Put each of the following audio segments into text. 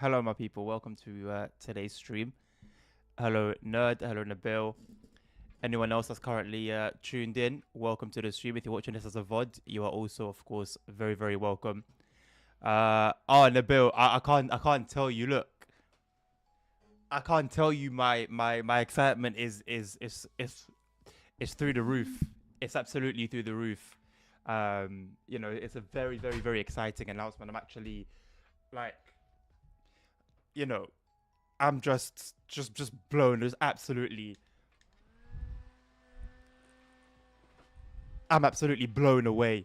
Hello, my people. Welcome to today's stream. Hello, Nerd. Hello, Nabil. Anyone else that's currently tuned in, welcome to the stream. If you're watching this as a VOD, you are also, of course, very, very welcome. Nabil, I can't tell you. Look, I can't tell you my excitement is through the roof. It's absolutely through the roof. It's a very, very, very exciting announcement. I'm actually like, you know, I'm just blown. I'm absolutely blown away.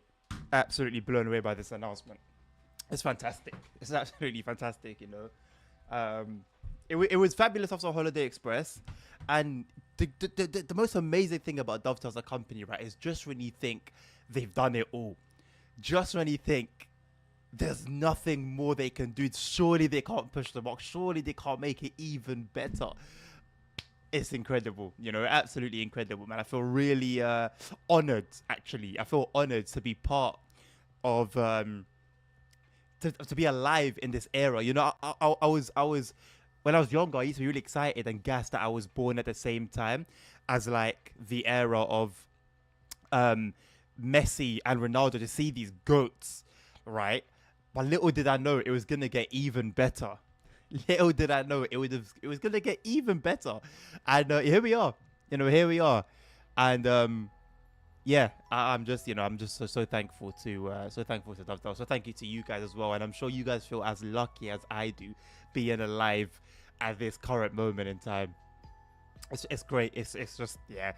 Absolutely blown away by this announcement. It's fantastic. It's absolutely fantastic, it was fabulous after Holiday Express. And the most amazing thing about Dovetail as a company, right, is just when you think they've done it all. Just when you think there's nothing more they can do. Surely they can't push the box. Surely they can't make it even better. It's incredible, absolutely incredible, man. I feel really honored, actually. I feel honored to be part of, to be alive in this era. I was, when I was younger, I used to be really excited and gassed that I was born at the same time as, like, the era of Messi and Ronaldo, to see these GOATs, right? But little did I know it was gonna get even better. Little did I know it was gonna get even better. And here we are. Here we are. And yeah, I'm just so thankful to Dovetail. So thank you to you guys as well. And I'm sure you guys feel as lucky as I do being alive at this current moment in time. It's great. It's just yeah.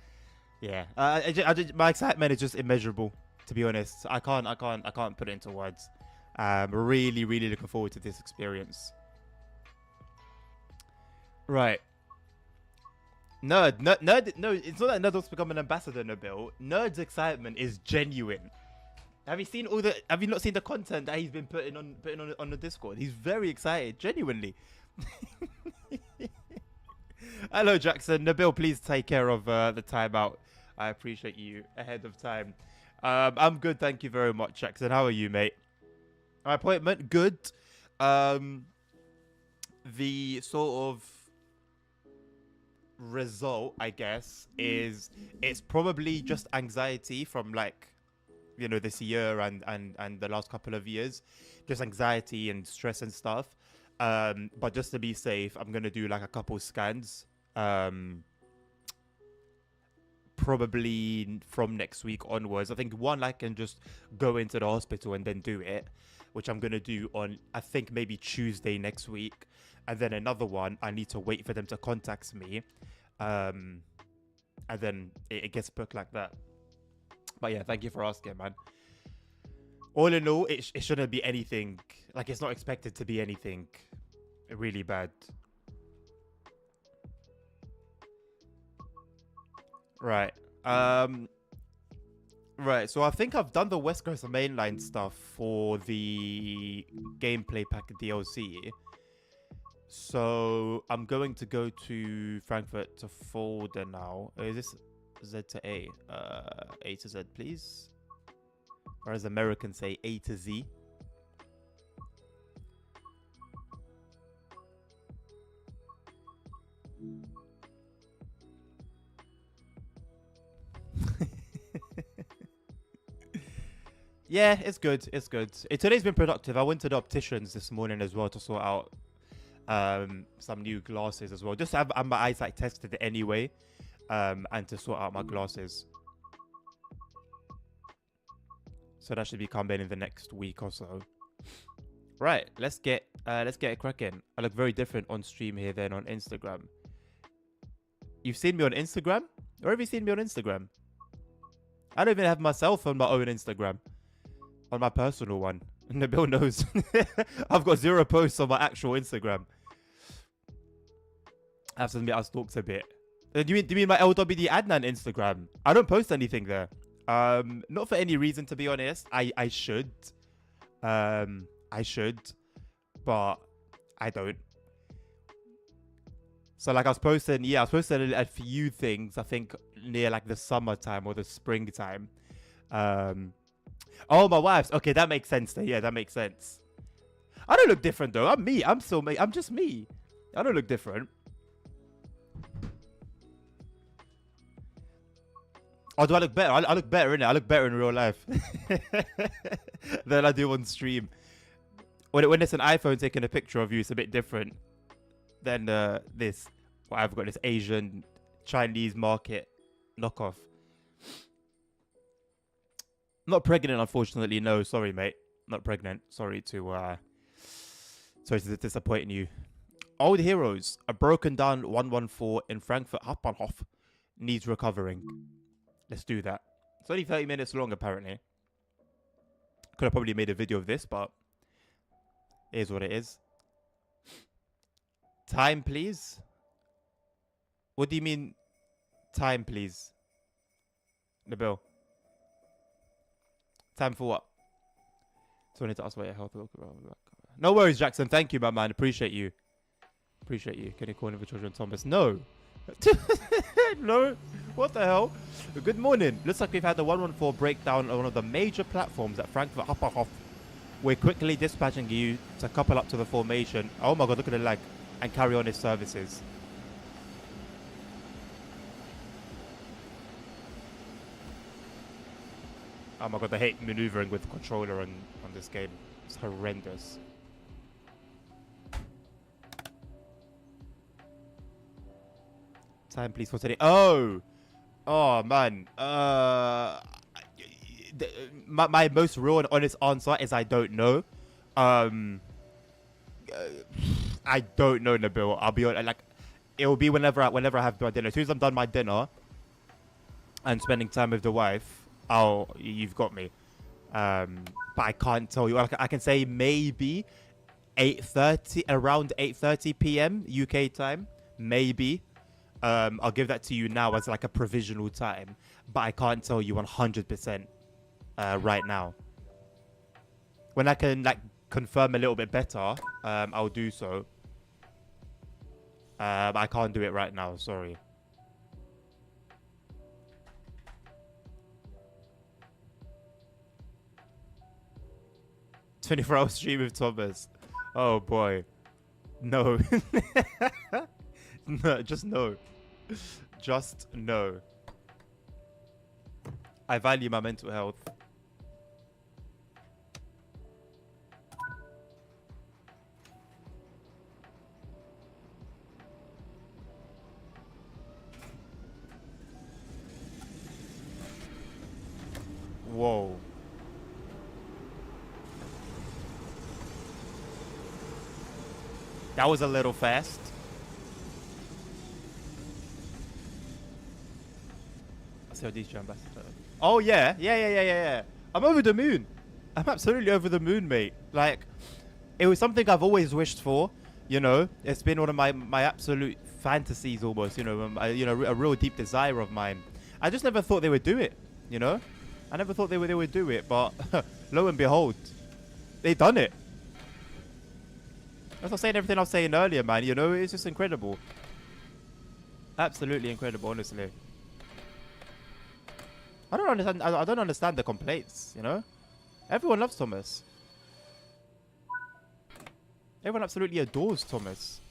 My excitement is just immeasurable, to be honest. I can't put it into words. Really, really looking forward to this experience. Right. Nerd. No, it's not that Nerd wants to become an ambassador, Nabil. Nerd's excitement is genuine. Have you seen all the? Have you not seen the content that he's been putting on the Discord? He's very excited, genuinely. Hello, Jackson. Nabil, please take care of the timeout. I appreciate you ahead of time. I'm good, thank you very much, Jackson. How are you, mate? My appointment, good. The sort of result, I guess, is it's probably just anxiety from like, you know, this year and the last couple of years, just anxiety and stress and stuff. But just to be safe, I'm gonna do like a couple scans. Probably from next week onwards. I think one I can just go into the hospital and then do it, which I'm gonna do on I think maybe Tuesday next week, and then another one I need to wait for them to contact me, and then it gets booked like that. But yeah, thank you for asking, man. All in all, it shouldn't be anything, like it's not expected to be anything really bad. Right. Right, so I think I've done the West Coast mainline stuff for the gameplay pack DLC. So I'm going to go to Frankfurt to folder now. Is this Z to A? A to Z, please. Or as Americans say, A to Z. Yeah, it's good. It's good. Today's been productive. I went to the opticians this morning as well to sort out some new glasses as well. Just to have my eyesight tested anyway, and to sort out my glasses. So that should be coming in the next week or so. Right, let's get it cracking. I look very different on stream here than on Instagram. You've seen me on Instagram? Where have you seen me on Instagram? I don't even have myself on my own Instagram. On my personal one. Nabil knows. I've got 0 posts on my actual Instagram. I have to admit I stalked a bit. Do you mean my LWD Adnan Instagram? I don't post anything there. Not for any reason, to be honest. I should. I should. But I don't. So like I was posting a few things, I think near like the summertime or the springtime. Oh, my wife's. Okay, that makes sense then. Yeah, that makes sense. I don't look different though. I'm me. I'm still me. I'm just me. I don't look different. Oh, do I look better? I look better, innit? I look better in real life than I do on stream. When it's an iPhone taking a picture of you, it's a bit different than this. What I've got this Asian Chinese market knockoff. Not pregnant, unfortunately. No, sorry, mate. Not pregnant. Sorry to disappoint you. Old Heroes, a broken down 114 in Frankfurt Hauptbahnhof needs recovering. Let's do that. It's only 30 minutes long, apparently. Could have probably made a video of this, but it is what it is. Time, please. What do you mean, time, please? Nabil. Time for what? So I need to ask about your health. No worries, Jackson. Thank you, my man. Appreciate you. Appreciate you. Can you call in for children, Thomas? No. No. What the hell? Good morning. Looks like we've had the 114 breakdown on one of the major platforms at Frankfurt Hauptbahnhof. We're quickly dispatching you to couple up to the formation. Oh my god, look at the lag. And carry on his services. Oh my god, I hate maneuvering with the controller on this game. It's horrendous. Time please for today. Oh man. My most real and honest answer is I don't know. I don't know, Nabil. I'll be honest, like it will be whenever I have my dinner. As soon as I'm done my dinner and spending time with the wife, you've got me. But I can't tell you. Like, I can say maybe 8:30, around 8:30 p.m. UK time, maybe. I'll give that to you now as like a provisional time, but I can't tell you 100% right now. When I can like confirm a little bit better, I'll do so. I can't do it right now. Sorry. "24-hour stream with Thomas." Oh boy. No. No, just no. Just no. I value my mental health. Whoa. That was a little fast. COD's ambassador. Oh yeah. Yeah. I'm over the moon. I'm absolutely over the moon, mate. Like, it was something I've always wished for. You know, it's been one of my absolute fantasies almost. You know, a real deep desire of mine. I just never thought they would do it. You know, I never thought they would do it, but lo and behold, they done it. That's not saying everything I was saying earlier, man. You know, it's just incredible. Absolutely incredible, honestly. I don't understand. I don't understand the complaints. You know, everyone loves Thomas. Everyone absolutely adores Thomas.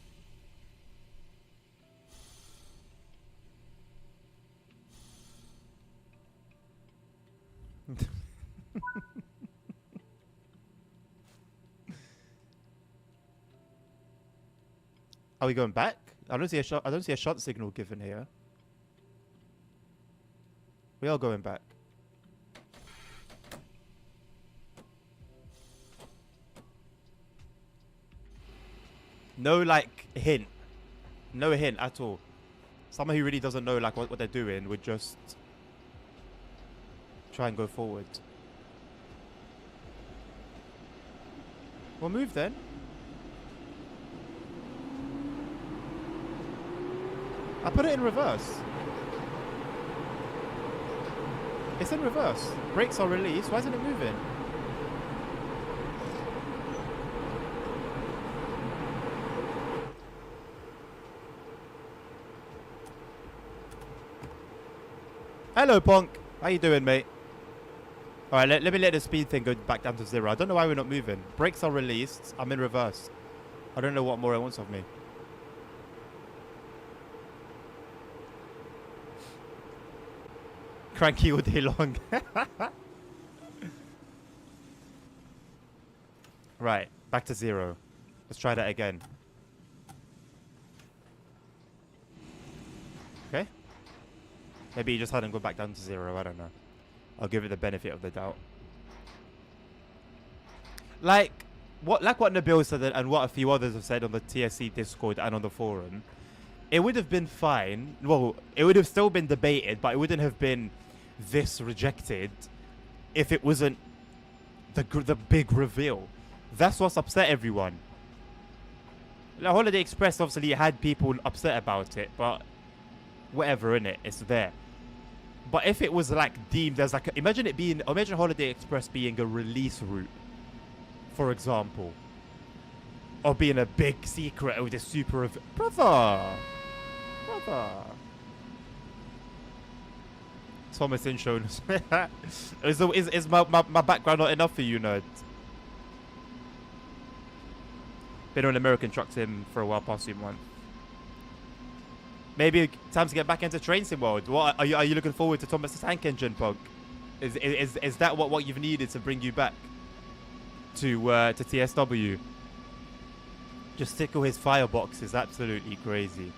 Are we going back? I don't see a shot. I don't see a shot signal given here. We are going back. No, like, hint. No hint at all. Someone who really doesn't know, like, what they're doing would just try and go forward. Well, move then. I put it in reverse. It's in reverse. Brakes are released. Why isn't it moving? Hello, Ponk. How you doing, mate? Alright, let me let the speed thing go back down to 0. I don't know why we're not moving. Brakes are released. I'm in reverse. I don't know what more it wants of me. Cranky all day long. Right, back to 0. Let's try that again. Okay. Maybe he just hadn't gone back down to 0. I don't know. I'll give it the benefit of the doubt. Like what Nabil said and what a few others have said on the TSC Discord and on the forum, it would have been fine. Well, it would have still been debated, but it wouldn't have been this rejected if it wasn't the big reveal. That's what's upset everyone. The Holiday Express obviously had people upset about it, but whatever, innit, it's there. But if it was like deemed as like imagine Holiday Express being a release route, for example, or being a big secret with a super brother. Thomas in shown. Is my background not enough for you, nerd? Been on American Truck Sim for a while, past 2 months. Maybe time to get back into Train Sim World. What are you looking forward to Thomas the Tank Engine, Pug? Is that what you've needed to bring you back to TSW? Just tickle his firebox is absolutely crazy.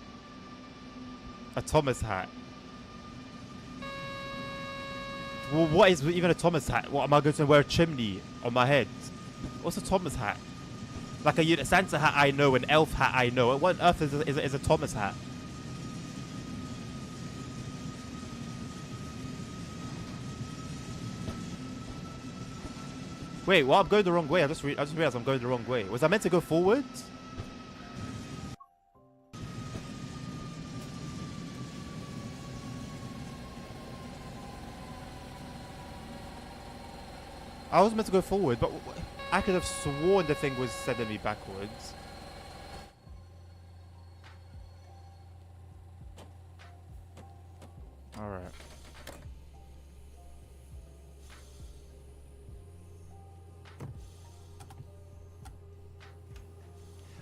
A Thomas hat. Well, what is even a Thomas hat? What am I going to wear a chimney on my head? What's a Thomas hat? Like a Santa hat I know, an elf hat I know. What on earth is a Thomas hat? Wait, well, I'm going the wrong way. I just realized I'm going the wrong way. Was I meant to go forwards? I was meant to go forward, but I could have sworn the thing was sending me backwards. Alright.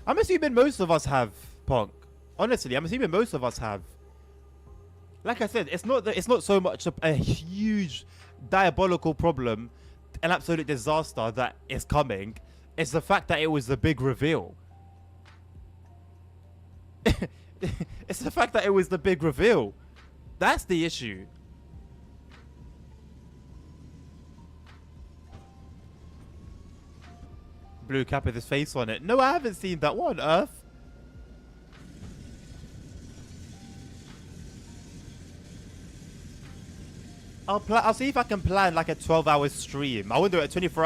I'm assuming most of us have, Punk. Honestly, I'm assuming most of us have. Like I said, it's not so much a huge diabolical problem, an absolute disaster that is coming. It's the fact that it was the big reveal. It's the fact that it was the big reveal. That's the issue. Blue cap with his face on it. No, I haven't seen that one, Earth. I'll see if I can plan like a 12-hour stream. I won't do it 24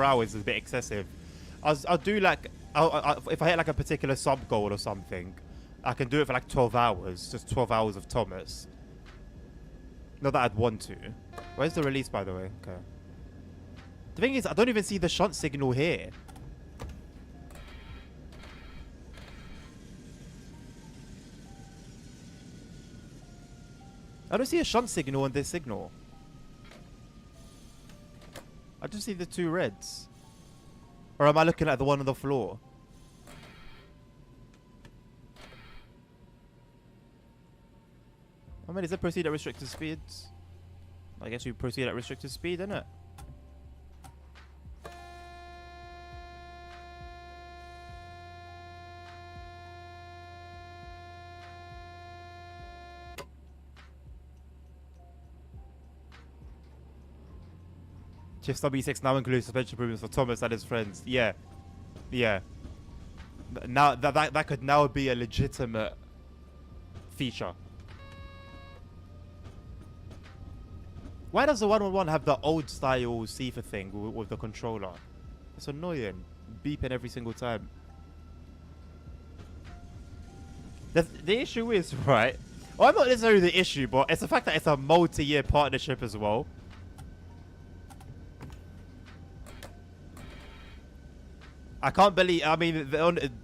hours is a bit excessive. I'll do like if I hit like a particular sub goal or something, I can do it for like 12 hours, just 12 hours of Thomas. Not that I'd want to. Where's the release, by the way? Okay. The thing is, I don't even see the shunt signal here. I don't see a shunt signal on this signal. I just see the two reds. Or am I looking at the one on the floor? I mean, is it proceed at restricted speeds? I guess you proceed at restricted speed, innit? Chief W6 now includes suspension improvements for Thomas and his friends. Yeah. Yeah. Now that could now be a legitimate feature. Why does the 111 have the old style Sifa thing with the controller? It's annoying. Beeping every single time. The issue is, right? Well, not necessarily the issue, but it's the fact that it's a multi-year partnership as well. I can't believe, I mean,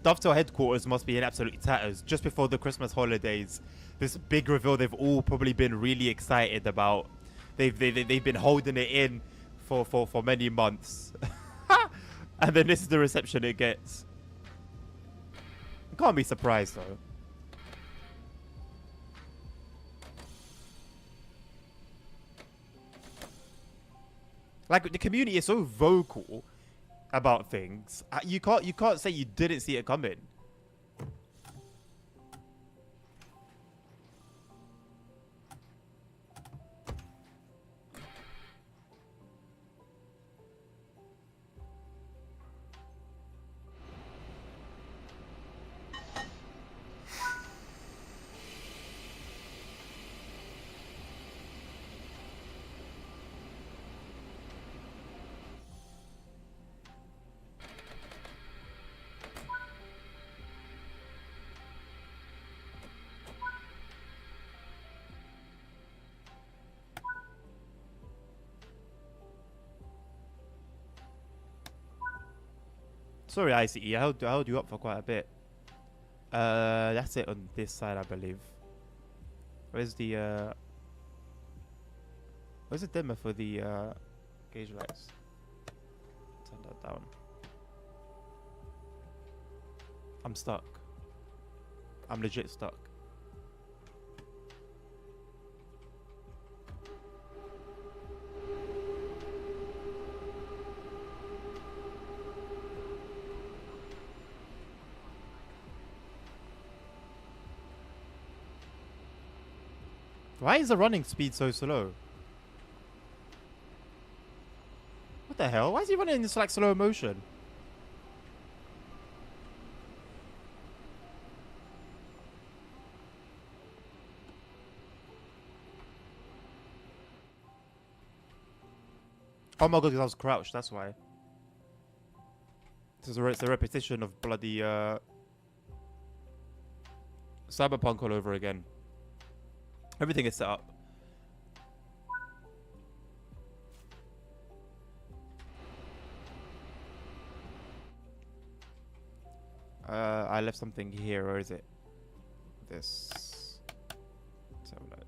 Dovetail headquarters must be in absolute tatters. Just before the Christmas holidays, this big reveal they've all probably been really excited about. They've been holding it in for many months. And then this is the reception it gets. I can't be surprised though. Like, the community is so vocal about things. You can't say you didn't see it coming. Sorry, ICE. I held you up for quite a bit. That's it on this side, I believe. Where's the dimmer for the gauge lights? Turn that down. I'm stuck. I'm legit stuck. Why is the running speed so slow? What the hell? Why is he running in this like slow motion? Oh my god, because I was crouched, that's why. It's a repetition of bloody Cyberpunk all over again. Everything is set up. I left something here, or is it this? Let's have a look.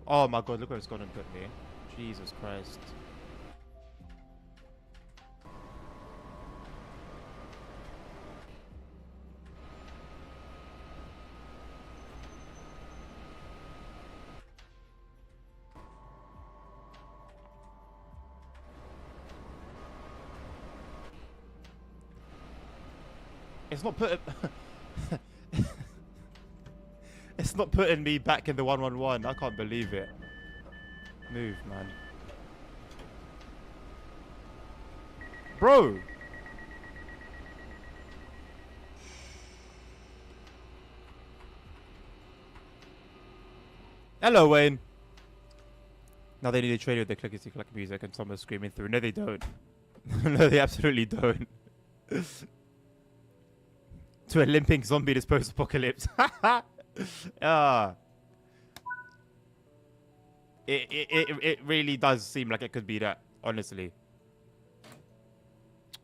Oh my god, look where it's gone and put me. Jesus Christ. It's not putting... It's not putting me back in the 111. I can't believe it. Move, man. Bro! Hello, Wayne. Now they need to trade with the clickety clack music and someone's screaming through. No, they don't. No, they absolutely don't. To a limping zombie this post-apocalypse. Ah. It really does seem like it could be that, honestly.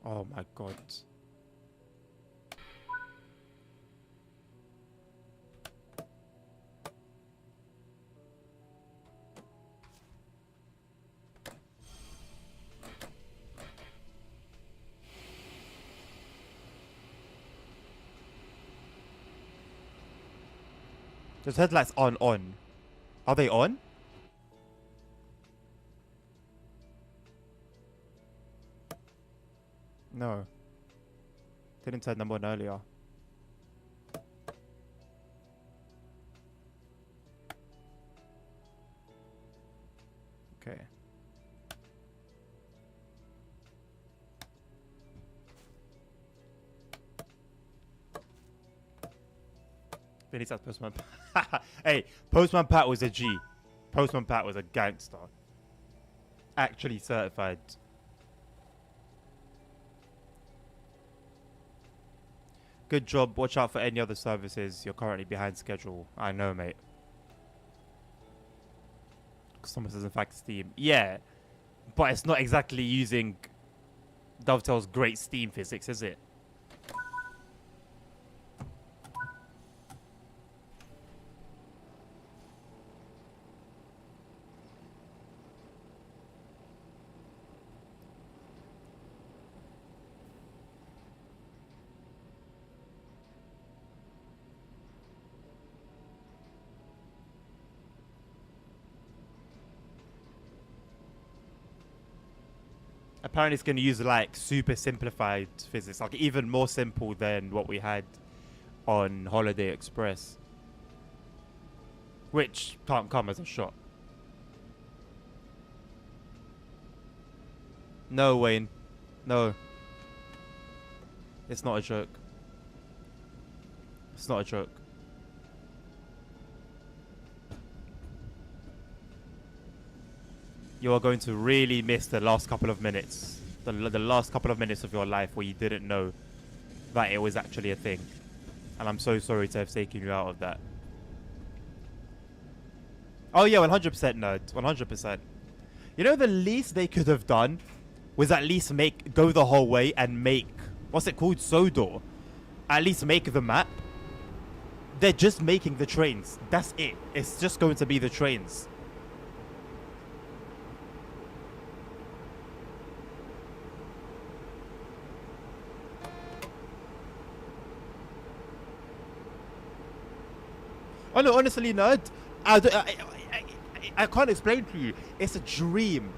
Oh my god. Those headlights aren't on. Are they on? No. Didn't turn them on earlier. Okay. Then he's at Postman Pat. Hey, Postman Pat was a G. Postman Pat was a gangster. Actually certified. Good job. Watch out for any other services. You're currently behind schedule. I know, mate. Someone says, in fact, Steam. Yeah. But it's not exactly using Dovetail's great Steam physics, is it? Apparently it's going to use like super simplified physics, like even more simple than what we had on Holiday Express, which can't come as a shock. No, Wayne. No. It's not a joke. It's not a joke. You are going to really miss the last couple of minutes. The last couple of minutes of your life where you didn't know that it was actually a thing. And I'm so sorry to have taken you out of that. Oh yeah, 100% nerd. 100%. You know, the least they could have done was at least go the whole way and make, what's it called? Sodor. At least make the map. They're just making the trains. That's it. It's just going to be the trains. Oh no, honestly, nerd, I can't explain to you. It's a dream,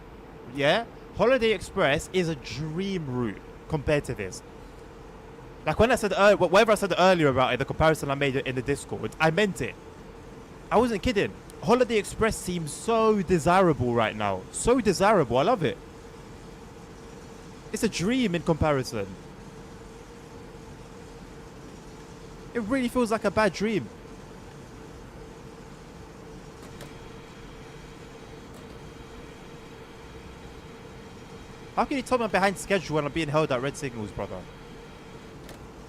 yeah? Holiday Express is a dream route compared to this. Like when I said, whatever I said earlier about it, the comparison I made in the Discord, I meant it. I wasn't kidding. Holiday Express seems so desirable right now. So desirable, I love it. It's a dream in comparison. It really feels like a bad dream. How can you tell me I'm behind schedule when I'm being held at red signals, brother?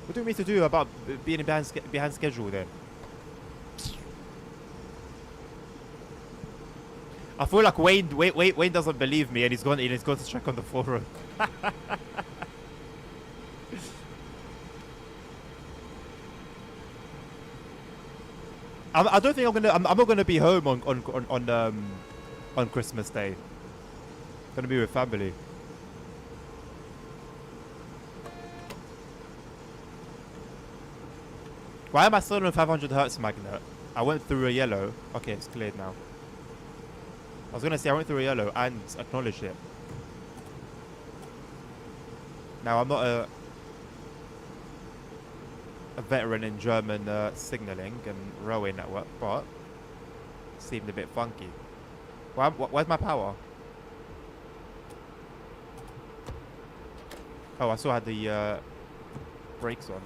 What do you mean to do about being behind schedule then? I feel like Wayne doesn't believe me, and he's gone to check on the forum. I don't think I'm not gonna be home on Christmas Day. I'm gonna be with family. Why am I still on 500 hertz magnet? I went through a yellow. Okay, it's cleared now. I was gonna say I went through a yellow and acknowledged it. Now I'm not a veteran in German signaling and railway network, but it seemed a bit funky. Where's my power? Oh, I still had the brakes on.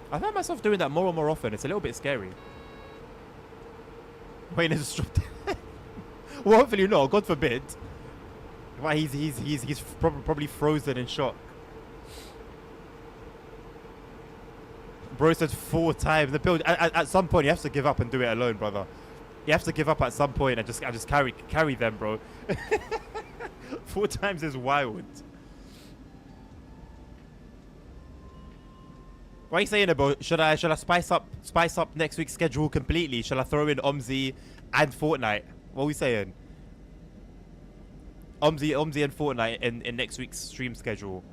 I find myself doing that more and more often. It's a little bit scary. Wayne is dropped. Well, hopefully not. God forbid. Why he's probably frozen in shock. Bro said 4 times. The build at some point you have to give up and do it alone, brother. You have to give up at some point and just carry them, bro. 4 times is wild. What are you saying about should I spice up next week's schedule completely? Shall I throw in OMSI and Fortnite? What are we saying? OMSI and Fortnite in next week's stream schedule.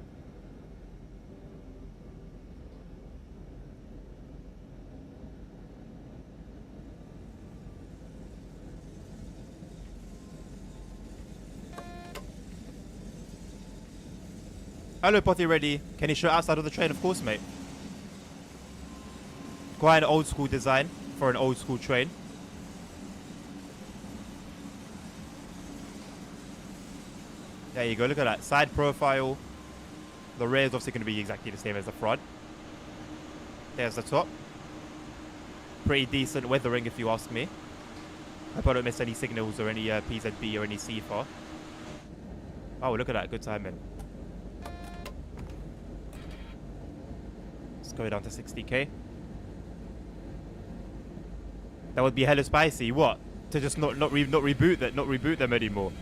Hello, Potty Ready. Can you show outside of the train? Of course, mate. Quite an old school design for an old school train. There you go. Look at that side profile. The rear is obviously going to be exactly the same as the front. There's the top. Pretty decent weathering, if you ask me. I hope I don't miss any signals or any PZB or any CFAR. Oh, look at that. Good timing. Let's go down to 60k. That would be hella spicy. What? To just not reboot them anymore.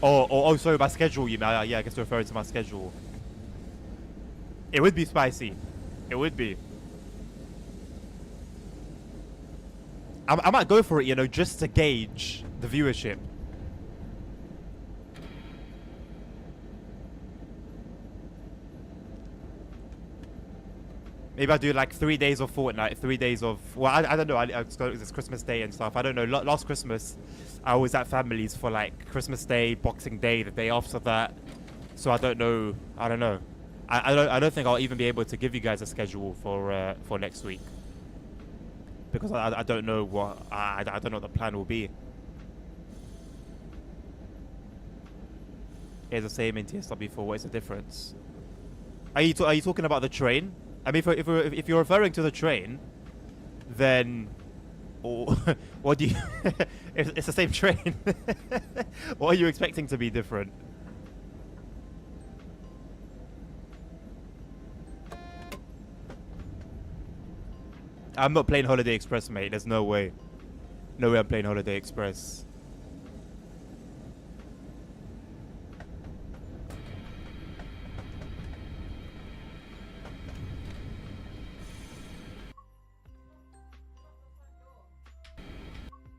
Oh, sorry, my schedule. You know, yeah, I guess you're referring to my schedule. It would be spicy. It would be. I might go for it, you know, just to gauge the viewership. Maybe I do like 3 days of Fortnite, 3 days of... Well, I don't know. It's Christmas Day and stuff. I don't know. Last Christmas, I was at families for like Christmas Day, Boxing Day, the day after that. So I don't know. I don't know. I don't think I'll even be able to give you guys a schedule for next week. Because I don't know what... I don't know what the plan will be. It's the same in TSW4. What is the difference? Are you talking about the train? I mean, if you're referring to the train, then, what do you? It's the same train. What are you expecting to be different? I'm not playing Holiday Express, mate. There's no way. No way I'm playing Holiday Express.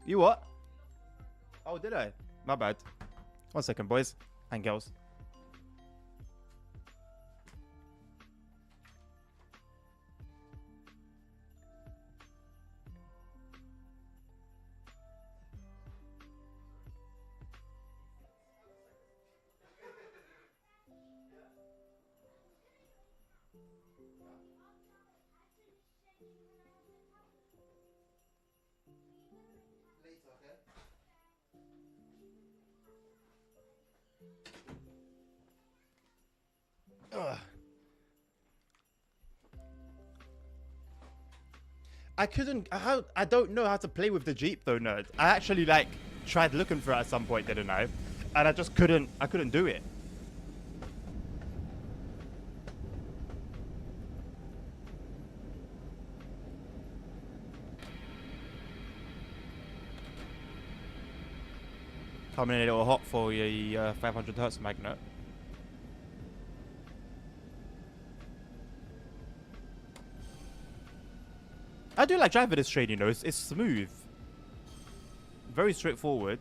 You what? Oh, did I? My bad. 1 second, boys and girls. I don't know how to play with the Jeep though, nerd. I actually like tried looking for it at some point, didn't I? and I just couldn't. I couldn't do it. Coming in a little hot for your 500 hertz magnet. I do like driving this train, you know. It's smooth. Very straightforward.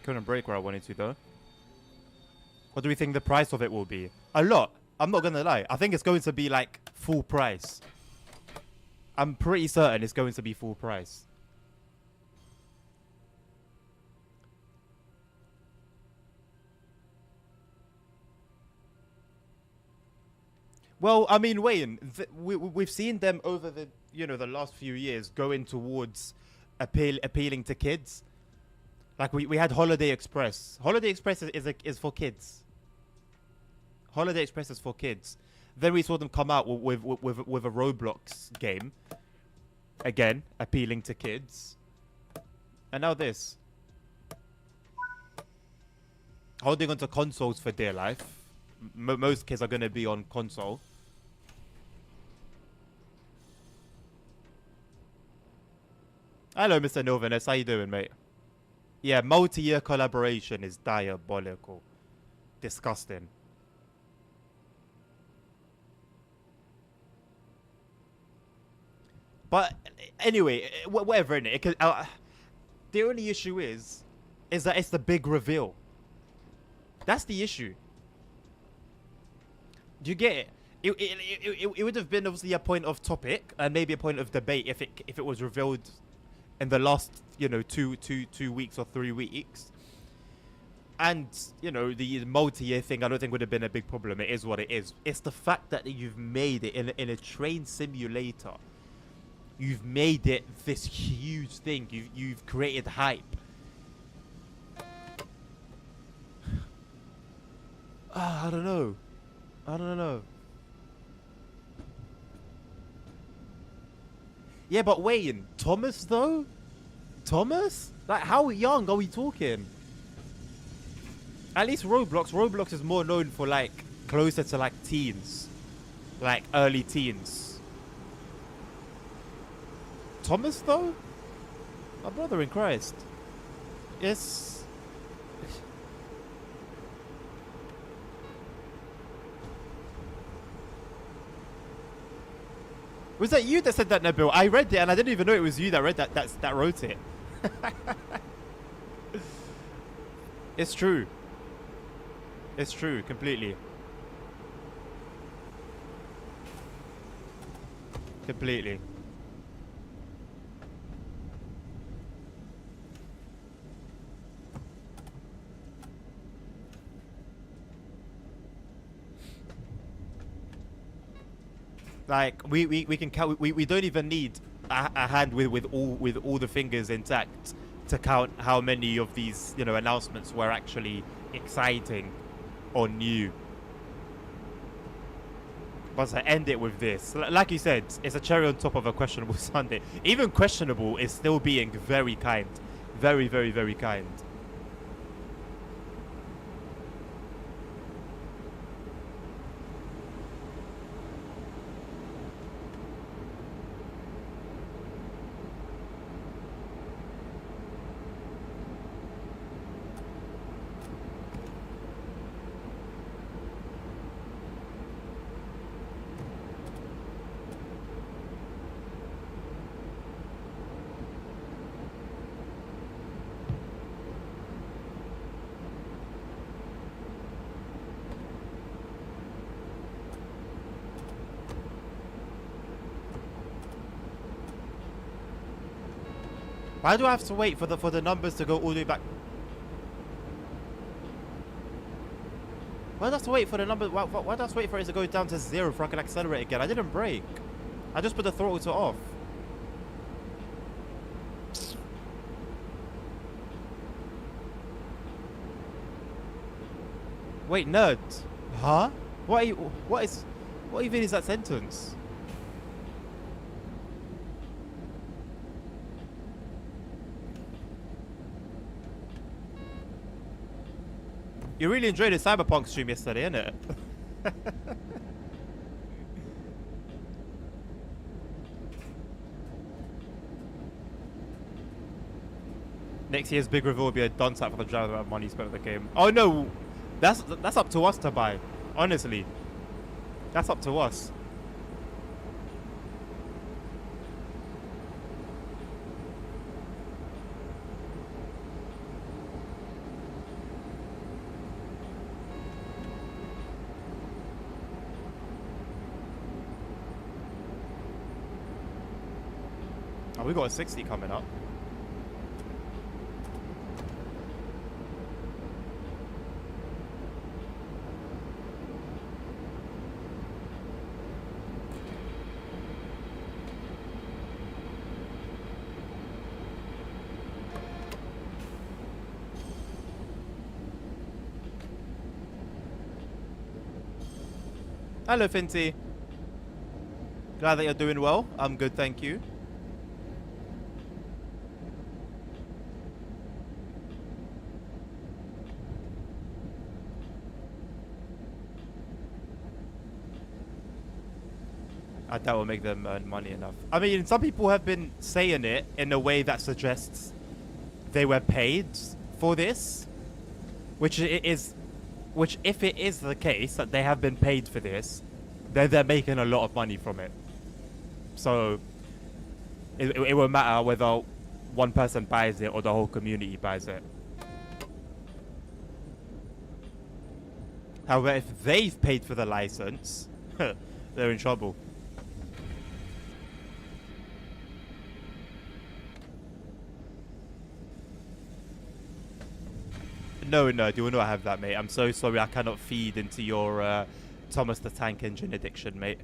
Couldn't brake where I wanted to, though. What do we think the price of it will be? A lot. I'm not gonna lie. I think it's going to be like full price. I'm pretty certain it's going to be full price. Well, I mean, Wayne, we've seen them over the, you know, the last few years going towards appealing to kids. Like we had Holiday Express. Holiday Express is for kids. Holiday Express is for kids. Then we saw them come out with a Roblox game. Again, appealing to kids. And now this. Holding onto consoles for dear life. Most kids are going to be on console. Hello, Mr. Novanes. How you doing, mate? Yeah, multi-year collaboration is diabolical. Disgusting. But anyway, whatever, innit? The only issue is that it's the big reveal. That's the issue. Do you get it? It would have been obviously a point of topic and maybe a point of debate if it was revealed in the last, you know, two weeks or 3 weeks. And, you know, the multi-year thing I don't think would have been a big problem. It is what it is. It's the fact that you've made it in a train simulator. You've made it this huge thing. You've created hype. I don't know. I don't know. Yeah, but Wayne, Thomas though? Thomas? Like, how young are we talking? At least Roblox is more known for, like, closer to, like, teens. Like, early teens. Thomas though? My brother in Christ. Yes. Was that you that said that, Nabil? I read it and I didn't even know it was you that read that wrote it. It's true. It's true, completely. Completely. Like we can count. We don't even need a hand with all the fingers intact to count how many of these, you know, announcements were actually exciting or new. But to end it with this, like you said, it's a cherry on top of a questionable Sunday. Even questionable is still being very kind, very, very, very kind. Why do I have to wait for the numbers to go all the way back? Why do I have to wait for the number? Why do I have to wait for it to go down to 0 before I can accelerate again? I didn't brake. I just put the throttle to off. Wait, nerd. Huh? What? What even is that sentence? You really enjoyed the Cyberpunk stream yesterday, innit? Next year's big reveal will be a done site for the driver amount of money spent on the game. Oh no, that's up to us to buy. Honestly, that's up to us. Oh, we got a 60 coming up. Hello, Finty. Glad that you're doing well. I'm good, thank you. I doubt will make them earn money enough. I mean, some people have been saying it in a way that suggests they were paid for this, which if it is the case that they have been paid for this, then they're making a lot of money from it. So it won't matter whether one person buys it or the whole community buys it. However, if they've paid for the license, they're in trouble. No, you will not have that, mate. I'm so sorry I cannot feed into your Thomas the Tank Engine addiction, mate.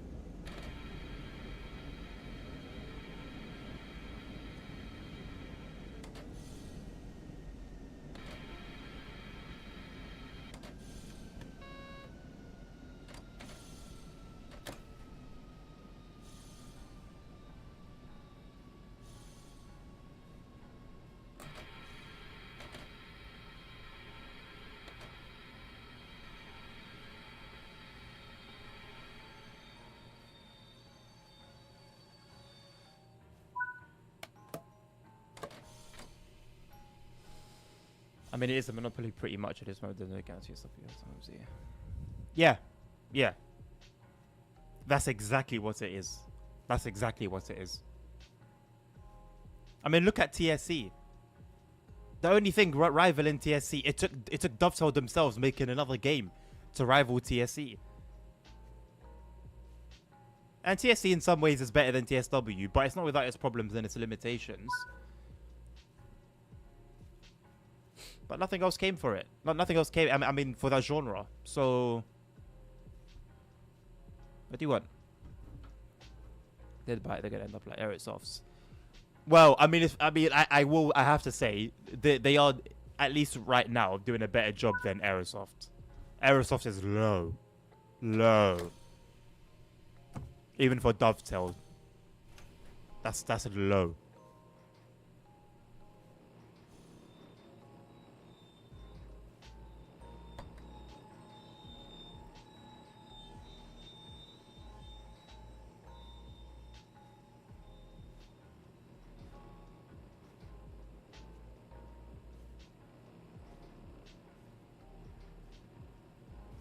I mean, it is a monopoly pretty much at this moment. There's no guarantee stuff. Yeah. Yeah. That's exactly what it is. That's exactly what it is. I mean, look at TSC. The only thing rivaling TSC, it took Dovetail themselves making another game to rival TSC. And TSC in some ways is better than TSW, but it's not without its problems and its limitations. But nothing else came for it. Nothing else came, I mean, for that genre. So, what do you want? They're gonna end up like Airosofts. Well, I mean, I have to say, they are, at least right now, doing a better job than Aerosoft. Aerosoft is low. Low. Even for Dovetail. That's low.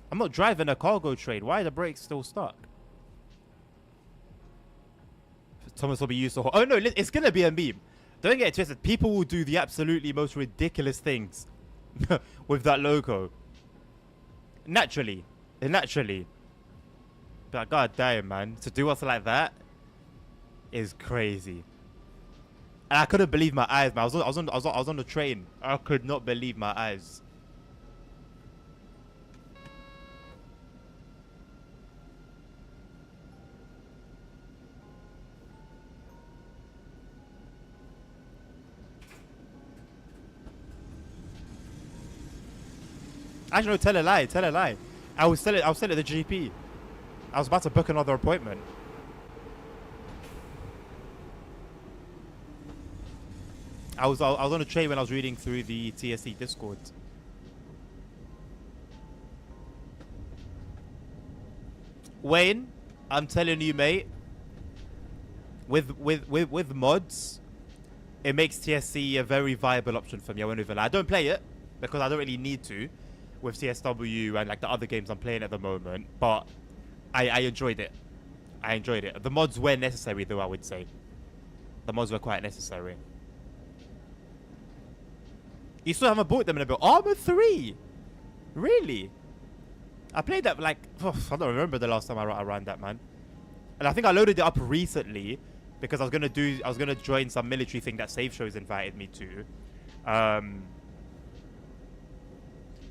I'm not driving a cargo train. Why are the brakes still stuck? Thomas will be used to... Oh, no, it's going to be a meme. Don't get it twisted. People will do the absolutely most ridiculous things with that logo. Naturally. Naturally. But god damn, man. To do us like that is crazy. And I couldn't believe my eyes, man. I was on the train. I could not believe my eyes. Actually, no, tell a lie. Tell a lie. I was still at the GP. I was about to book another appointment. I was on a train when I was reading through the TSC Discord. Wayne, I'm telling you, mate. With mods, it makes TSC a very viable option for me. I won't even lie. I don't play it because I don't really need to with TSW and like the other games I'm playing at the moment. But I enjoyed it. I enjoyed it. The mods were necessary, though. I would say the mods were quite necessary. You still haven't bought them in a bit. Armor 3, really? I played that like I don't remember the last time I ran that, man. And I think I loaded it up recently because I was gonna join some military thing that Save Shows invited me to. But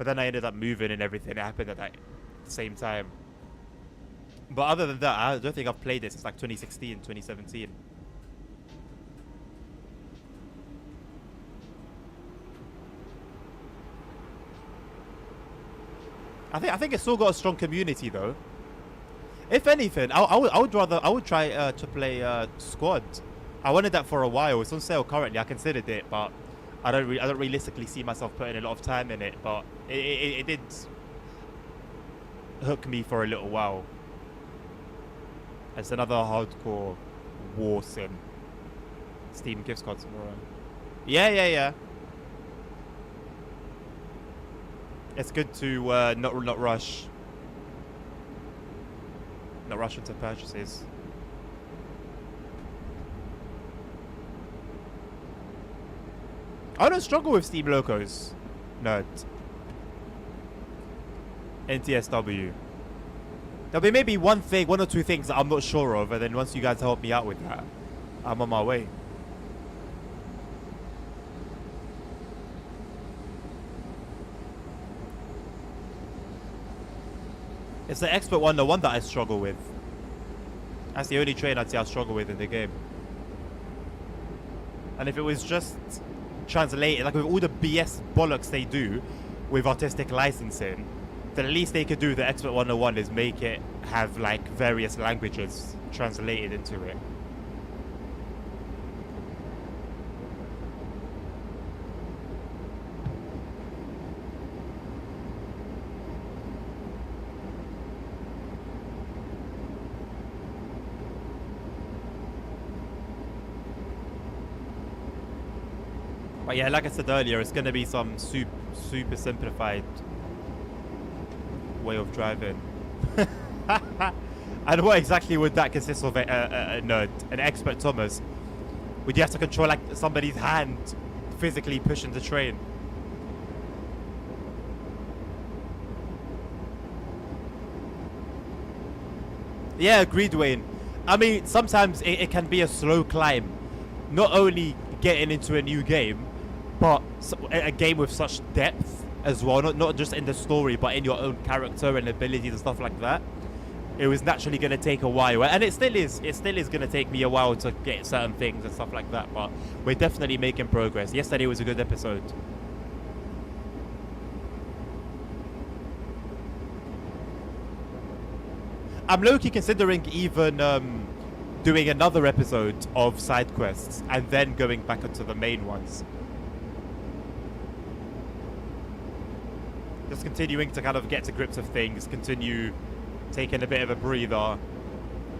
then I ended up moving and everything. It happened at that same time. But other than that, I don't think I've played it since like 2016, 2017. I think it's still got a strong community though. If anything, I would try to play Squad. I wanted that for a while. It's on sale currently. I considered it, but I don't realistically see myself putting a lot of time in it. But it did hook me for a little while. It's another hardcore war sim. Steam gift cards tomorrow. Yeah. It's good to not rush. Not rush into purchases. I don't struggle with Steam locos. Nerd. NTSW. There'll be maybe one or two things that I'm not sure of, and then once you guys help me out with that, I'm on my way. It's the expert one, the one that I struggle with. That's the only train I'd say I struggle with in the game. And if it was just translated, like with all the BS bollocks they do with artistic licensing, then at least they could do the Expert 101 is make it have like various languages translated into it. But yeah, like I said earlier, it's going to be some super simplified way of driving. And what exactly would that consist of, an expert Thomas? Would you have to control like somebody's hand physically pushing the train? Yeah, agreed, Wayne. I mean, sometimes it can be a slow climb. Not only getting into a new game, but a game with such depth as well, not just in the story, but in your own character and abilities and stuff like that. It was naturally going to take a while, and it still is going to take me a while to get certain things and stuff like that, but we're definitely making progress. Yesterday was a good episode. I'm low-key considering even doing another episode of side quests and then going back onto the main ones. Just continuing to kind of get to grips of things, continue taking a bit of a breather,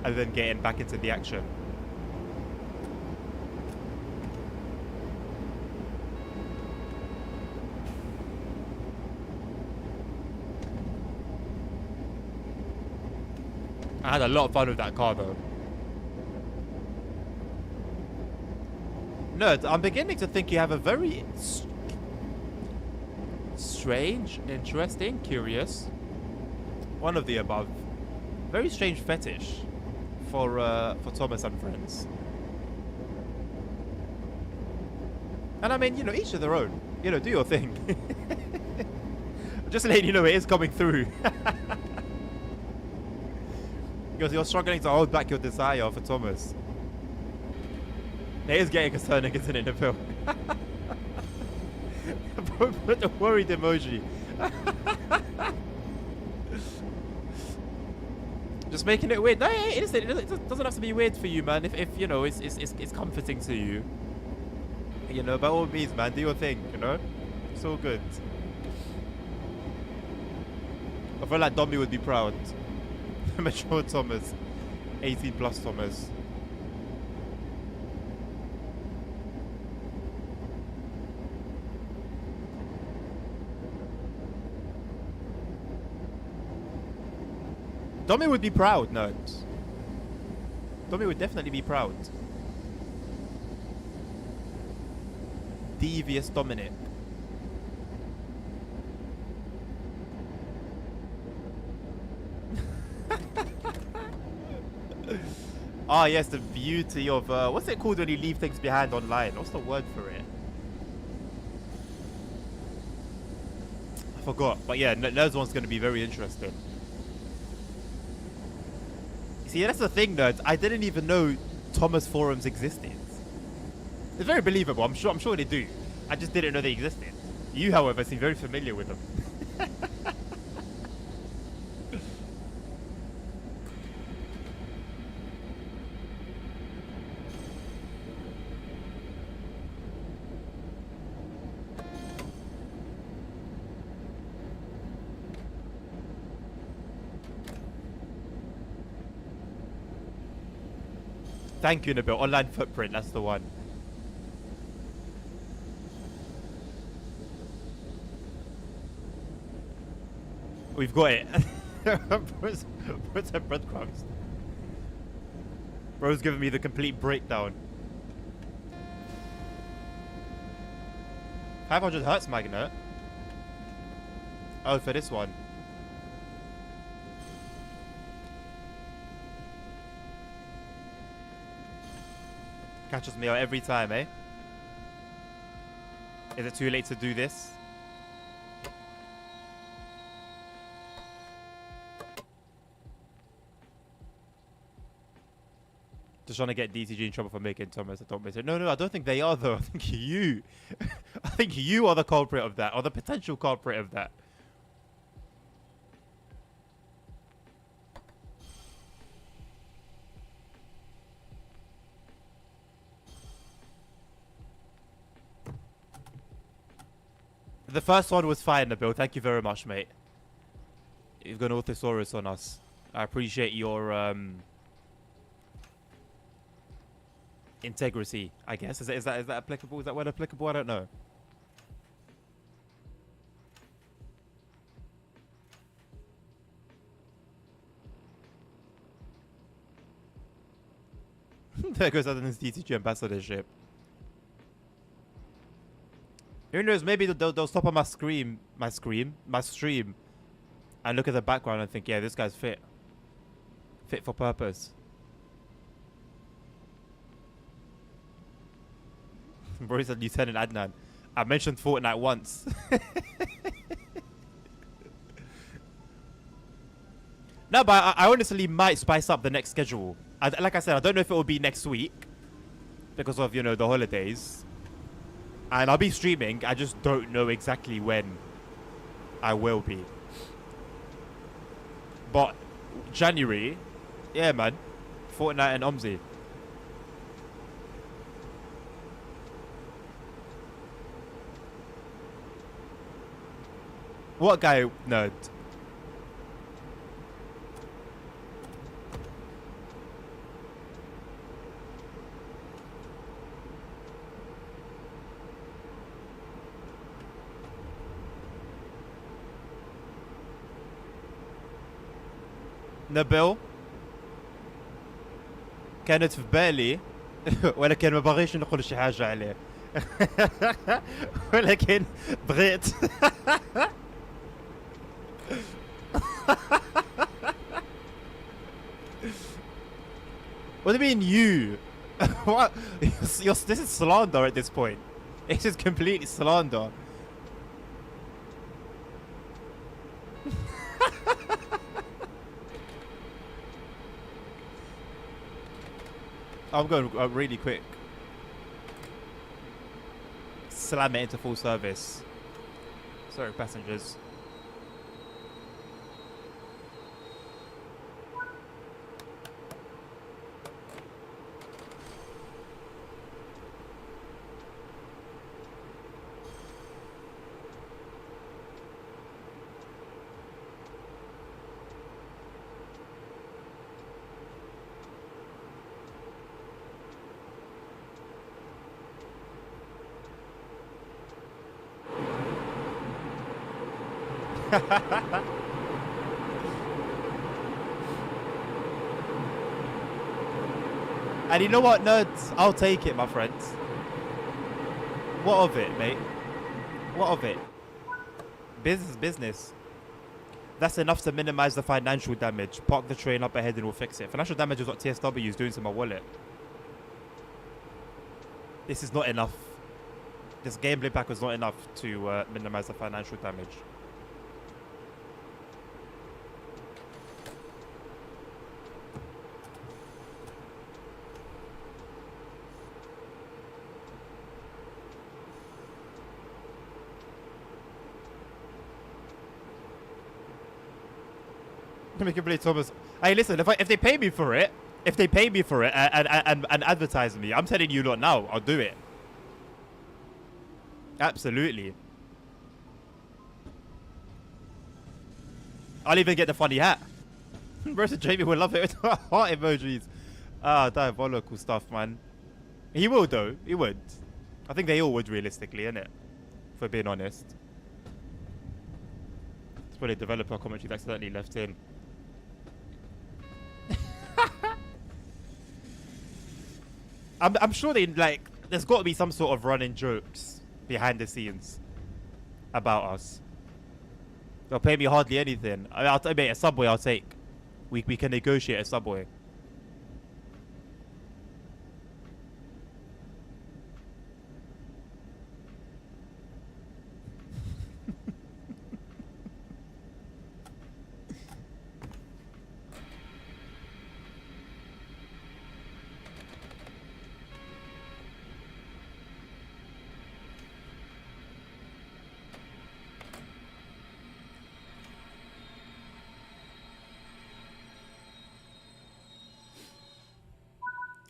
and then getting back into the action. I had a lot of fun with that car though. Nerd, I'm beginning to think you have a very strange, interesting, curious, one of the above, very strange fetish for Thomas and friends. And I mean, you know, each of their own. You know, do your thing. Just letting you know it is coming through. Because you're struggling to hold back your desire for Thomas. It is getting concerning, isn't it, Nabil? Put the worried emoji. Just making it weird. No, it doesn't have to be weird for you, man. If you know, it's comforting to you. You know, by all means, man, do your thing. You know, it's all good. I feel like Domi would be proud. Mature Thomas, 18 plus Thomas. Domi would be proud, nerds. Domi would definitely be proud. Devious Dominic. Ah, yes, the beauty of what's it called when you leave things behind online? What's the word for it? I forgot. But yeah, Nerds one's going to be very interesting. See, that's the thing, nerds. I didn't even know Thomas forums existed. It's very believable. I'm sure they do. I just didn't know they existed. You, however, seem very familiar with them. Thank you, Nabil. Online footprint, that's the one. We've got it. Where's the breadcrumbs? Bro's giving me the complete breakdown. 500 hertz magnet? Oh, for this one. Catches me out every time, eh? Is it too late to do this? Just trying to get DTG in trouble for making Thomas a top miss. No, I don't think they are, though. I think you. I think you are the culprit of that, or the potential culprit of that. The first one was fine, Nabil. Thank you very much, mate. You've got an Orthosaurus on us. I appreciate your integrity, I guess. Is that applicable? Is that word applicable? I don't know. There goes Adam's DTG ambassadorship. Who knows? Maybe they'll stop on my stream, and look at the background and think, yeah, this guy's fit for purpose. Bro said Lieutenant Adnan. I mentioned Fortnite once. No, but I honestly might spice up the next schedule. Like I said, I don't know if it will be next week because of, you know, the holidays. And I'll be streaming. I just don't know exactly when I will be. But January, yeah, man. Fortnite and Omzi. What guy, nerd? نبيل كانت في بالي ولكن ما بغيش نقول شي حاجة عليه ولكن بغيت What do you mean you? What? This is slander at this point. This is completely slander. I'm going really quick. Slam it into full service. Sorry, passengers. And you know what, nerds? I'll take it, my friends. What of it, mate? What of it? Business is business. That's enough to minimize the financial damage. Park the train up ahead and we'll fix it. Financial damage is what TSW is doing to my wallet. This is not enough. This gameplay pack was not enough to minimize the financial damage. Make it believe Thomas. Hey, listen. If they pay me for it, and advertise me, I'm telling you lot now, I'll do it. Absolutely. I'll even get the funny hat. Versus Jamie will love it with heart emojis. Ah, diabolical stuff, man. He will though. He would. I think they all would realistically, innit? For being honest. It's probably a developer commentary that's accidentally left in. I'm sure they like. There's got to be some sort of running jokes behind the scenes about us. They'll pay me hardly anything. I mean, I'll mate, a Subway I'll take. We can negotiate a Subway.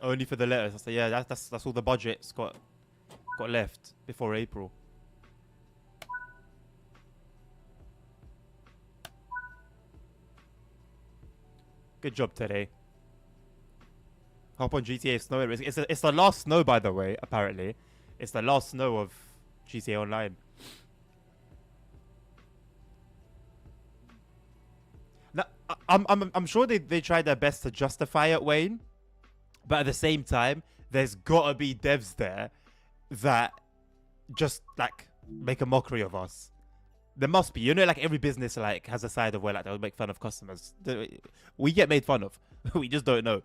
Only for the letters. I say, yeah, that's all the budget's got left before April. Good job today. Hop on GTA Snow. It's the last snow, by the way. Apparently, it's the last snow of GTA Online. Now, I'm sure they tried their best to justify it, Wayne. But at the same time, there's gotta be devs there that just like make a mockery of us. There must be, you know, like every business like has a side of where like they'll make fun of customers. We get made fun of. We just don't know.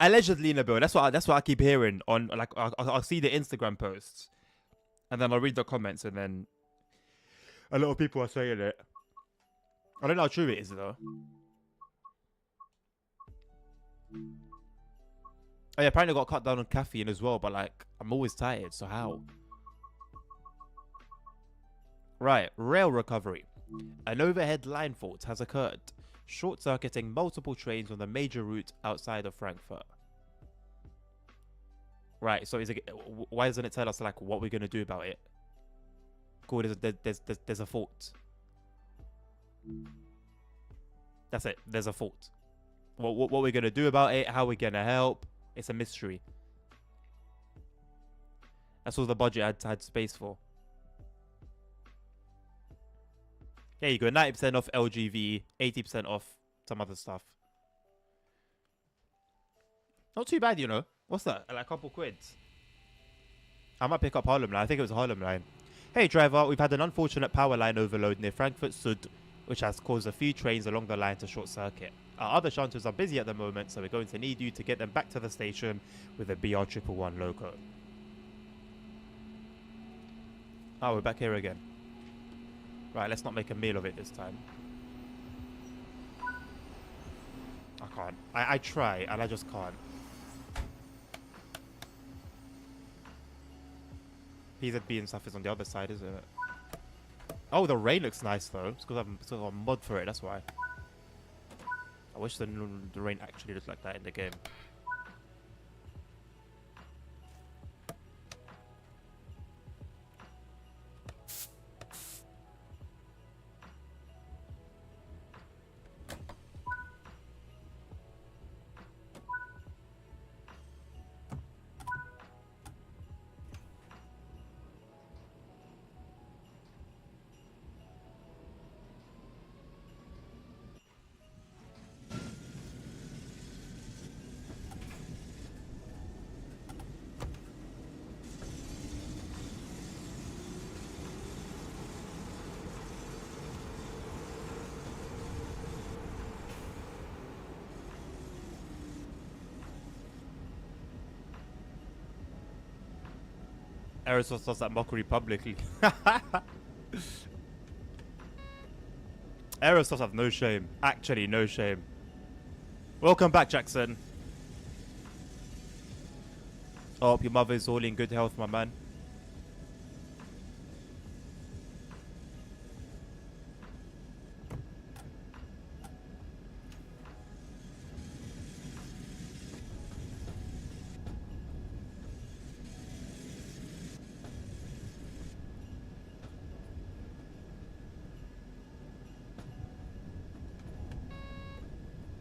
Allegedly, Nabil. That's what I keep hearing on. Like I'll see the Instagram posts, and then I'll read the comments, and then a lot of people are saying it. I don't know how true it is though. Oh yeah, apparently got cut down on caffeine as well, but like I'm always tired, so how? Right, rail recovery. An overhead line fault has occurred, short-circuiting multiple trains on the major route outside of Frankfurt. Right, so why doesn't it tell us like what we're gonna do about it? Cool, there's a fault. That's it. There's a fault. What we're gonna do about it? How we're gonna help? It's a mystery. That's all the budget had space for. There you go. 90% off LGV, 80% off some other stuff. Not too bad, you know. What's that? Like a couple quids. I might pick up Harlem Line. I think it was Harlem Line. Hey driver, we've had an unfortunate power line overload near Frankfurt Sud, which has caused a few trains along the line to short circuit. Our other shuntles are busy at the moment, so we're going to need you to get them back to the station with a BR111 logo. Oh, we're back here again. Right, let's not make a meal of it this time. I can't. I try, and I just can't. PZB and stuff is on the other side, isn't it? Oh, the rain looks nice, though. It's because I've got a mod for it, that's why. I wish the rain actually looked like that in the game. Aerosoft does that mockery publicly. Aerosoft have no shame. Actually, no shame. Welcome back, Jackson. I hope your mother is all in good health, my man.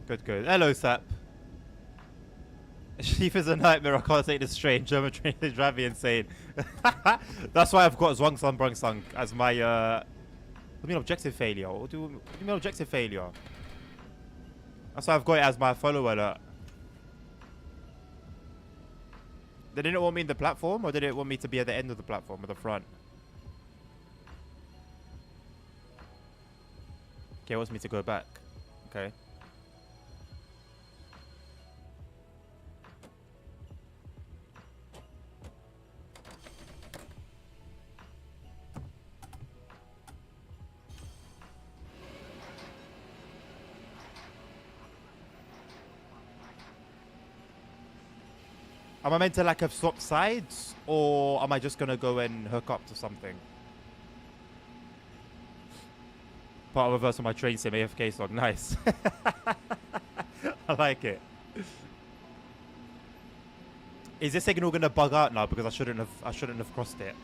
Good, good. Hello, Sap. Chief is a nightmare. I can't take this train. German train is driving me insane. That's why I've got Zwangsang Brangsang as my what do you mean objective failure? What do you mean objective failure? That's why I've got it as my follow alert. They didn't want me in the platform, or did it want me to be at the end of the platform or the front? Okay, it wants me to go back. Okay. Am I meant to like have swapped sides, or am I just gonna go and hook up to something? Part of reverse on my train sim AFK song, nice. I like it. Is this signal gonna bug out now because I shouldn't have crossed it?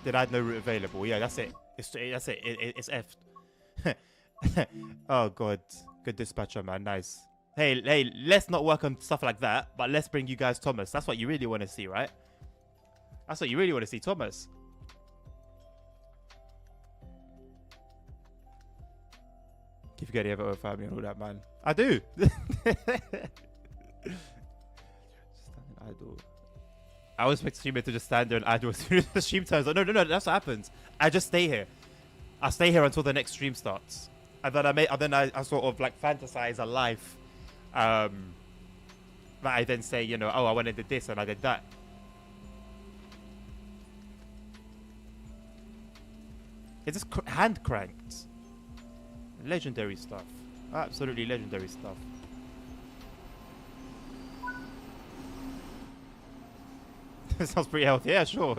Did I have no route available? Yeah, that's it. That's it. It's effed. Oh god. Good dispatcher, man. Nice. Hey, let's not work on stuff like that, but let's bring you guys Thomas. That's what you really want to see, right? That's what you really want to see, Thomas. Keep forgetting about family and all that, man. I do. Idle. I always expect streamer to just stand there and idle as soon as the stream turns on. No, that's what happens. I just stay here. I stay here until the next stream starts. And then I sort of like fantasize a life that I then say, you know, oh, I went and did this and I did that. It's just hand cranked. Legendary stuff. Absolutely legendary stuff. Sounds pretty healthy. Yeah, sure.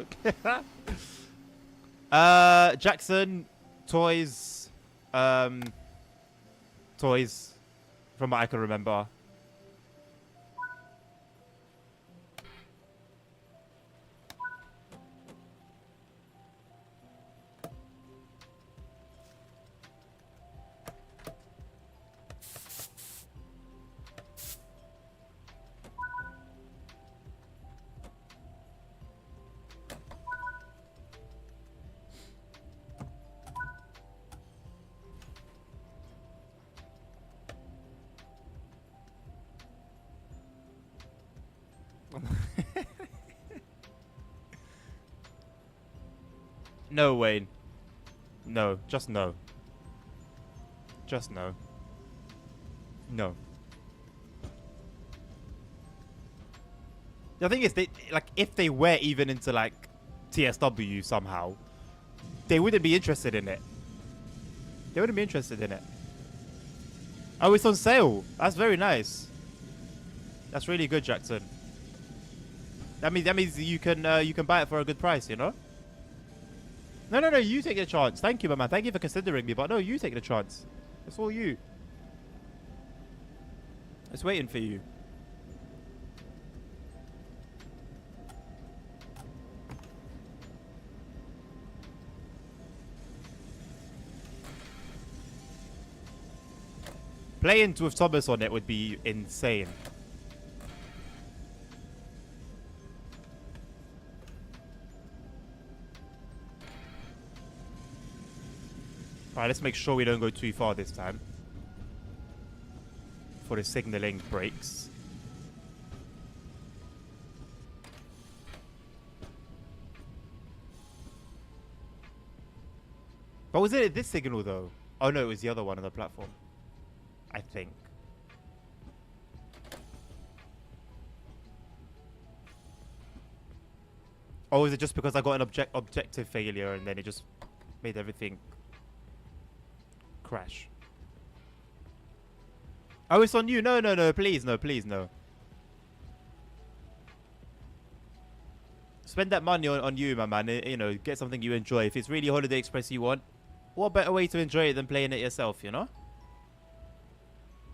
Jackson, toys. Toys, from what I can remember. No, Wayne. No, just no. Just no. No. The thing is, they like if they were even into like TSW somehow, they wouldn't be interested in it. They wouldn't be interested in it. Oh, it's on sale. That's very nice. That's really good, Jackson. That means you can buy it for a good price, you know? No, you take the chance. Thank you, my man. Thank you for considering me, but no, you take the chance. It's all you. It's waiting for you. Playing with Thomas on it would be insane. Alright, let's make sure we don't go too far this time. Before the signaling breaks. But was it this signal though? Oh no, it was the other one on the platform. I think. Or is it just because I got an objective failure and then it just made everything crash? Oh, it's on you. No, no, no. Please, no, please, no. Spend that money on you, my man. You know, get something you enjoy. If it's really Holiday Express you want, what better way to enjoy it than playing it yourself, you know?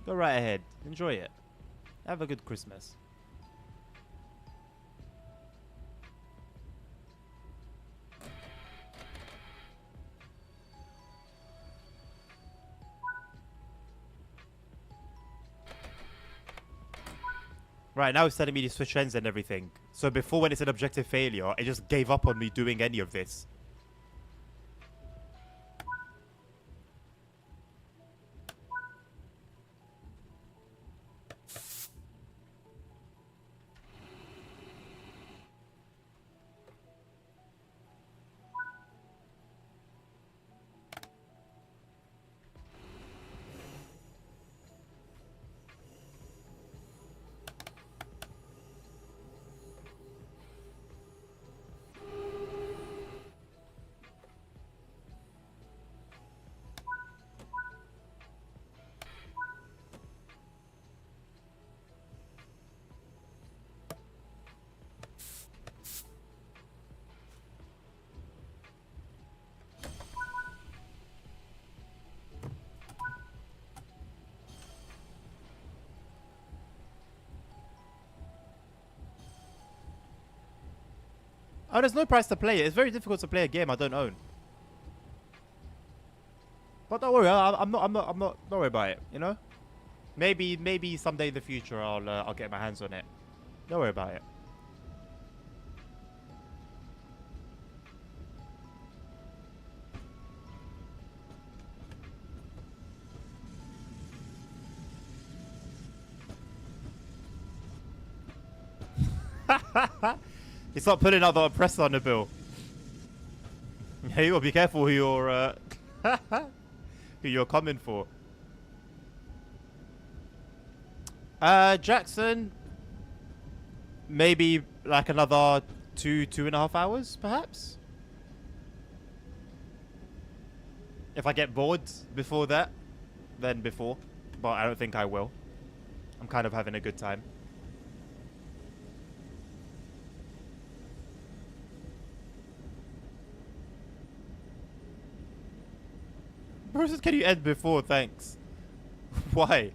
Go right ahead. Enjoy it. Have a good Christmas. Right, now it's telling me to switch ends and everything. So before, when it's an objective failure, it just gave up on me doing any of this. Oh, there's no price to play it. It's very difficult to play a game I don't own. But don't worry, I'm not. Don't worry about it. You know, maybe someday in the future I'll get my hands on it. Don't worry about it. It's not putting out the oppressor on the bill. Yeah, you gotta be careful who you're coming for. Jackson. Maybe like another 2.5 hours, perhaps. If I get bored before that, then before. But I don't think I will. I'm kind of having a good time. Bruce, can you end before? Thanks. Why?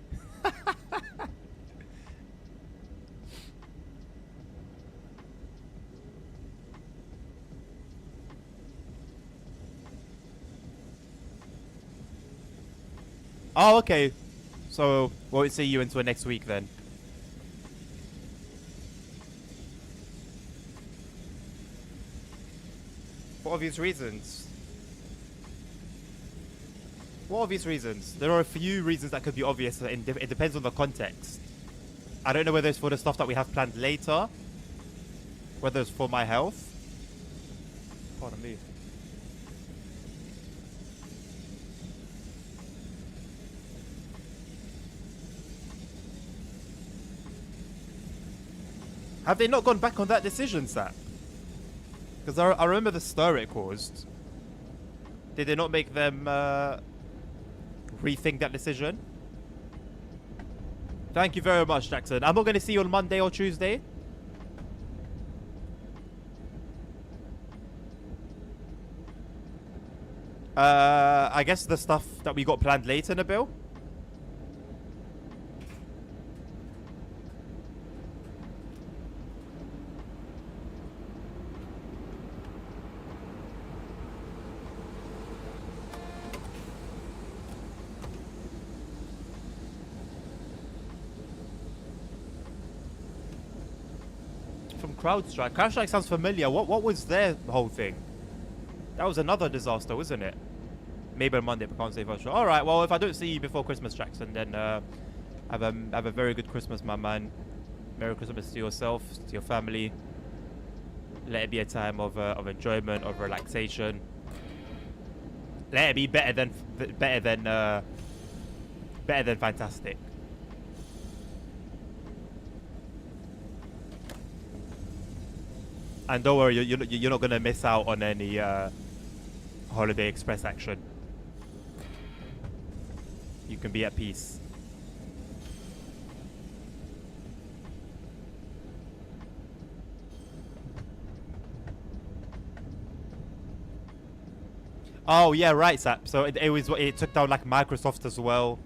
Oh, okay. So, won't see you until next week then. For obvious reasons. For obvious reasons. There are a few reasons that could be obvious. It depends on the context. I don't know whether it's for the stuff that we have planned later. Whether it's for my health. Pardon me. Have they not gone back on that decision, Sap? Because I remember the stir it caused. Did they not make them rethink that decision? Thank you very much, Jackson. I'm not going to see you on Monday or Tuesday. I guess the stuff that we got planned later, Nabil. From CrowdStrike. CrowdStrike sounds familiar. What was their whole thing? That was another disaster, wasn't it? Maybe on Monday, but can't say for sure. All right. Well, if I don't see you before Christmas, Jackson, then have a very good Christmas, my man. Merry Christmas to yourself, to your family. Let it be a time of enjoyment, of relaxation. Let it be better than fantastic. And don't worry, you're not gonna miss out on any Holiday Express action. You can be at peace. Oh yeah, right, Sap. So it took down like Microsoft as well.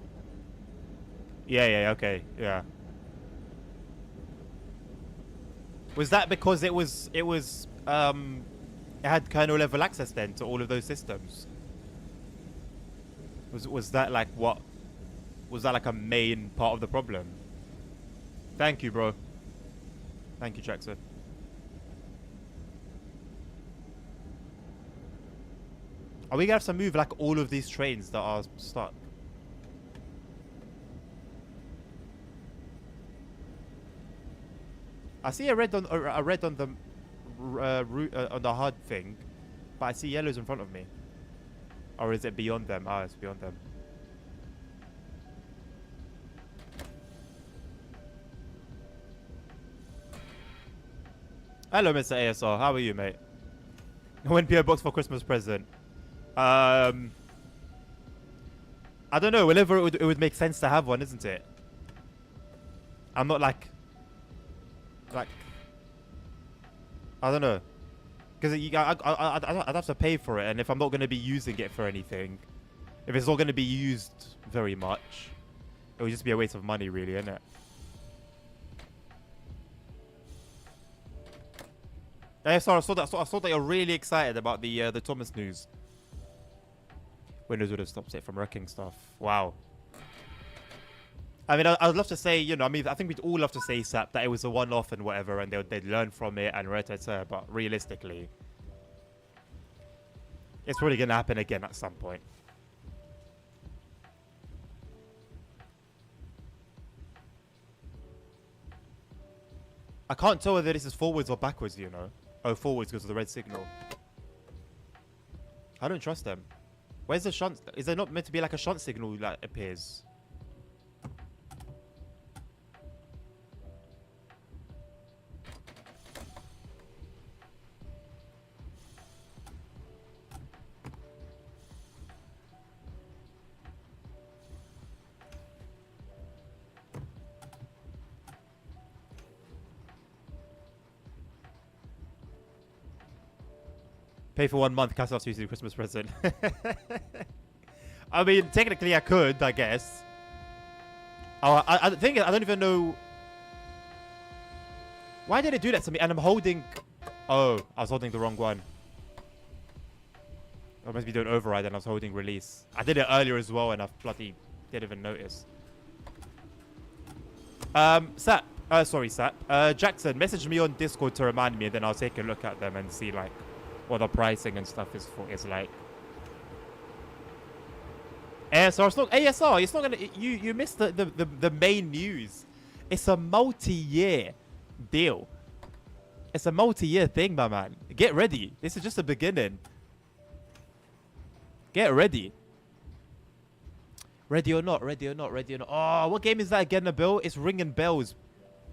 Yeah, okay, yeah. Was that because it had kernel level access then to all of those systems? Was that like what? Was that like a main part of the problem? Thank you, bro. Thank you, Jackson. Are we gonna have to move like all of these trains that are stuck? I see a red on the route on the HUD thing, but I see yellows in front of me. Or is it beyond them? Ah, it's beyond them. Hello, Mr. ASR. How are you, mate? When PO box for Christmas present. I don't know. Whenever it would make sense to have one, isn't it? I'm not like I don't know, because I'd have to pay for it, and if I'm not going to be using it for anything, if it's not going to be used very much, it would just be a waste of money, really, isn't it? I saw that you're really excited about the Thomas news. Windows would have stopped it from wrecking stuff. Wow. I mean, I'd love to say, you know, I mean, I think we'd all love to say, Sap, that it was a one-off and whatever, and they'd learn from it and but realistically, it's probably going to happen again at some point. I can't tell whether this is forwards or backwards, you know. Oh, forwards because of the red signal. I don't trust them. Where's the shunt? Is there not meant to be like a shunt signal that appears? Pay for 1 month, cancel after using the Christmas present. I mean, technically I could, I guess. Oh, I think I don't even know. Why did it do that to me? And I'm holding. Oh, I was holding the wrong one. I must be doing override and I was holding release. I did it earlier as well and I bloody didn't even notice. Sap. Sorry, Sap. Jackson, message me on Discord to remind me, and then I'll take a look at them and see like what the pricing and stuff is like. ASR, it's not ASR. It's not gonna. You missed the main news. It's a multi-year deal. It's a multi-year thing, my man. Get ready. This is just the beginning. Get ready. Ready or not? Ready or not? Ready or not? Oh, what game is that again, Nabil? It's ringing bells,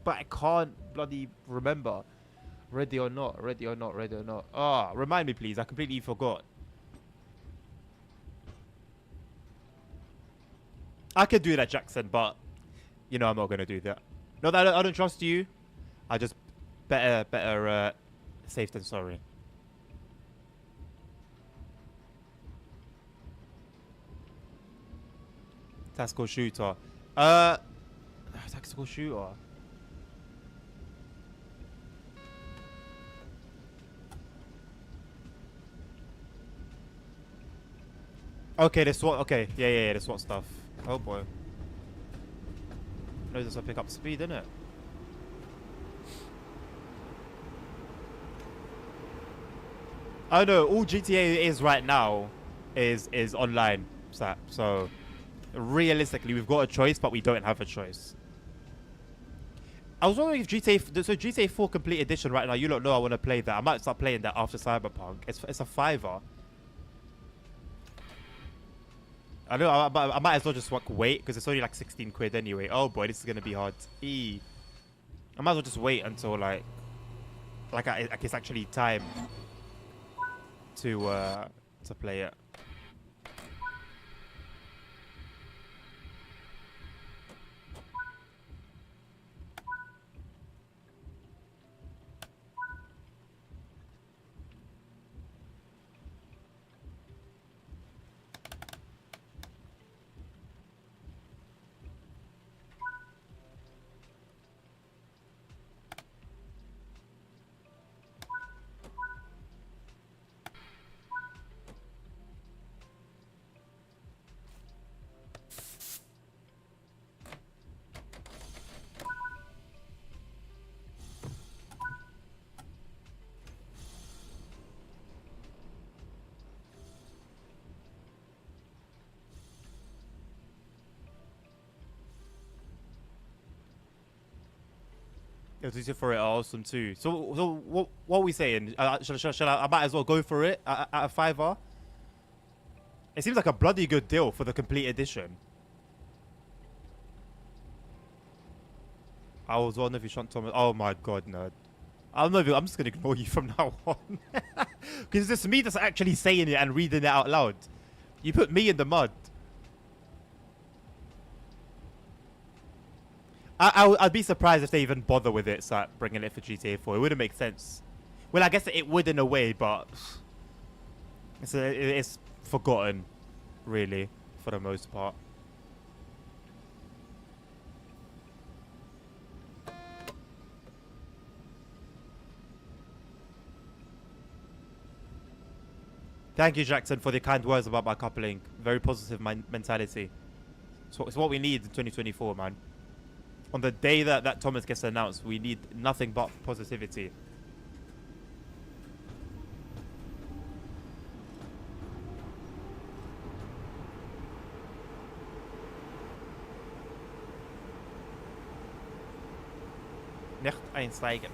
but I can't bloody remember. Ready or not? Ready or not? Ready or not? Ah, oh, remind me, please. I completely forgot. I could do that, Jackson, but you know I'm not gonna do that. No, I don't trust you. I just better safe than sorry. Tactical shooter. Tactical shooter. Okay, the SWAT. Okay, yeah, the SWAT stuff. Oh boy. Knows this will pick up speed, isn't it? I know all GTA is right now is online, so realistically we've got a choice, but we don't have a choice. I was wondering if GTA 4 Complete Edition right now, you don't know I want to play that. I might start playing that after Cyberpunk. It's a $5. I know, I might as well just wait, because it's only like 16 quid anyway. Oh boy, this is going to be hard. I might as well just wait until like... like it's actually time to play it. It was easier for it, awesome too. So what are we saying? Shall I might as well go for it at a $5. It seems like a bloody good deal for the complete edition. I was wondering if you shot Thomas. Oh my god, no. I'm just gonna ignore you from now on. Because it's just me that's actually saying it and reading it out loud. You put me in the mud. I'd be surprised if they even bother with it, start bringing it for GTA 4. It wouldn't make sense. Well, I guess it would in a way, but it's forgotten, really, for the most part. Thank you, Jackson, for the kind words about my coupling. Very positive mentality. It's what we need in 2024, man. On the day that Thomas gets announced, we need nothing but positivity. Nicht einsteigen.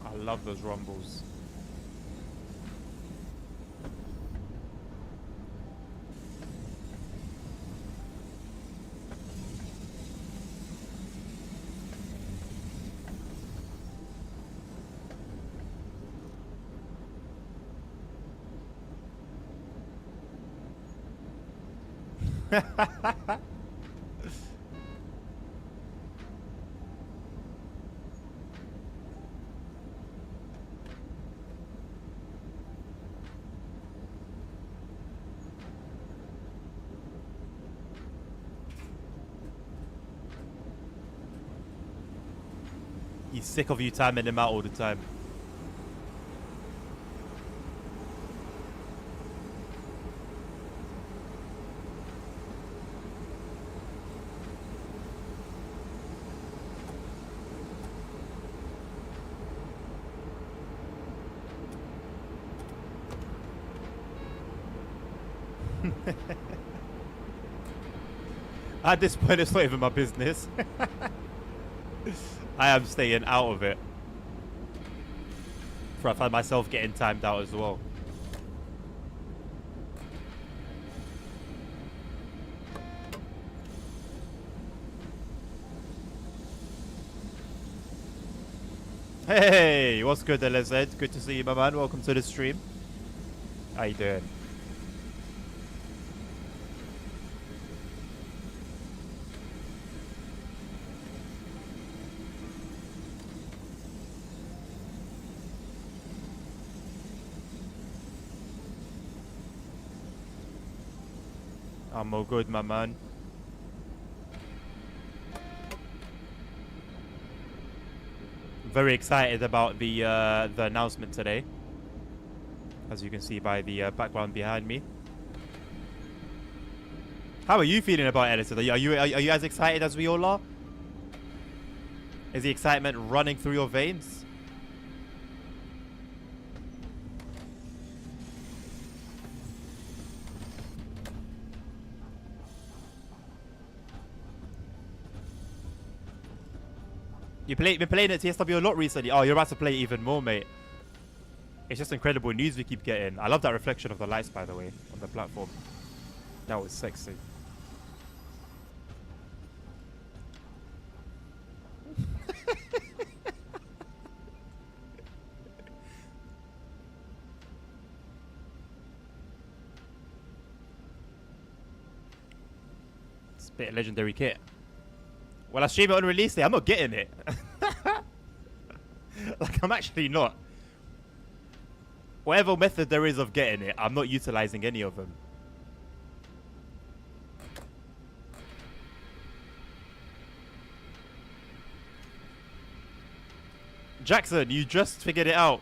I love those rumbles. He's sick of you timing him out all the time. At this point, it's not even my business. I am staying out of it. For I find myself getting timed out as well. Hey, what's good, LZ? Good to see you, my man. Welcome to the stream. How you doing? I'm all good, my man. Very excited about the announcement today, as you can see by the background behind me. How are you feeling about Edison? Are you as excited as we all are? Is the excitement running through your veins? You've been playing at TSW a lot recently. Oh, you're about to play even more, mate. It's just incredible news we keep getting. I love that reflection of the lights, by the way, on the platform. That was sexy. It's a bit of legendary kit. Well, I stream it on release day. I'm not getting it. Like, I'm actually not. Whatever method there is of getting it, I'm not utilizing any of them. Jackson, you just figured it out.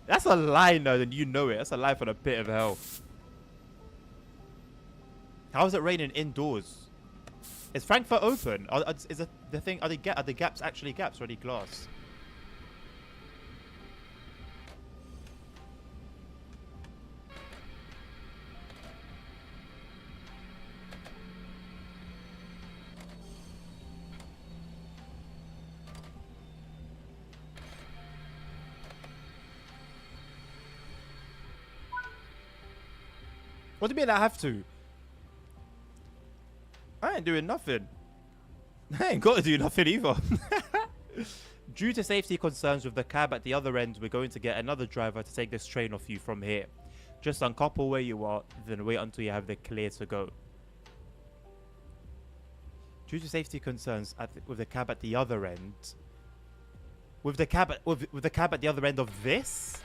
That's a lie, no, then you know it. That's a lie for the pit of hell. How is it raining indoors? Is Frankfurt open? Is it the thing? Are the gaps actually gaps or are they glass? What do you mean I have to? I ain't doing nothing. I ain't got to do nothing either. Due to safety concerns with the cab at the other end, we're going to get another driver to take this train off you from here. Just uncouple where you are, then wait until you have the clear to go. Due to safety concerns with the cab at the other end. With the cab at the other end of this?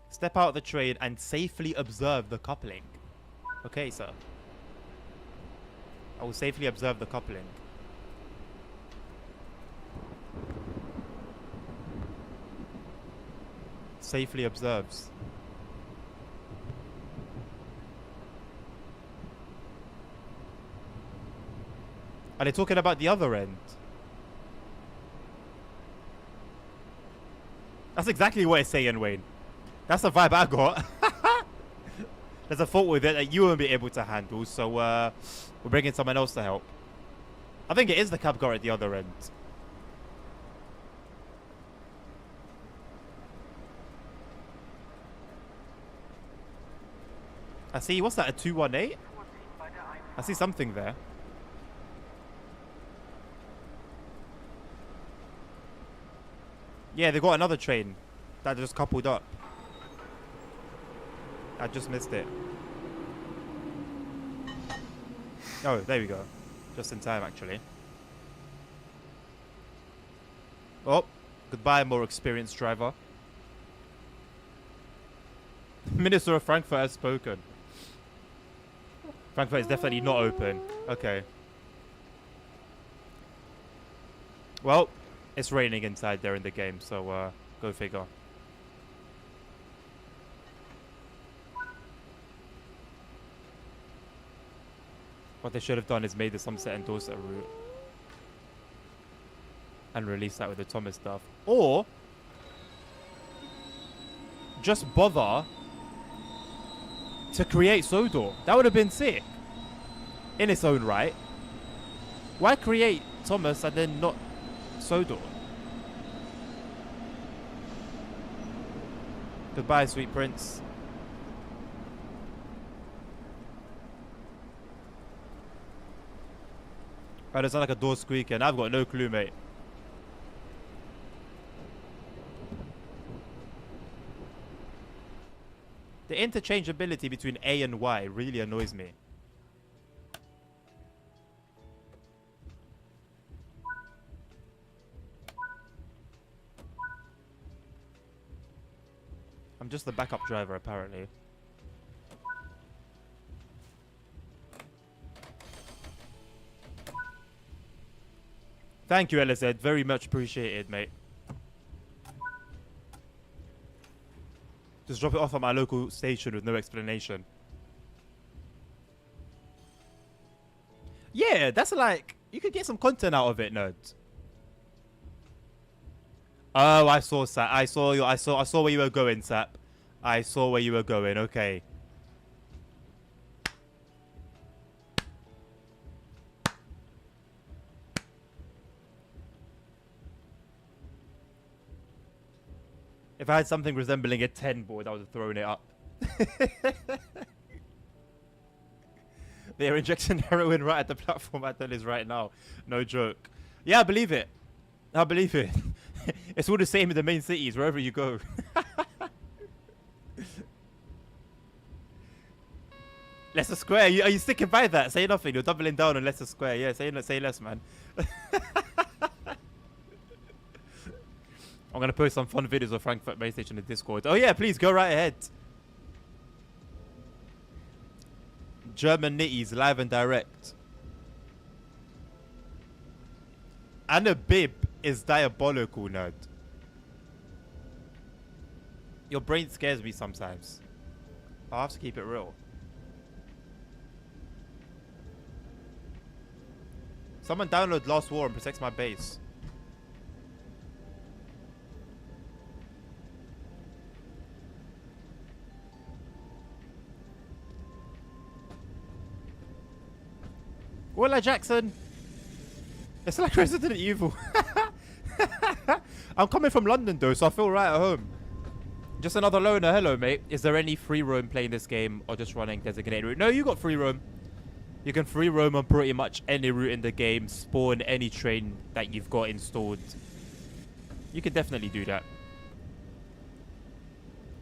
Step out of the train and safely observe the coupling. Okay, sir. I will safely observe the coupling. Safely observes. Are they talking about the other end? That's exactly what it's saying, Wayne. That's the vibe I got. There's a fault with it that you won't be able to handle, so we're bringing someone else to help. I think it is the cab car at the other end. I see, what's that, a 218? I see something there. Yeah, they got another train that just coupled up. I just missed it. Oh, there we go. Just in time, actually. Oh, goodbye, more experienced driver. Minister of Frankfurt has spoken. Frankfurt is definitely not open. Okay. Well, it's raining inside there in the game, so go figure. What they should have done is made the Somerset and Dorset route and release that with the Thomas stuff. Or just bother to create Sodor. That would have been sick. in its own right. Why create Thomas and then not Sodor? Goodbye, sweet prince. Oh, there's like a door squeaking. I've got no clue, mate. The interchangeability between A and Y really annoys me. I'm just the backup driver, apparently. Thank you, LZ. Very much appreciated, mate. Just drop it off at my local station with no explanation. Yeah, that's like... You could get some content out of it, nerds. Oh, I saw Sap. I saw where you were going, Sap. I saw where you were going. Okay. If I had something resembling a 10 board, I would have thrown it up. They're injecting heroin right at the platform at Dennis right now. No joke. Yeah, I believe it. I believe it. It's all the same in the main cities, wherever you go. Leicester Square, are you sticking by that? Say nothing, you're doubling down on Leicester Square. Yeah, say less, man. I'm going to post some fun videos of Frankfurt Main Station in Discord. Oh yeah, please go right ahead. German Nitties live and direct. Anna Bib is diabolical, nerd. Your brain scares me sometimes. I'll have to keep it real. Someone download Last War and protects my base. Willa Jackson. It's like Resident Evil. I'm coming from London though, so I feel right at home. Just another loner. Hello, mate. Is there any free roam playing this game or just running designated route? No, you got free roam. You can free roam on pretty much any route in the game. Spawn any train that you've got installed. You can definitely do that.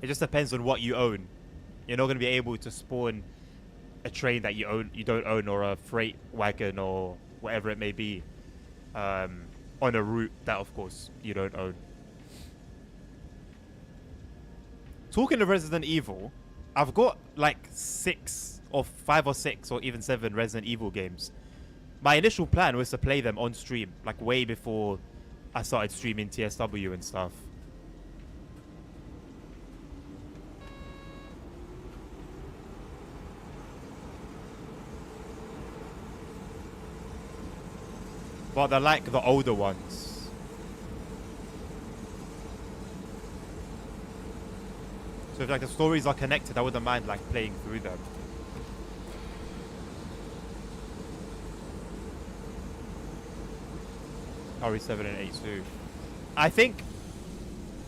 It just depends on what you own. You're not going to be able to spawn a train that you don't own, or a freight wagon or whatever it may be, on a route that of course you don't own. Talking of Resident Evil, I've got like 5 or 6 or even 7 Resident Evil games. My initial plan was to play them on stream, like way before I started streaming TSW and stuff. But they're like the older ones. So if like the stories are connected, I wouldn't mind like playing through them. RE7 and 82. I think...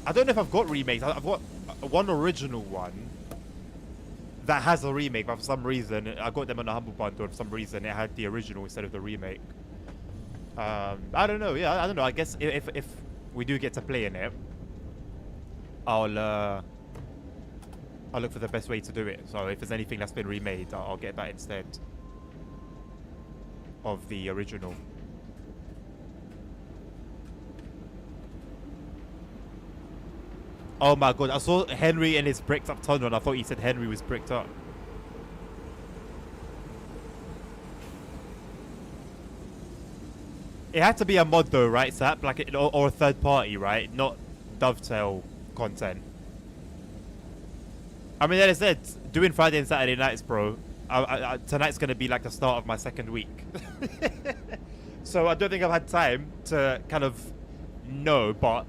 I don't know if I've got remakes. I've got one original one that has a remake, but for some reason, I got them on a Humble Bundle, and for some reason it had the original instead of the remake. I don't know. Yeah, I don't know. I guess if we do get to play in it, I'll look for the best way to do it. So if there's anything that's been remade, I'll get that instead of the original. Oh my god, I saw Henry in his bricked up tunnel and I thought he said Henry was bricked up. It had to be a mod though, right, Sap? Like, or a third party, right? Not Dovetail content. I mean, as I said, doing Friday and Saturday nights, bro. Tonight's going to be like the start of my second week. So I don't think I've had time to kind of know, but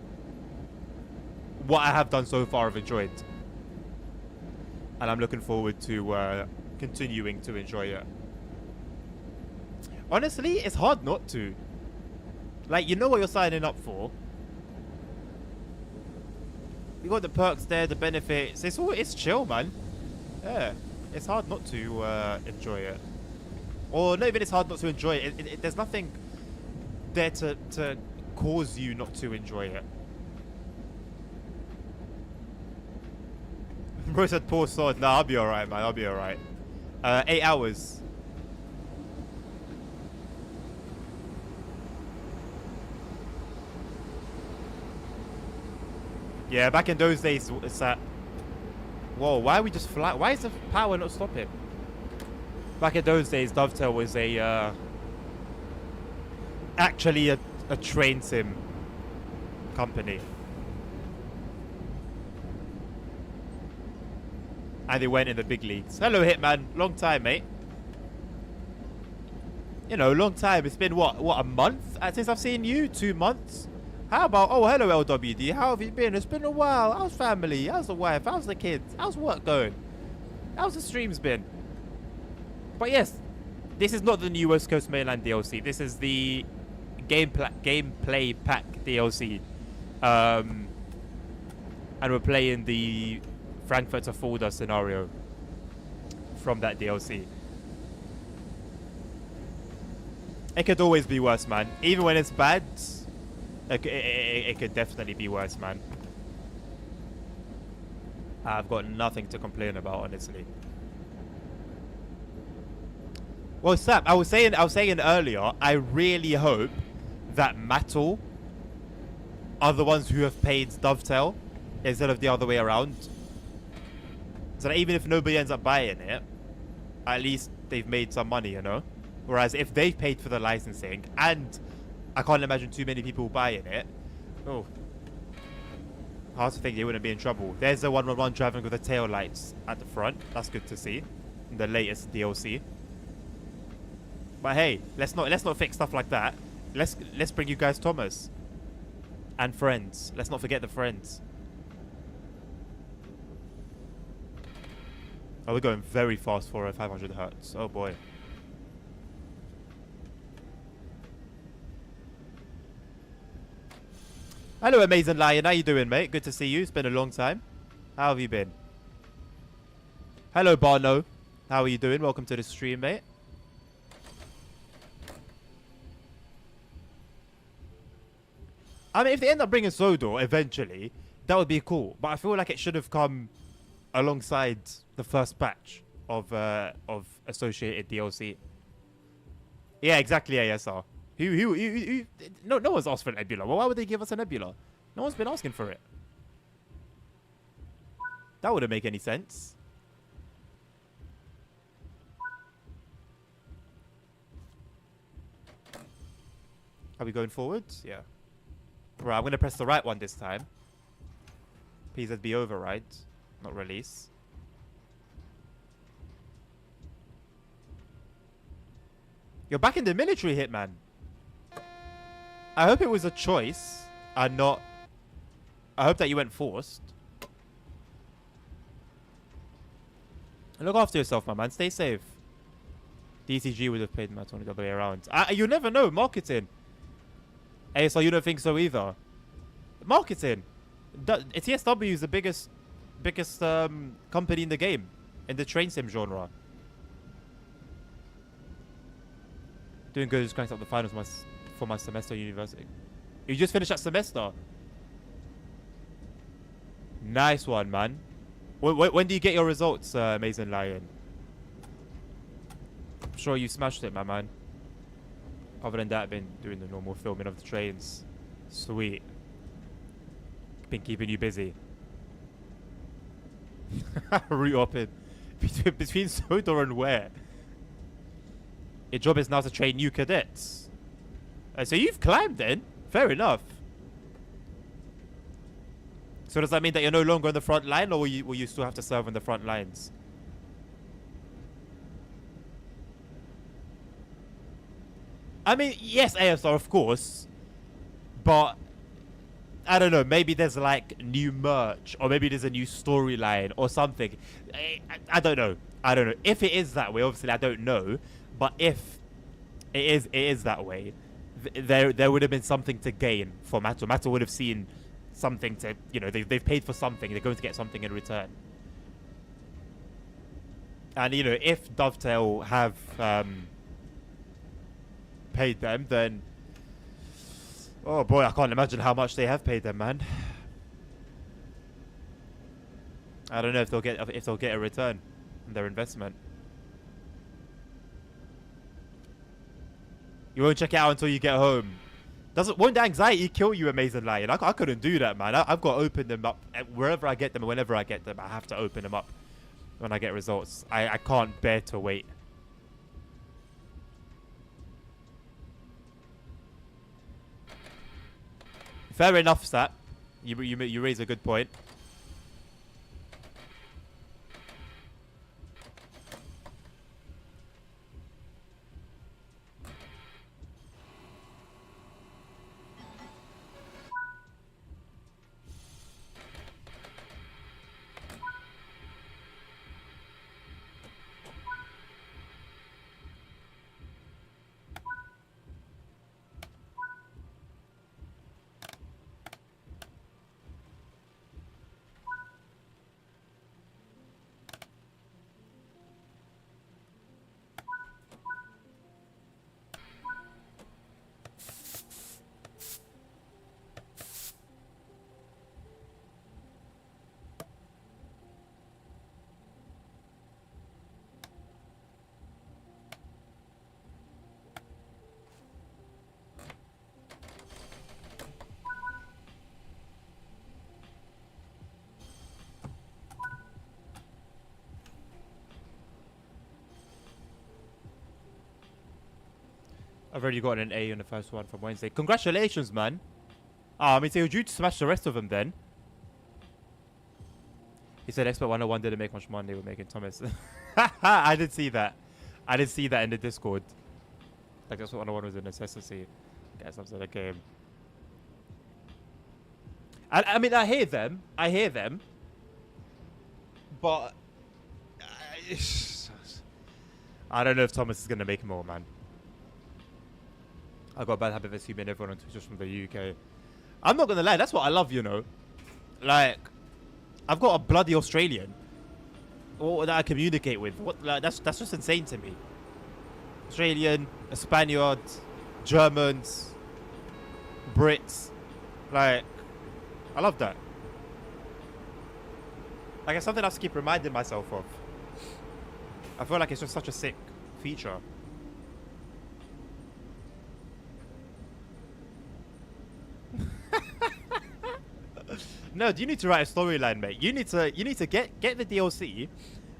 what I have done so far I've enjoyed. And I'm looking forward to continuing to enjoy it. Honestly, it's hard not to. Like, you know what you're signing up for. You got the perks there, the benefits. It's chill, man. Yeah, it's hard not to enjoy it. Or not even it's hard not to enjoy it. There's nothing there to cause you not to enjoy it. Bro said poor sword. Nah, I'll be alright, man. I'll be alright. 8 hours. Yeah, back in those days, it's that. Whoa, why are we just flat? Why is the power not stopping? Back in those days, Dovetail was actually a train sim company. And they went in the big leagues. Hello, Hitman. Long time, mate. You know, long time. It's been, what, a month since I've seen you? 2 months? How about... Oh, hello, LWD. How have you been? It's been a while. How's family? How's the wife? How's the kids? How's work going? How's the streams been? But yes, this is not the new West Coast Mainland DLC. This is the gameplay pack DLC. And we're playing the Frankfurt to Fulda scenario from that DLC. It could always be worse, man. Even when it's bad, it could definitely be worse, man. I've got nothing to complain about, honestly. Well, Sam, I was saying earlier, I really hope that Mattel are the ones who have paid Dovetail instead of the other way around. So that even if nobody ends up buying it, at least they've made some money, you know? Whereas if they've paid for the licensing, and I can't imagine too many people buying it, oh, hard to think they wouldn't be in trouble. There's the 111 driving with the tail lights at the front. That's good to see. In the latest DLC. But hey, let's not fix stuff like that. Let's bring you guys Thomas. And friends. Let's not forget the friends. Oh, we're going very fast for 500 hertz. Oh boy. Hello, Amazing Lion. How you doing, mate? Good to see you. It's been a long time. How have you been? Hello, Barno. How are you doing? Welcome to the stream, mate. I mean, if they end up bringing Sodor eventually, that would be cool. But I feel like it should have come alongside the first batch of associated DLC. Yeah, exactly, ASR. No one's asked for a Nebula. Well, why would they give us a Nebula? No one's been asking for it. That wouldn't make any sense. Are we going forwards? Yeah. Right, I'm going to press the right one this time. PZB override, not release. You're back in the military, Hitman. I hope it was a choice and not... I hope that you went forced. Look after yourself, my man. Stay safe. DCG would have paid Matt on the other way around. You never know. Marketing. ASL, you don't think so either. Marketing. TSW is the biggest company in the game. In the train sim genre. Doing good, just cranked up the finals for my semester at university. You just finished that semester. Nice one, man. When do you get your results, Amazing Lion? I'm sure you smashed it, my man. Other than that, I've been doing the normal filming of the trains. Sweet. Been keeping you busy. Route hopping. Between Sodor and where? Your job is now to train new cadets. So you've climbed then? Fair enough. So does that mean that you're no longer on the front line, or will you still have to serve on the front lines? I mean, yes, ASR, of course. But, I don't know, maybe there's like new merch, or maybe there's a new storyline or something. I don't know. I don't know. If it is that way, obviously I don't know. But if It is that way. There would have been something to gain for Matto. Matto would have seen something to, you know, they've paid for something. They're going to get something in return. And, you know, if Dovetail have paid them, then... Oh, boy, I can't imagine how much they have paid them, man. I don't know if they'll get a return on their investment. You won't check it out until you get home. Won't the anxiety kill you, Amazing Lion? I couldn't do that, man. I've got to open them up wherever I get them, whenever I get them. I have to open them up when I get results. I can't bear to wait. Fair enough, Sat. You raise a good point. I've already got an A on the first one from Wednesday. Congratulations, man. I mean, so you're due to smash the rest of them then. He said Expert 101 didn't make much money with making Thomas. I did see that. I did see that in the Discord. Like, that's what 101 was a necessity. Get something to the game. I mean, I hear them. But... I don't know if Thomas is going to make more, man. I got a bad habit of assuming everyone on Twitch is from the UK. I'm not gonna lie, that's what I love, you know. Like, I've got a bloody Australian that I communicate with. What? Like, that's just insane to me. Australian, a Spaniard, Germans, Brits. Like, I love that. Like, it's something I have to keep reminding myself of. I feel like it's just such a sick feature. No, you need to write a storyline, mate. You need to get the DLC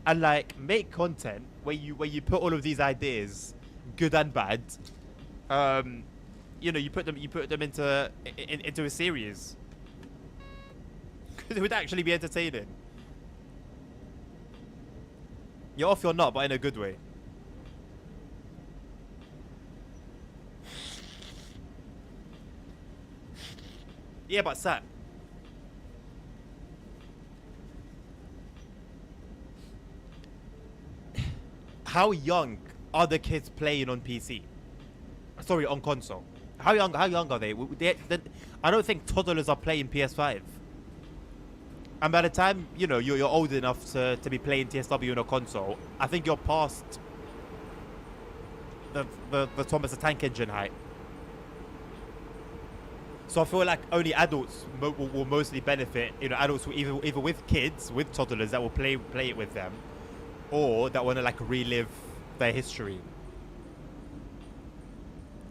and like make content where you put all of these ideas, good and bad. You know, you put them into a series. It would actually be entertaining. You're off, you're not, but in a good way. Yeah, but Sat. How young are the kids playing on PC? Sorry, on console. How young are they? I don't think toddlers are playing PS5. And by the time, you know, you're old enough to be playing TSW on a console, I think you're past the Thomas the Tank Engine height. So I feel like only adults will mostly benefit. You know, adults will either with kids, with toddlers that will play it with them, or that want to like relive their history.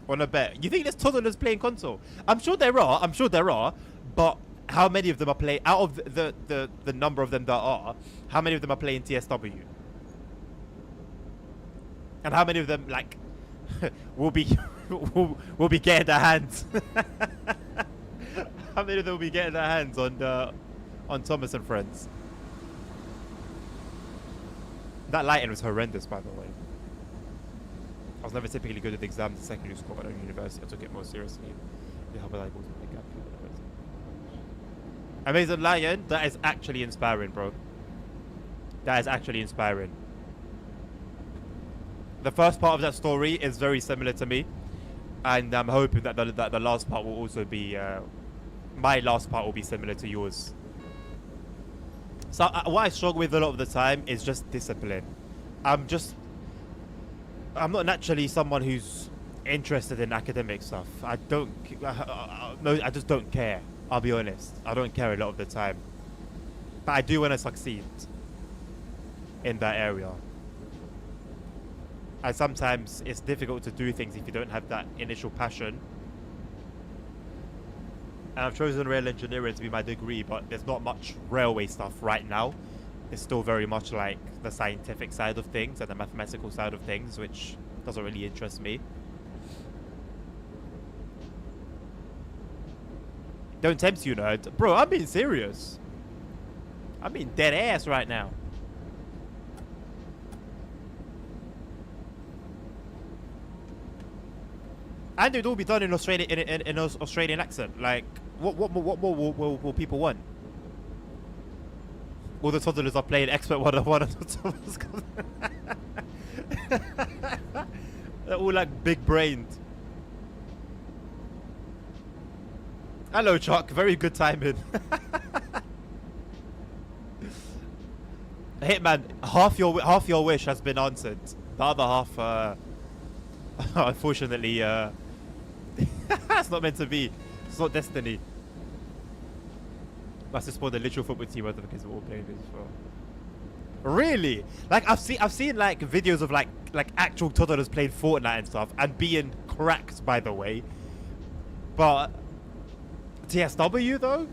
On a bet. You think there's toddlers playing console? I'm sure there are. But how many of them are playing, out of the number of them that are, how many of them are playing TSW? And how many of them like will be getting their hands? How many of them will be getting their hands on Thomas and Friends? That lighting was horrendous, by the way. I was never typically good at the exams in secondary school, but at university I took it more seriously. Amazing Lion, that is actually inspiring, bro. That is actually inspiring. The first part of that story is very similar to me, and I'm hoping that the last part will also be my last part will be similar to yours. So what I struggle with a lot of the time is just discipline. I'm not naturally someone who's interested in academic stuff. I don't no, I just don't care. I'll be honest. I don't care a lot of the time. But I do want to succeed in that area. And sometimes it's difficult to do things if you don't have that initial passion. And I've chosen rail engineering to be my degree, but there's not much railway stuff right now. It's still very much like the scientific side of things and the mathematical side of things, which doesn't really interest me. Don't tempt you, nerd. Bro, I'm being serious. I'm being dead ass right now. And it would all be done in Australian in an Australian accent. Like, what more will people want? All the toddlers are playing Expert 101 and the toddlers they're all like big brained. Hello, Chuck. Very good timing. Hitman, half your wish has been answered. The other half, unfortunately, it's not meant to be. It's not destiny. Must have spawned a literal football team out of the kids were all playing this as well. Really? Like I've seen like videos of like actual toddlers playing Fortnite and stuff and being cracked, by the way. But TSW though?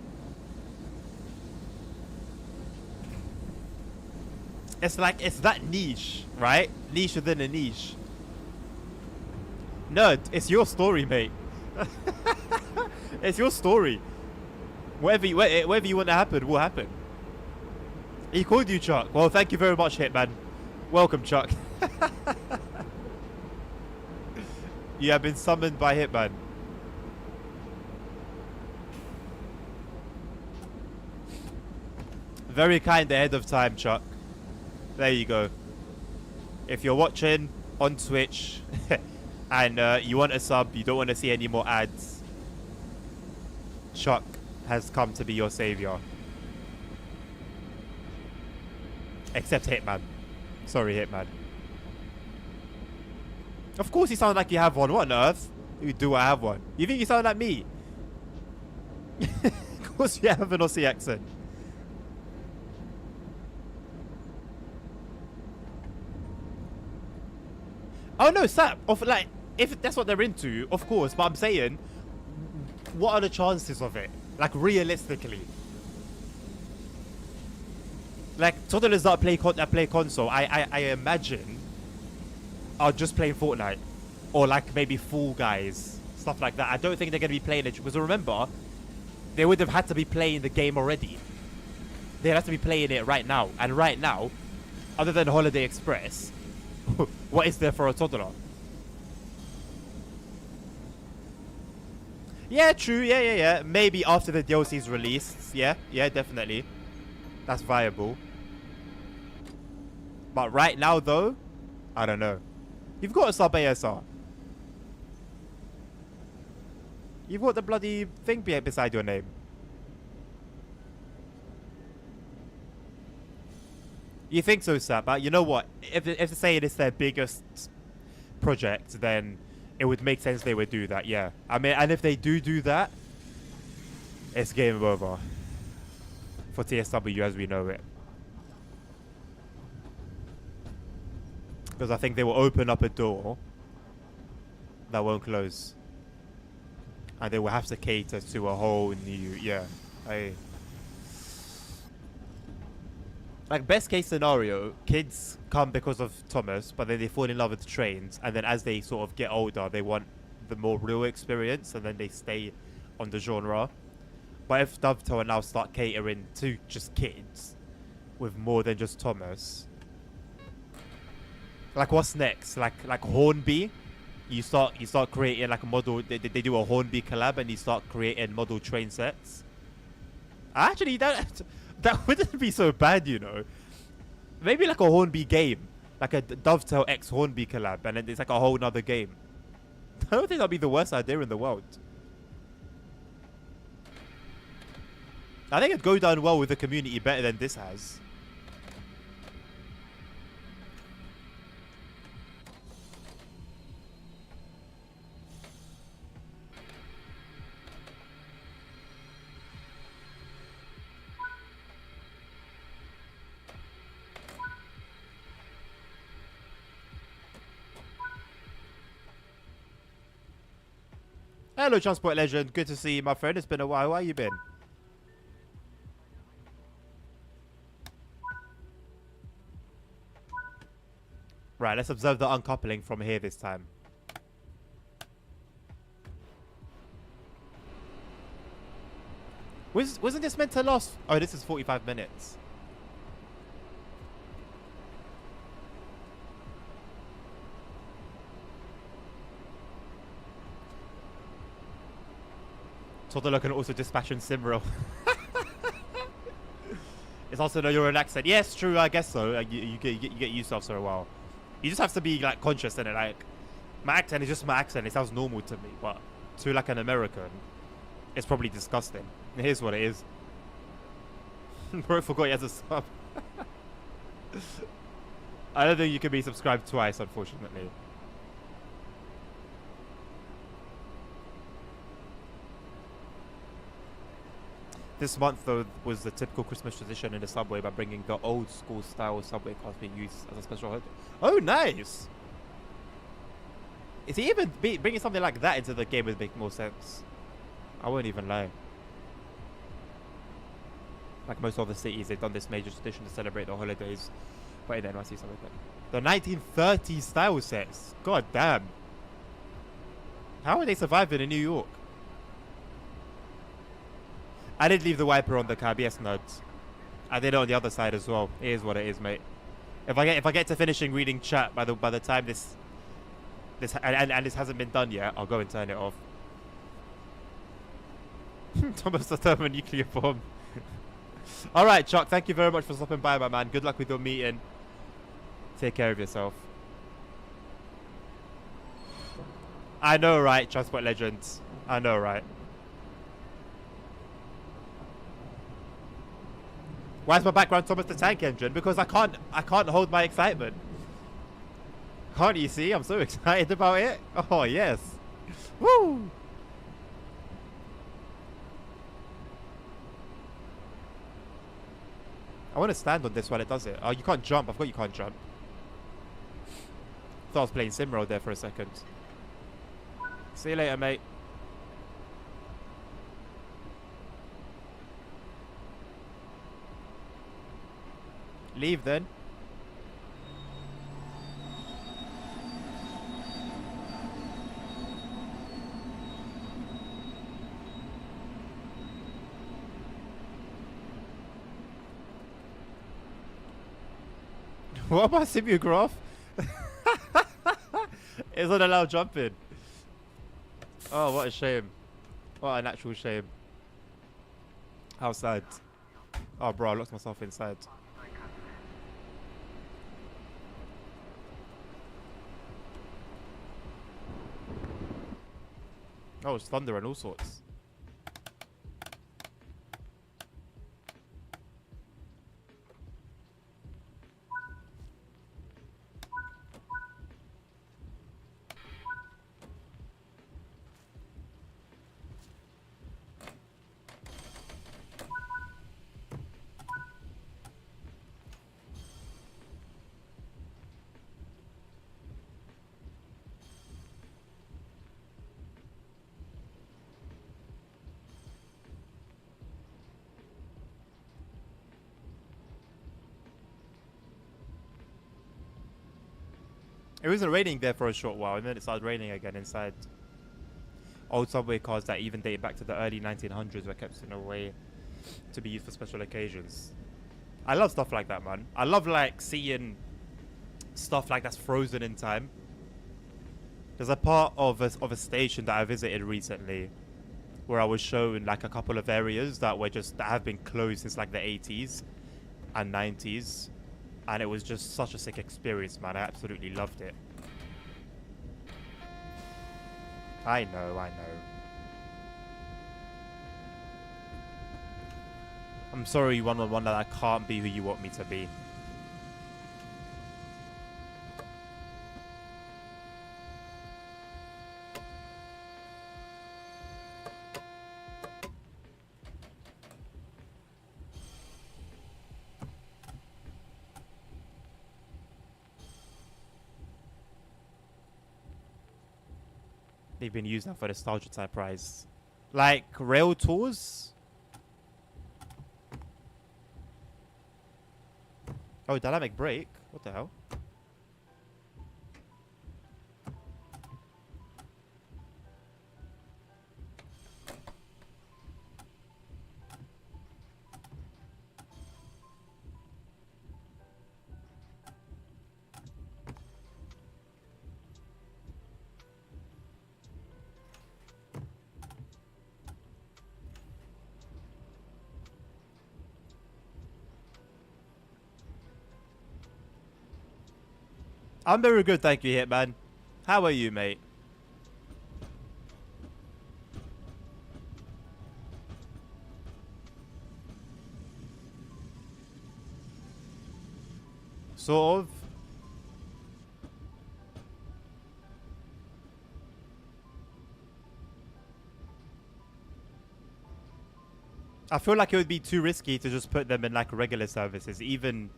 It's like it's that niche, right? Niche within a niche. Nerd, it's your story, mate. It's your story. Whatever you want to happen will happen. He called you Chuck. Well, thank you very much, Hitman. Welcome, Chuck. You have been summoned by Hitman. Very kind ahead of time, Chuck. There you go. If you're watching on Twitch and you want a sub, you don't want to see any more ads, Chuck has come to be your savior. Except Hitman. Sorry, Hitman. Of course you sound like you have one. What on earth? You do I have one? You think you sound like me? Of course you have an Aussie accent. Oh no, Sap. Like, if that's what they're into, of course. But I'm saying, what are the chances of it? Like, realistically. Like, toddlers that play console, I imagine, are just playing Fortnite. Or, like, maybe Fall Guys. Stuff like that. I don't think they're going to be playing it. Because remember, they would have had to be playing the game already. They'd have to be playing it right now. And right now, other than Holiday Express, what is there for a toddler? Yeah, true. Yeah. Maybe after the DLC's released. Yeah, definitely. That's viable. But right now, though, I don't know. You've got a sub ASR. You've got the bloody thing beside your name. You think so, Sap? But you know what? If they're saying it's their biggest project, then it would make sense they would do that, yeah. I mean, and if they do that, it's game over for TSW as we know it. Because I think they will open up a door that won't close. And they will have to cater to a whole new, yeah. Like, best case scenario, kids come because of Thomas, but then they fall in love with trains, and then as they sort of get older, they want the more real experience, and then they stay on the genre. But if Dovetail now start catering to just kids with more than just Thomas, like what's next? Like Hornby, you start creating like a model. They do a Hornby collab, and you start creating model train sets. Actually, that wouldn't be so bad, you know. Maybe like a Hornby game. Like a Dovetail X Hornby collab, and then it's like a whole nother game. I don't think that'd be the worst idea in the world. I think it'd go down well with the community better than this has. Hello, Transport Legend. Good to see you, my friend. It's been a while. How you been? Right, let's observe the uncoupling from here this time. Wasn't this meant to last? Oh, this is 45 minutes. Totolo can also dispassion Simro. It's also know you're an accent. Yes, true. I guess so. You get used to it for a while. You just have to be like conscious in it. Like my accent is just my accent. It sounds normal to me, but to like an American, it's probably disgusting. Here's what it is. Bro, forgot he has a sub. I don't think you can be subscribed twice, unfortunately. This month, though, was the typical Christmas tradition in the subway by bringing the old school style subway cars being used as a special holiday. Oh, nice! Is he even bringing something like that into the game would make more sense? I won't even lie. Like most other cities, they've done this major tradition to celebrate the holidays. Wait, then I see something like that. The 1930s style sets. God damn. How are they surviving in New York? I did leave the wiper on the cab, yes, nuts. I did it on the other side as well. It is what it is, mate. If I get to finishing reading chat by the time this and this hasn't been done yet, I'll go and turn it off. Thomas the thermonuclear bomb. All right, Chuck. Thank you very much for stopping by, my man. Good luck with your meeting. Take care of yourself. I know, right? Transport Legends. I know, right? Why is my background Thomas the Tank Engine? Because I can't hold my excitement. Can't you see? I'm so excited about it. Oh yes. Woo! I want to stand on this while it does it. Oh, you can't jump. I forgot you can't jump. Thought I was playing Simroad there for a second. See you later, mate. Leave then. What about Simograph? Isn't allowed jumping. Oh, what a shame. What an actual shame. How sad. Oh, bro, I locked myself inside. Oh, it's thunder and all sorts. It wasn't raining there for a short while, and then it started raining again inside. Old subway cars that even date back to the early 1900s were kept in a way to be used for special occasions. I love stuff like that, man. I love like seeing stuff like that's frozen in time. There's a part of a station that I visited recently where I was shown like a couple of areas that have been closed since like the 80s and 90s. And it was just such a sick experience, man. I absolutely loved it. I know, I know. I'm sorry, 111, that I can't be who you want me to be. They've been used now for nostalgia type prize. Like rail tours? Oh, dynamic brake? What the hell? I'm very good, thank you, Hitman. How are you, mate? Sort of. I feel like it would be too risky to just put them in like regular services, even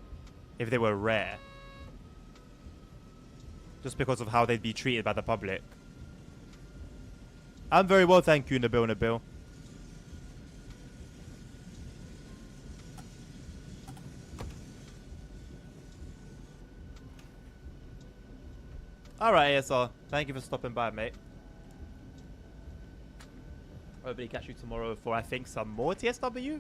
if they were rare. Just because of how they'd be treated by the public. I'm very well, thank you, Nabil. Alright, ASR. Thank you for stopping by, mate. Hopefully catch you tomorrow for, I think, some more TSW?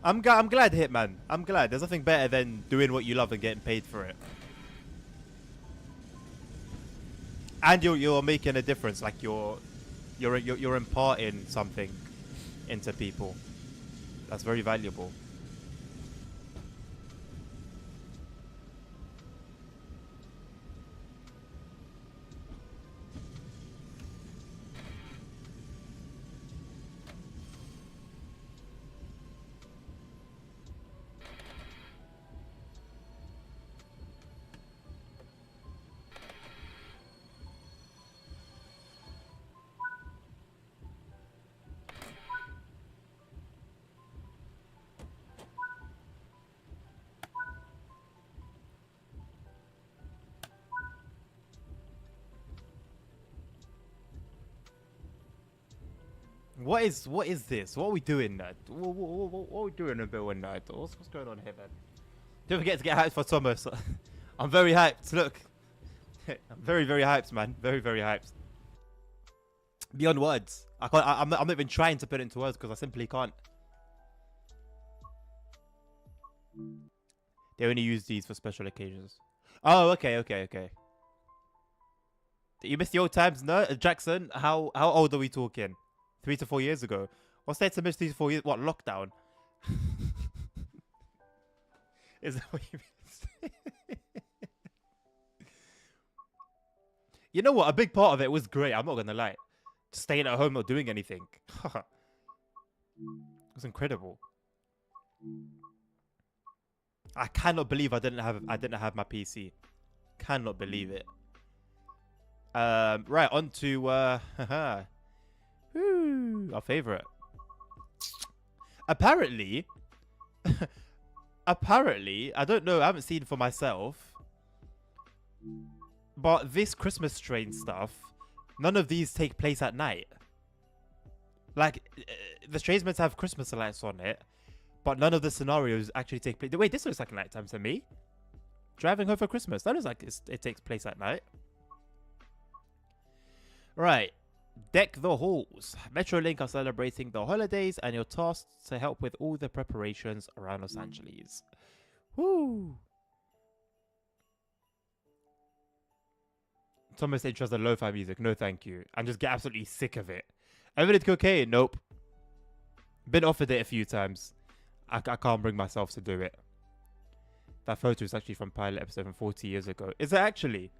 I'm glad, Hitman. I'm glad. There's nothing better than doing what you love and getting paid for it. And you're making a difference. Like you're imparting something into people. That's very valuable. What is this? What are we doing, Nerd? What are we doing, Nabil and Nerd? What's going on here, man? Don't forget to get hyped for Thomas. I'm very hyped. Look, I'm very hyped, man. Very hyped. Beyond words. I can't. I'm not even trying to put it into words because I simply can't. They only use these for special occasions. Oh, okay. You missed the old times, no? Jackson, how old are we talking? 3 to 4 years ago. What's there to miss 3 to 4 years? What, lockdown? Is that what you mean? You know what? A big part of it was great. I'm not going to lie. Just staying at home, not doing anything. It was incredible. I cannot believe I didn't have my PC. Cannot believe it. Right, on to our favorite. Apparently, I don't know, I haven't seen for myself, but this Christmas train stuff, none of these take place at night. Like, the train's meant to have Christmas lights on it, but none of the scenarios actually take place. Wait, this looks like nighttime to me. Driving home for Christmas, that looks like it takes place at night. Right. Deck the halls. Metrolink are celebrating the holidays and you're tasked to help with all the preparations around Los Angeles. Woo! Thomas intros the lo-fi music. No, thank you. And just get absolutely sick of it. Ever did cocaine? Nope. Been offered it a few times. I can't bring myself to do it. That photo is actually from pilot episode from 40 years ago. Is it actually?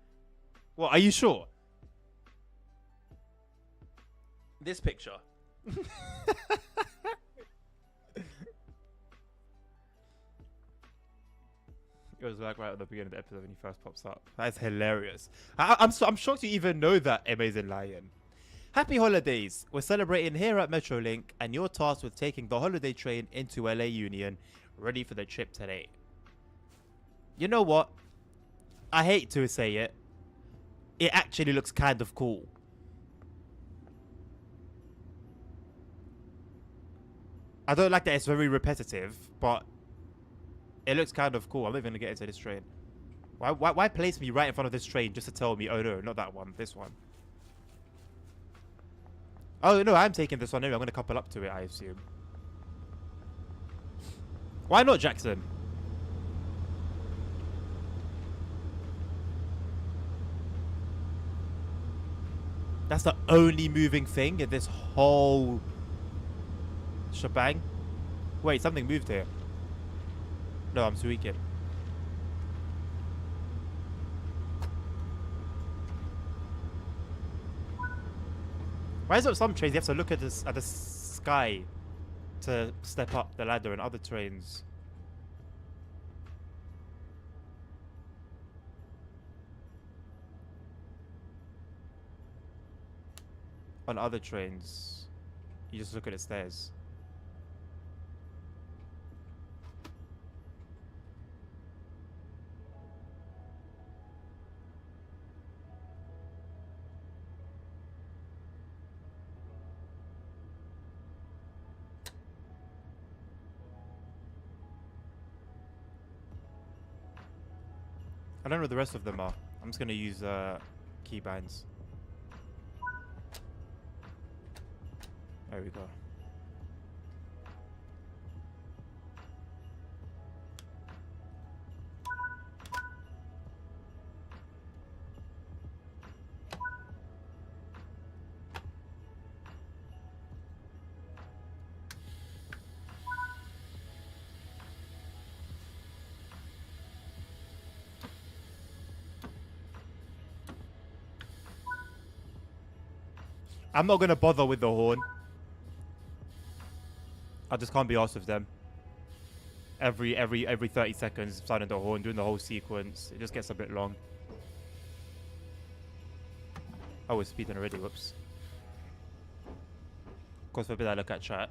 Well, are you sure? This picture. It was like right at the beginning of the episode when he first pops up. That's hilarious. I'm shocked you even know that, Amazing Lion. Happy holidays. We're celebrating here at Metrolink, and you're tasked with taking the holiday train into LA Union, ready for the trip today. You know what? I hate to say it. It actually looks kind of cool. I don't like that it's very repetitive, but it looks kind of cool. I'm not even gonna get into this train. Why place me right in front of this train just to tell me, oh no, not that one, this one. Oh no, I'm taking this one anyway. I'm gonna couple up to it, I assume. Why not, Jackson? That's the only moving thing in this whole shebang. Wait, something moved here. No, I'm tweaking. Why is it some trains you have to look at this at the sky to step up the ladder, and other trains? On other trains, you just look at the stairs. I don't know what the rest of them are. I'm just gonna use keybinds. There we go. I'm not gonna bother with the horn. I just can't be arsed with them. Every 30 seconds, sounding the horn, doing the whole sequence. It just gets a bit long. Oh, we're speeding already. Whoops. Of course, forbid I look at chat.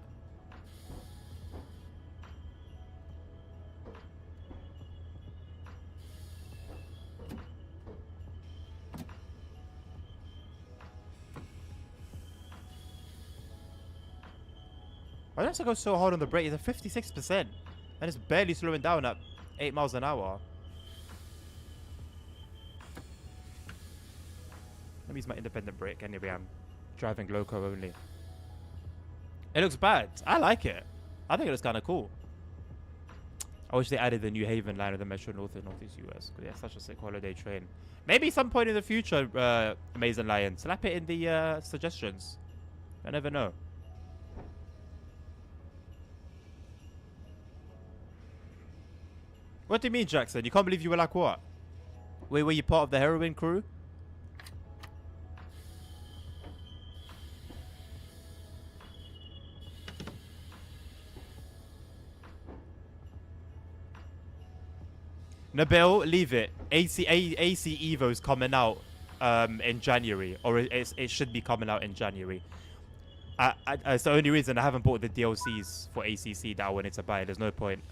Why does it go so hard on the brake? It's at 56%. And it's barely slowing down at 8 miles an hour. Let me use my independent brake. Anyway, I'm driving loco only. It looks bad. I like it. I think it looks kind of cool. I wish they added the New Haven line of the Metro North and Northeast US. Because yeah, such a sick holiday train. Maybe some point in the future, Amazing Lion. Slap it in the suggestions. I never know. What do you mean, Jackson? You can't believe you were like what? Wait, were you part of the heroin crew? Nabil, leave it. AC Evo's coming out in January, or it should be coming out in January. It's the only reason I haven't bought the DLCs for ACC that I wanted to buy. There's no point.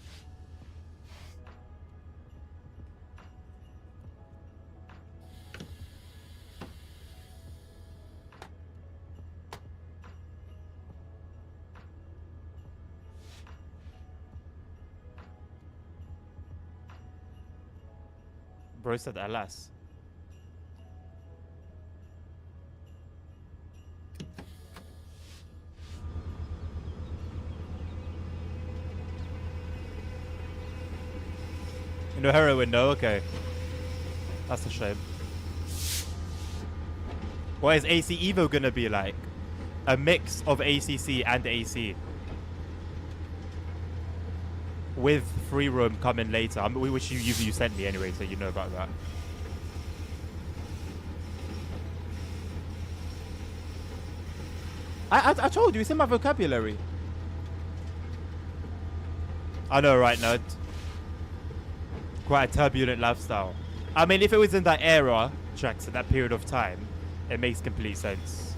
Bro said alas. No heroin, no? Okay. That's a shame. What is AC Evo gonna be like? A mix of ACC and AC. with free roam coming later. Which you sent me anyway, so you know about that. I told you, it's in my vocabulary. I know, right, nerd? Quite a turbulent lifestyle. I mean, if it was in that era, Jax, at that period of time, it makes complete sense.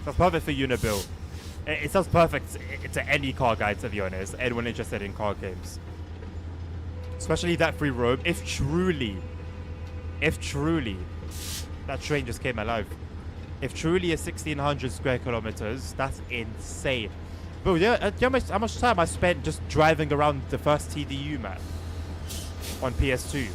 That's perfect for you, Nabil. It sounds perfect to any car guide, to be honest. Anyone interested in car games. Especially that free roam. If truly, that train just came alive. If truly is 1,600 square kilometers, that's insane. Bro, yeah, how much time I spent just driving around the first TDU map on PS2.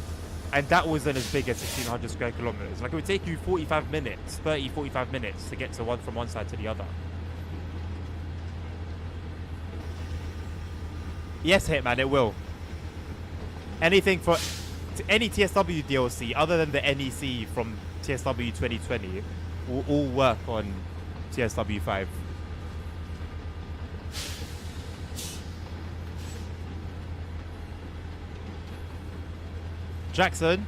And that wasn't as big as 1,600 square kilometers. Like, it would take you 45 minutes, 30, 45 minutes to get from one side to the other. Yes, Hitman, it will. Anything for any TSW DLC other than the NEC from TSW 2020 will all work on TSW 5. Jackson,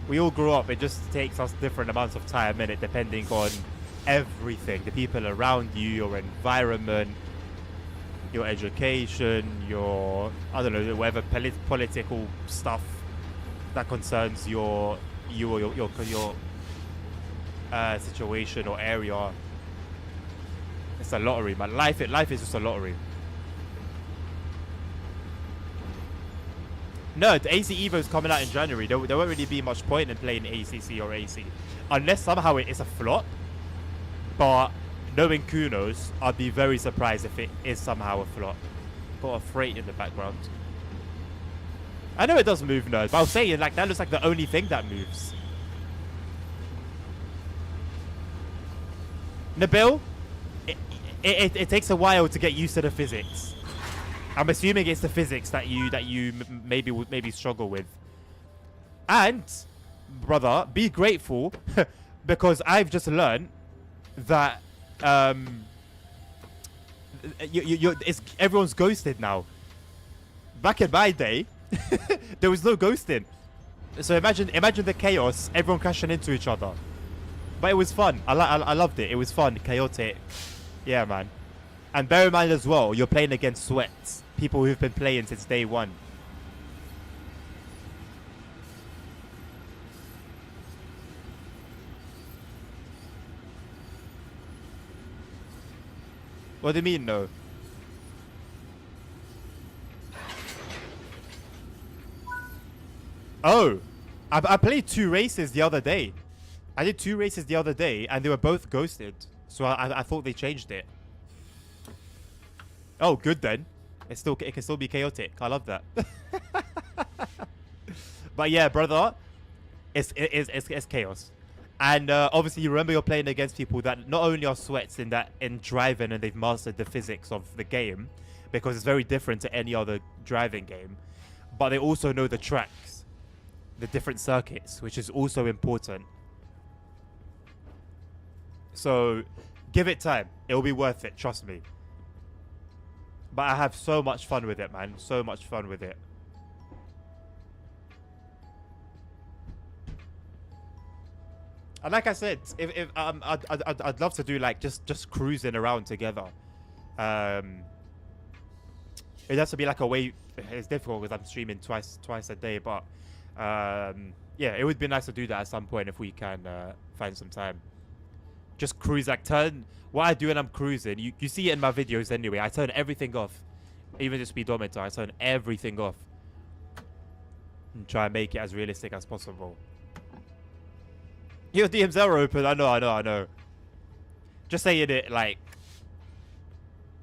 we all grew up. It just takes us different amounts of time, innit, depending on everything. The people around you, your environment, your education, your, I don't know, whatever political stuff that concerns your situation or area. It's a lottery, man. Life is just a lottery. No, the AC Evo is coming out in January. There won't really be much point in playing ACC or AC. Unless somehow it is a flop. But knowing Kunos, I'd be very surprised if it is somehow a flop. Got a freight in the background. I know it does move, nerd, but I was saying, like, that looks like the only thing that moves. Nabil, it takes a while to get used to the physics. I'm assuming it's the physics that you maybe struggle with. And, brother, be grateful because I've just learned that everyone's ghosted now. Back in my day, there was no ghosting. So imagine the chaos, everyone crashing into each other. But it was fun. I loved it. It was fun, chaotic. Yeah, man. And bear in mind as well, you're playing against sweats. People who've been playing since day one. What do you mean, no? Oh, I played 2 races the other day. I did 2 races the other day, and they were both ghosted. So I thought they changed it. Oh, good then. It can still be chaotic. I love that. But yeah, brother, it's chaos. And obviously, you remember you're playing against people that not only are sweats in driving and they've mastered the physics of the game, because it's very different to any other driving game, but they also know the tracks, the different circuits, which is also important. So give it time. It'll be worth it. Trust me. But I have so much fun with it, man. So much fun with it. And like I said, if I'd love to do like just cruising around together. It has to be like a way. It's difficult because I'm streaming twice a day, but yeah, it would be nice to do that at some point if we can find some time. Just cruise, like turn what I do when I'm cruising. You see it in my videos anyway. I turn everything off, even the speedometer. I turn everything off and try and make it as realistic as possible. Your DMs are open. I know. Just saying it like,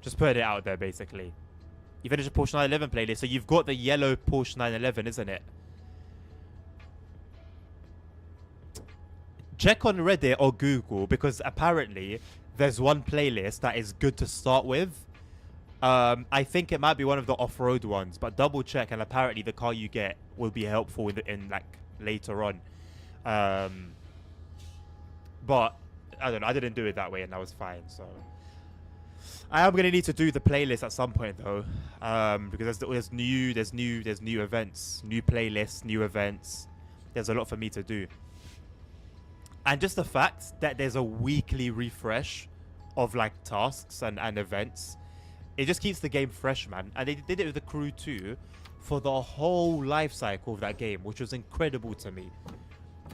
just putting it out there basically. You finished a Porsche 911 playlist, so you've got the yellow Porsche 911, isn't it? Check on Reddit or Google, because apparently there's one playlist that is good to start with. I think it might be one of the off-road ones, but double check, and apparently the car you get will be helpful in like later on. But I don't know, I didn't do it that way and that was fine, so I am gonna need to do the playlist at some point though, because there's new events, new playlists, new events. There's a lot for me to do, and just the fact that there's a weekly refresh of like tasks and events, it just keeps the game fresh, man. And they did it with the Crew 2 for the whole life cycle of that game, which was incredible to me.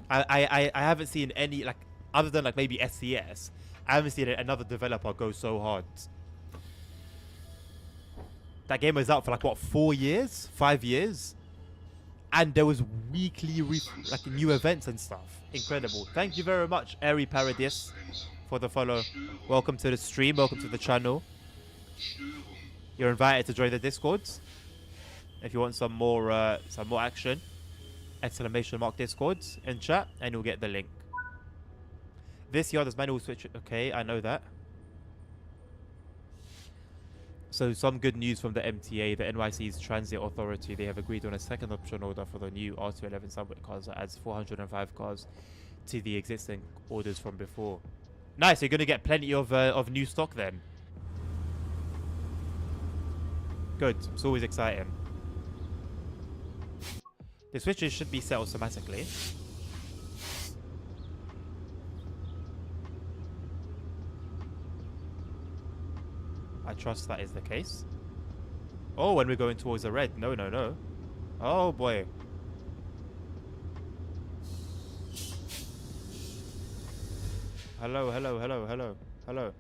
I haven't seen any, like, other than like maybe SCS, I haven't seen another developer go so hard. That game was out for like what, 4 years, 5 years, and there was weekly like new events and stuff. Incredible. Thank you very much, Airy Paradis, for the follow. Welcome to the stream. Welcome to the channel. You're invited to join the Discords if you want some more action. ! Discords in chat, and you'll get the link. This year, there's manual switch. Okay, I know that. So some good news from the MTA, the NYC's Transit Authority. They have agreed on a second option order for the new R211 subway cars that adds 405 cars to the existing orders from before. Nice, you're going to get plenty of new stock then. Good, it's always exciting. The switches should be set automatically. I trust that is the case. Oh, when we're going towards the red. No, no, no. Oh, boy. Hello, hello, hello, hello, hello.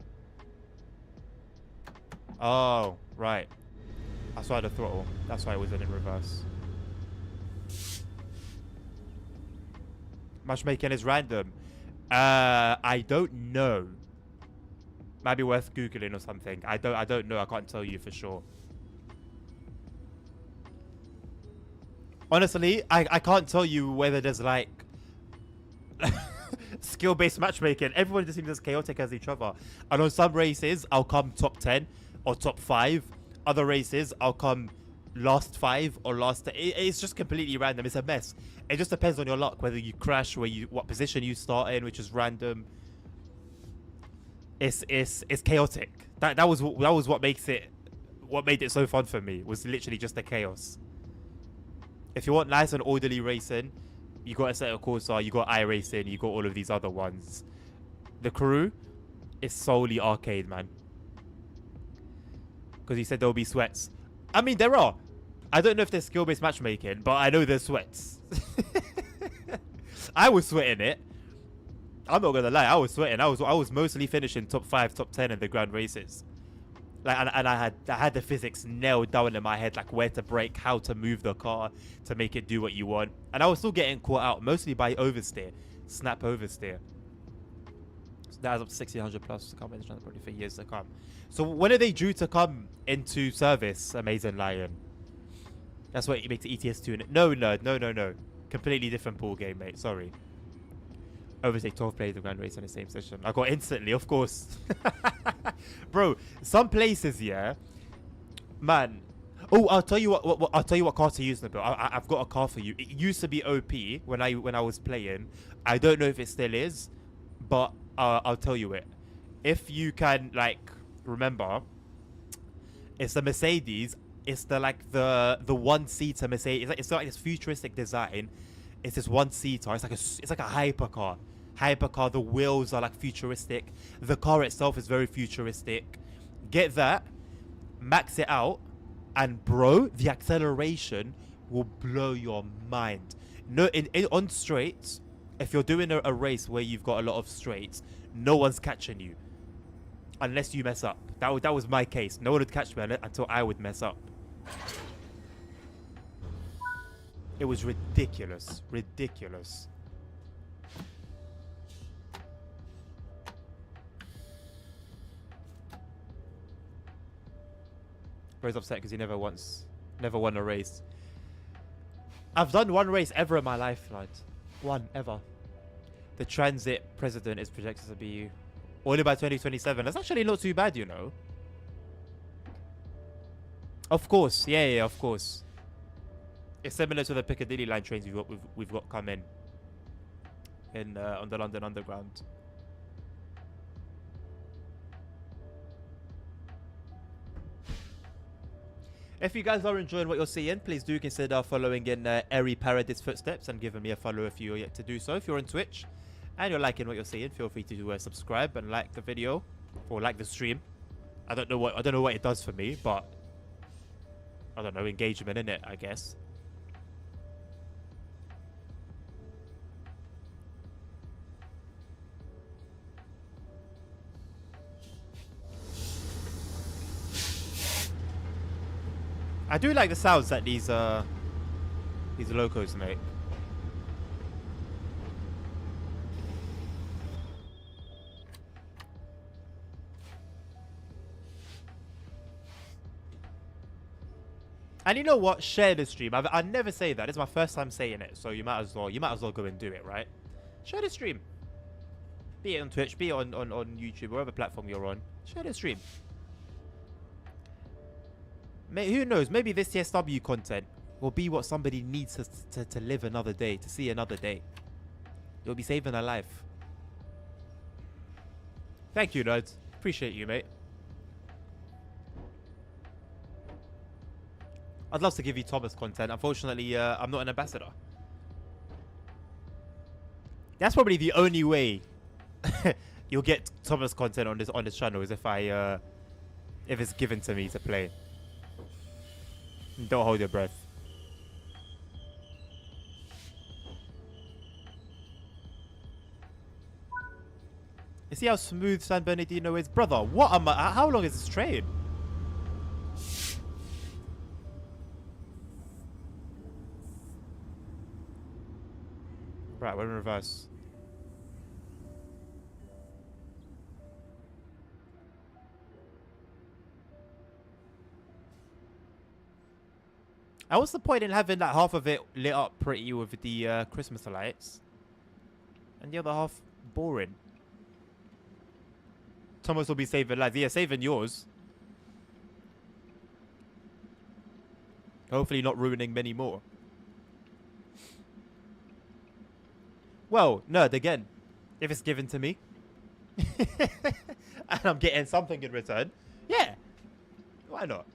Oh, right. I saw the throttle. That's why it was in reverse. Matchmaking is random. I don't know. Might be worth Googling or something. I don't know. I can't tell you for sure. Honestly, I can't tell you whether there's like skill-based matchmaking. Everyone just seems as chaotic as each other. And on some races, I'll come top 10 or top 5. Other races, I'll come last 5 or last. It's just completely random. It's a mess. It just depends on your luck, whether you crash, what position you start in, which is random. It's chaotic. That was what made it so fun for me. Was literally just the chaos. If you want nice and orderly racing, you got a set of Corsa, you got iRacing, you got all of these other ones. The Crew is solely arcade, man. Because he said there'll be sweats. I mean, there are. I don't know if there's skill-based matchmaking, but I know there's sweats. I was sweating it. I'm not gonna lie, I was sweating. I was mostly finishing top 5, top 10 in the grand races. Like, and I had the physics nailed down in my head, like where to brake, how to move the car to make it do what you want. And I was still getting caught out, mostly by oversteer, snap oversteer. So that is up to 1600 plus to come in probably for years to come. So when are they due to come into service, Amazing Lion? That's what makes ETS2. No, nerd, no. Completely different ball game, mate. Sorry. Overtake 12 players of Grand Race on the same session. I got instantly, of course. Bro, some places, yeah, man. Oh, I'll tell you what car to use, Nabil. I've got a car for you. It used to be OP when I was playing. I don't know if it still is, but I'll tell you it. If you can, like, remember, it's the Mercedes. It's the one-seater Mercedes. It's like this futuristic design. It's this one-seater. It's like a hypercar. Hypercar. The wheels are like futuristic. The car itself is very futuristic. Get that, max it out, and bro, the acceleration will blow your mind. No, on straights, if you're doing a race where you've got a lot of straights, no one's catching you unless you mess up. That was my case. No one would catch me until I would mess up. It was ridiculous. Ridiculous. Bro's upset because he never won a race. I've done one race ever in my life, lad. One ever. The transit president is projected to be only by 2027. That's actually not too bad, you know. Of course, yeah, of course. It's similar to the Piccadilly line trains we've got coming in on the London Underground. If you guys are enjoying what you're seeing, please do consider following in Eri Paradis footsteps and giving me a follow if you're yet to do so. If you're on Twitch and you're liking what you're seeing, feel free to subscribe and like the video or like the stream. I don't know what it does for me, but I don't know, engagement in it, I guess. I do like the sounds that these locos make. And you know what? Share the stream. I never say that. It's my first time saying it, so you might as well go and do it, right? Share the stream. Be it on Twitch, be it on YouTube, whatever platform you're on. Share the stream. Who knows? Maybe this TSW content will be what somebody needs to live another day, to see another day. You'll be saving a life. Thank you, nerds. Appreciate you, mate. I'd love to give you Thomas content. Unfortunately, I'm not an ambassador. That's probably the only way you'll get Thomas content on this channel is if it's given to me to play. Don't hold your breath. You see how smooth San Bernardino is? Brother, what am I? How long is this train? Right, we're in reverse. And what's the point in having that half of it lit up pretty with the Christmas lights and the other half boring? Thomas will be saving lives. Yeah, saving yours. Hopefully not ruining many more. Well, nerd, again, if it's given to me and I'm getting something in return, yeah, why not?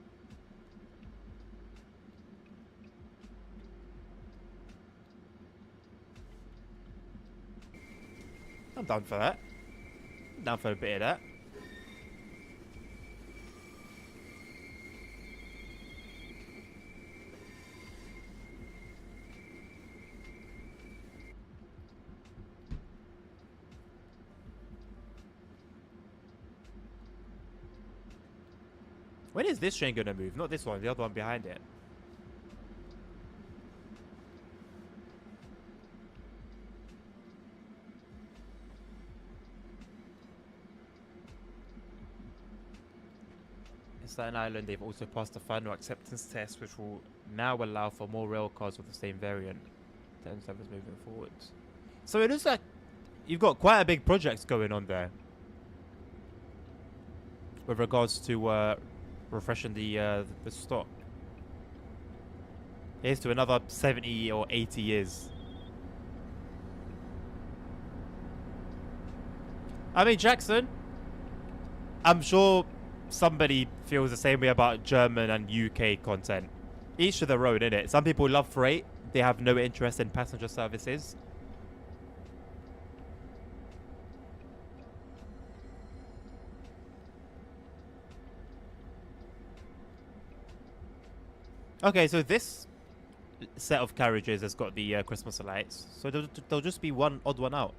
I'm down for that. I'm down for a bit of that. When is this train going to move? Not this one, the other one behind it. Staten Island, they've also passed the final acceptance test, which will now allow for more rail cars with the same variant. 10 service moving forward. So it looks like you've got quite a big project going on there with regards to refreshing the stock. Here's to another 70 or 80 years. I mean, Jackson, I'm sure somebody feels the same way about German and UK content. Each to their own, innit? Some people love freight. They have no interest in passenger services. Okay, so this set of carriages has got the Christmas lights. So there'll just be one odd one out.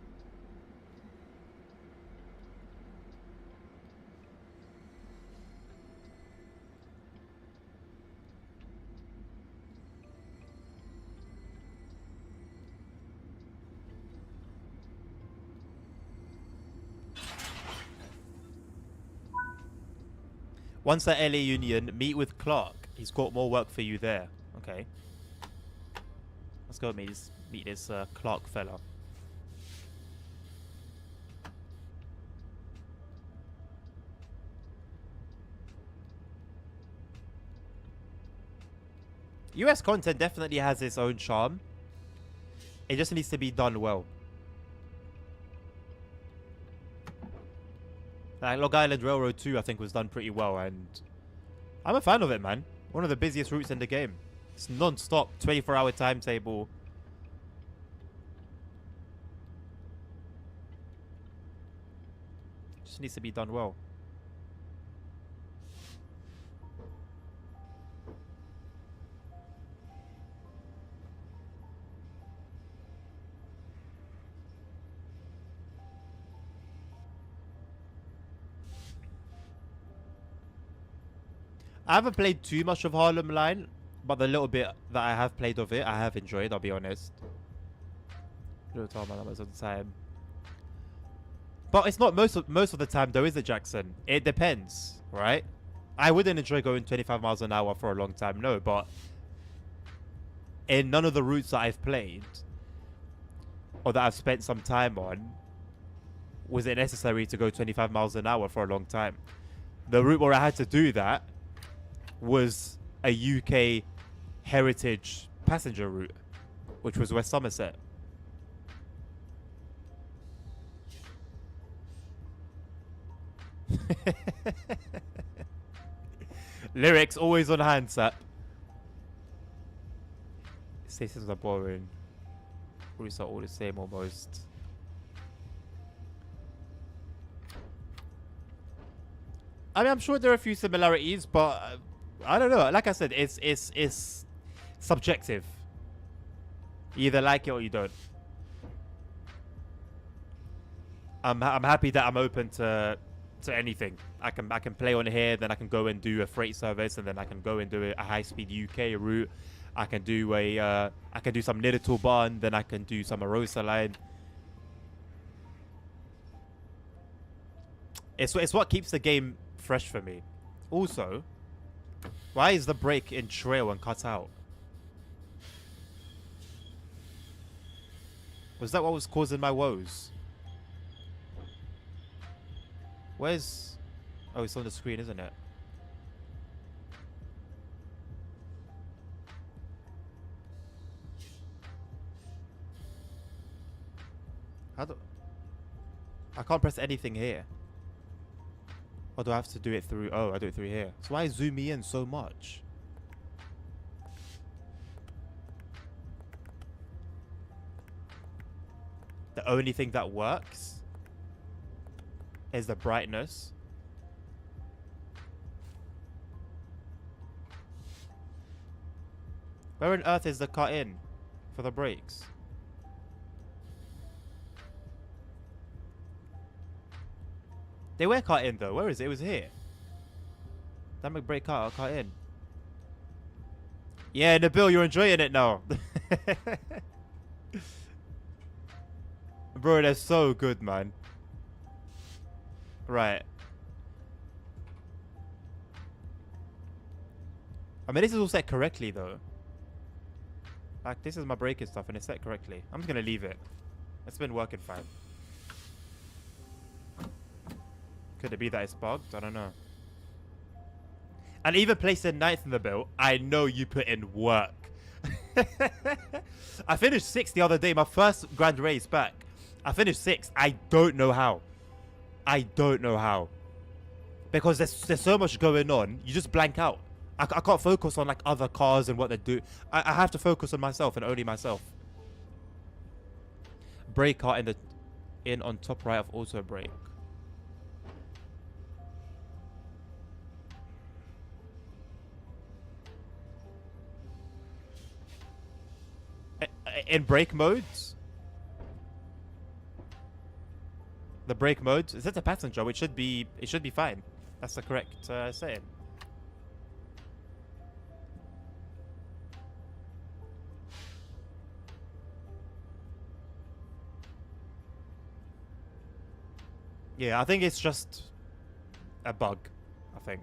Once at LA Union, meet with Clark. He's got more work for you there. Okay. Let's go meet this Clark fella. US content definitely has its own charm. It just needs to be done well. Like Long Island Railroad 2, I think, was done pretty well, and I'm a fan of it, man. One of the busiest routes in the game. It's non-stop, 24-hour timetable. Just needs to be done well. I haven't played too much of Harlem Line, but the little bit that I have played of it, I have enjoyed, I'll be honest. Don't tell my numbers of the time. But it's not most of the time though, is it, Jackson? It depends, right? I wouldn't enjoy going 25 miles an hour for a long time, no, but in none of the routes that I've played or that I've spent some time on, was it necessary to go 25 miles an hour for a long time. The route where I had to do that was a UK heritage passenger route, which was West Somerset. Lyrics always on hand, Sap. Stations are boring. Routes are all the same almost. I mean, I'm sure there are a few similarities, but I don't know. Like I said, it's subjective. You either like it or you don't. I'm happy that I'm open to anything. I can play on here, then I can go and do a freight service, and then I can go and do a high speed UK route. I can do some Niddertalbahn, then I can do some Arosa line. It's what keeps the game fresh for me. Also, why is the brake in trail and cut out? Was that what was causing my woes? Where's... Oh, it's on the screen, isn't it? How do... I can't press anything here. Or do I have to do it through... Oh, I do it through here. So why zoom me in so much? The only thing that works is the brightness. Where on earth is the cut in for the brakes? They were cut in though. Where is it? It was here. Dynamic brake cut in. Yeah, Nabil, you're enjoying it now. Bro, they're so good, man. Right. I mean, this is all set correctly, though. Like, this is my braking stuff, and it's set correctly. I'm just gonna leave it. It's been working fine. Could it be that it's bugged? I don't know. And even placing ninth in the build, I know you put in work. I finished 6th the other day, my first grand race back. I finished 6th. I don't know how. I don't know how. Because there's so much going on, you just blank out. I can't focus on like other cars and what they do. I have to focus on myself and only myself. Brake car in on top right of auto brake. In brake modes? The brake mode, is it a passenger? It should be fine. That's the correct saying. Yeah, I think it's just a bug, I think.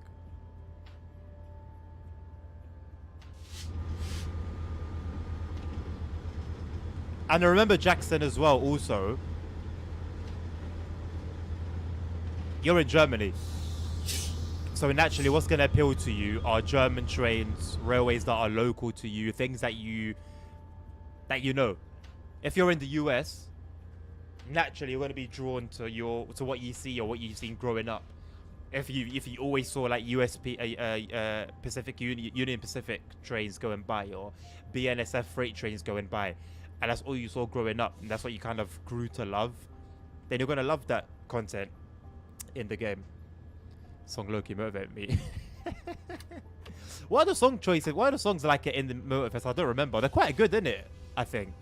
And I remember Jackson as well, also. You're in Germany. So naturally, what's going to appeal to you are German trains, railways that are local to you, things that you know. If you're in the US, naturally you're going to be drawn to what you see or what you've seen growing up. If you always saw like Pacific Union Pacific trains going by or BNSF freight trains going by, and that's all you saw growing up, and that's what you kind of grew to love, then you're gonna love that content in the game. Song Loki motivate me. What are the song choices? What are the songs like it in the Motorfest? I don't remember. They're quite good, isn't it? I think.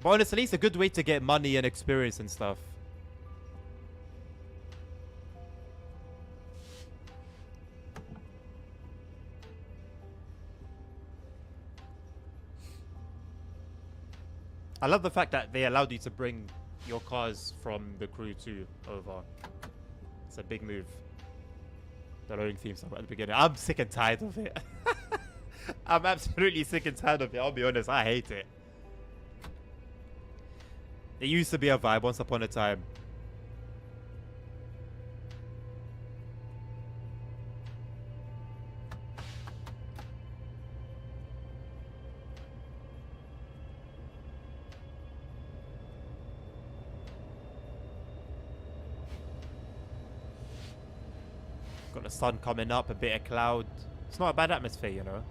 But honestly, it's a good way to get money and experience and stuff. I love the fact that they allowed you to bring your cars from the crew 2 over. It's a big move. The loading theme song at the beginning. I'm sick and tired of it. I'm absolutely sick and tired of it. I'll be honest, I hate it. It used to be a vibe once upon a time. Got the sun coming up, a bit of cloud. It's not a bad atmosphere, you know.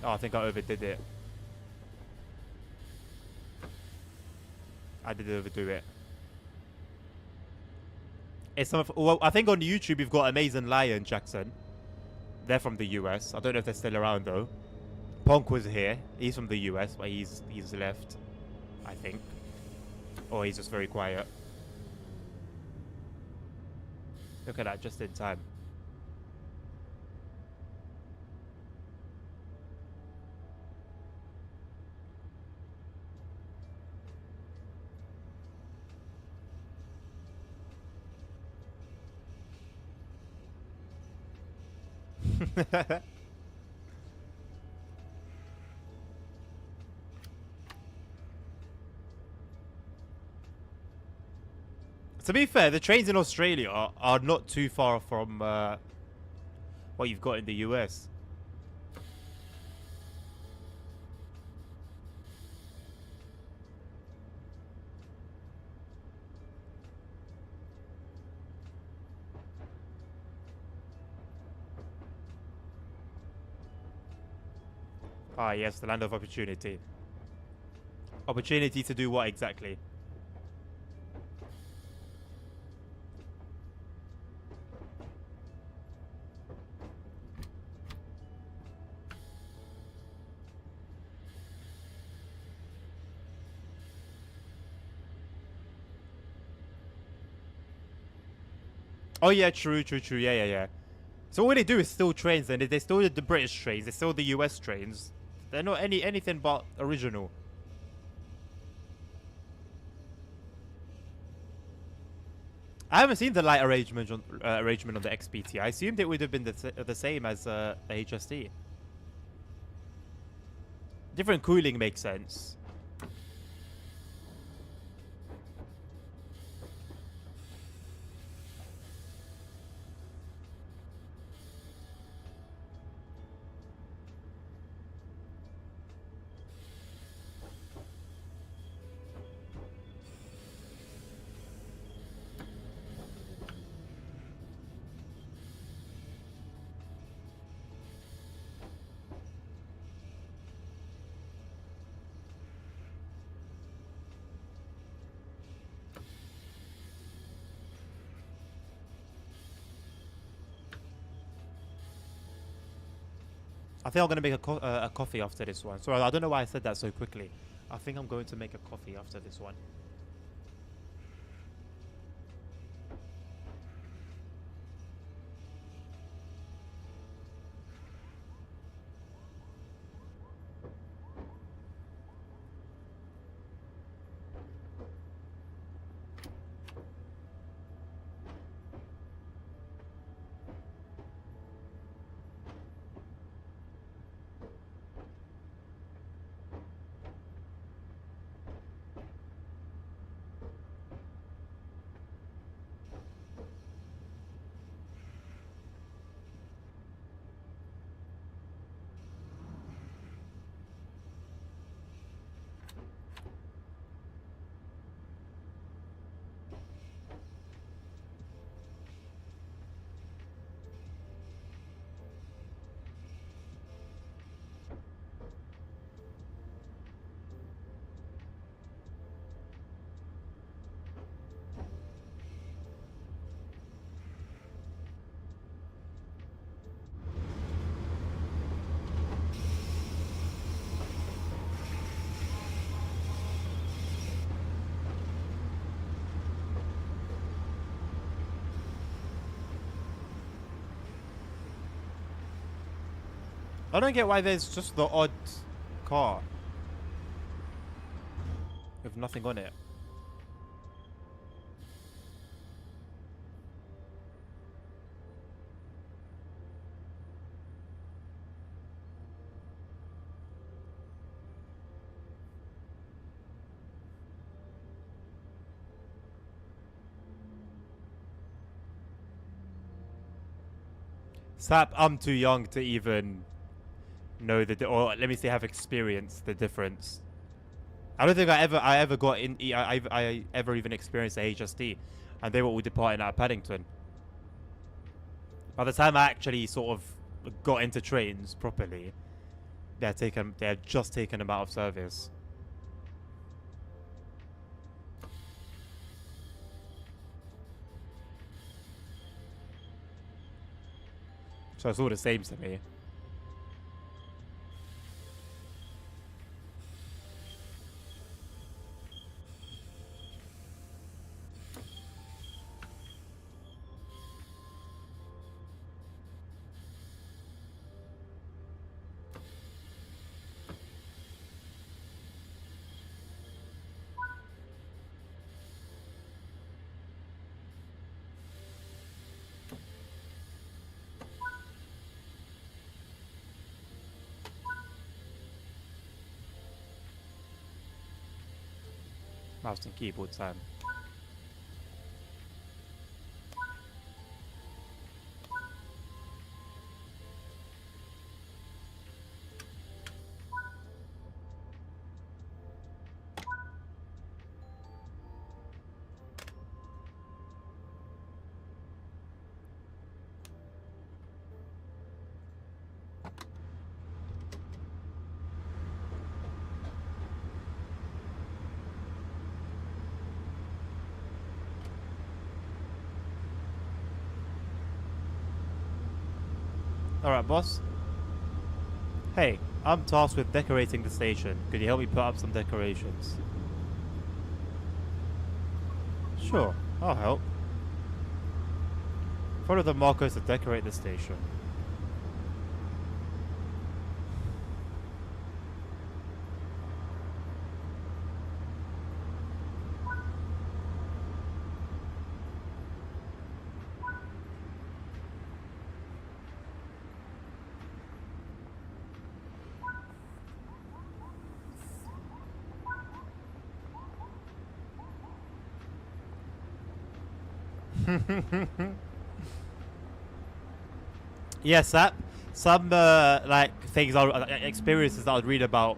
Oh, I think I overdid it. I did overdo it. It's some. Well, I think on YouTube you've got Amazing Lion Jackson. They're from the US. I don't know if they're still around though. Ponk was here. He's from the US, but he's left, I think. Or he's just very quiet. Look at that, just in time. To be fair, the trains in Australia are not too far from what you've got in the US. Ah, yes, the land of opportunity. Opportunity to do what exactly? Oh yeah, true. Yeah. So all they do is still trains, and they still the British trains, they still the US trains. They're not anything but original. I haven't seen the light arrangement on the XPT. I assumed it would have been the same as the HST. Different cooling makes sense. I think I'm going to make a coffee after this one. Sorry, I don't know why I said that so quickly. I think I'm going to make a coffee after this one. I don't get why there's just the odd car with nothing on it. Sap, I'm too young to even know or let me say have experienced the difference. I don't think I ever got in. I ever even experienced the HST, and they were all departing out of Paddington. By the time I actually sort of got into trains properly, they had just taken them out of service. So it's all the same to me. Mouse and keyboard time. Alright, boss. Hey, I'm tasked with decorating the station. Could you help me put up some decorations? Sure, I'll help. Follow the markers to decorate the station. Yes, that some like things, experiences that I'd read about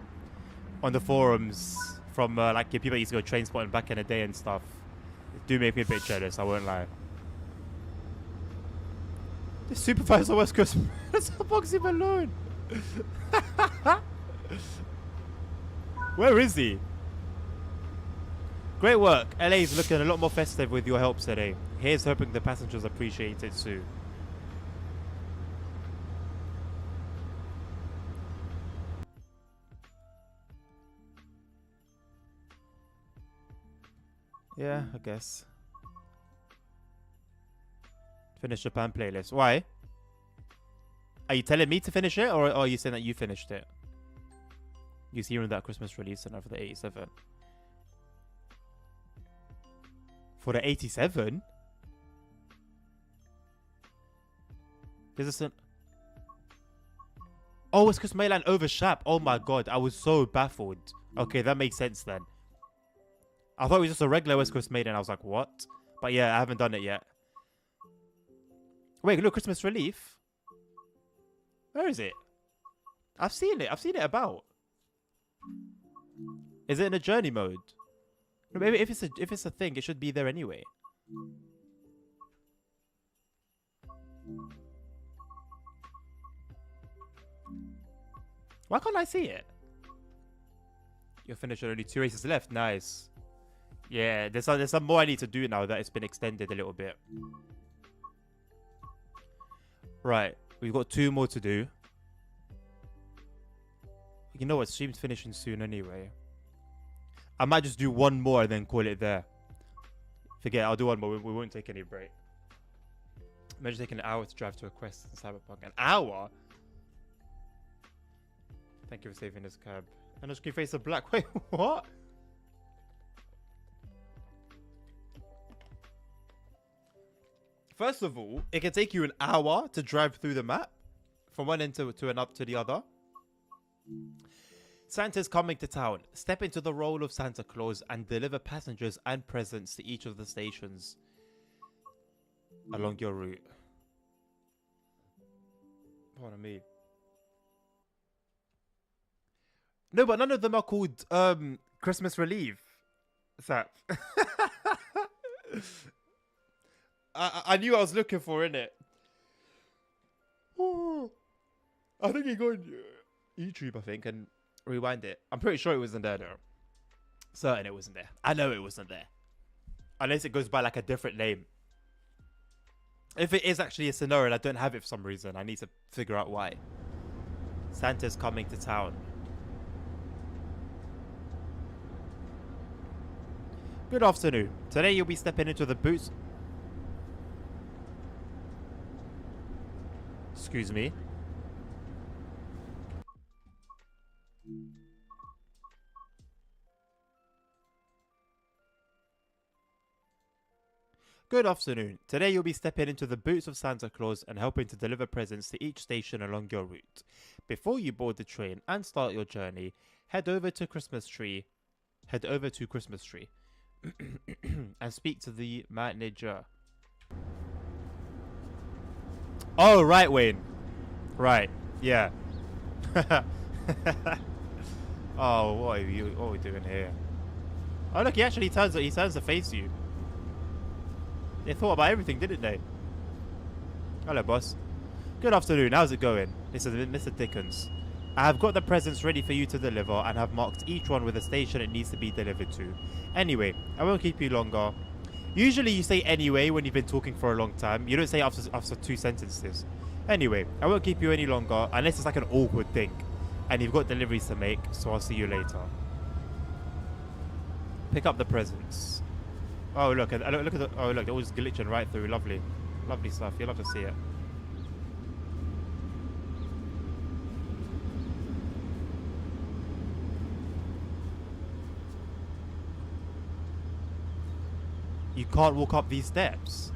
on the forums from like people that used to go train spotting back in the day and stuff do make me a bit jealous. I won't lie. The supervisor West Coast is a boxing balloon. Where is he? Great work. LA is looking a lot more festive with your help today. Here's hoping the passengers appreciate it too. Yeah, I guess. Finish Japan playlist. Why? Are you telling me to finish it, or are you saying that you finished it? You see, that Christmas release and for the 87. For the 87? Is this an... Oh, West Coast Mainland over Shap. Oh my god, I was so baffled. Okay, that makes sense then. I thought it was just a regular West Coast Maiden. I was like, what? But yeah, I haven't done it yet. Wait, look, Christmas Relief. Where is it? I've seen it. I've seen it about. Is it in a journey mode? Maybe if it's a thing, it should be there anyway. Why can't I see it? You're finished. Only 2 races left. Nice. Yeah, there's some more I need to do now that it's been extended a little bit. Right, we've got 2 more to do. You know what? Stream's finishing soon anyway. I might just do 1 more and then call it there. Forget, I'll do 1 more. We won't take any break. Imagine taking an hour to drive to a quest in Cyberpunk. An hour? Thank you for saving this cab. And a screen face of black. Wait, what? First of all, it can take you an hour to drive through the map from one end to and up to the other. Santa's coming to town. Step into the role of Santa Claus and deliver passengers and presents to each of the stations along your route. Pardon me. No, but none of them are called Christmas Relief. Sap. I knew I was looking for, innit? Oh, I think you go on YouTube, I think, and rewind it. I'm pretty sure it wasn't there, though. Certain it wasn't there. I know it wasn't there. Unless it goes by like a different name. If it is actually a scenario and I don't have it for some reason, I need to figure out why. Santa's coming to town. Good afternoon. Today you'll be stepping into the boots. Excuse me. Good afternoon. Today you'll be stepping into the boots of Santa Claus and helping to deliver presents to each station along your route. Before you board the train and start your journey, head over to Christmas Tree and speak to the manager. Oh, right, Wayne. Right, yeah. Oh, what are we doing here? Oh, look, he turns to face you. They thought about everything, didn't they? Hello, boss. Good afternoon. How's it going? This is Mr. Dickens. I have got the presents ready for you to deliver and have marked each one with the station it needs to be delivered to. Anyway, I won't keep you longer. Usually you say anyway when you've been talking for a long time. You don't say after 2 sentences. Anyway, I won't keep you any longer unless it's like an awkward thing. And you've got deliveries to make, so I'll see you later. Pick up the presents. Oh, look at the... Oh, look, they're all just glitching right through. Lovely. Lovely stuff. You'll have to see it. You can't walk up these steps.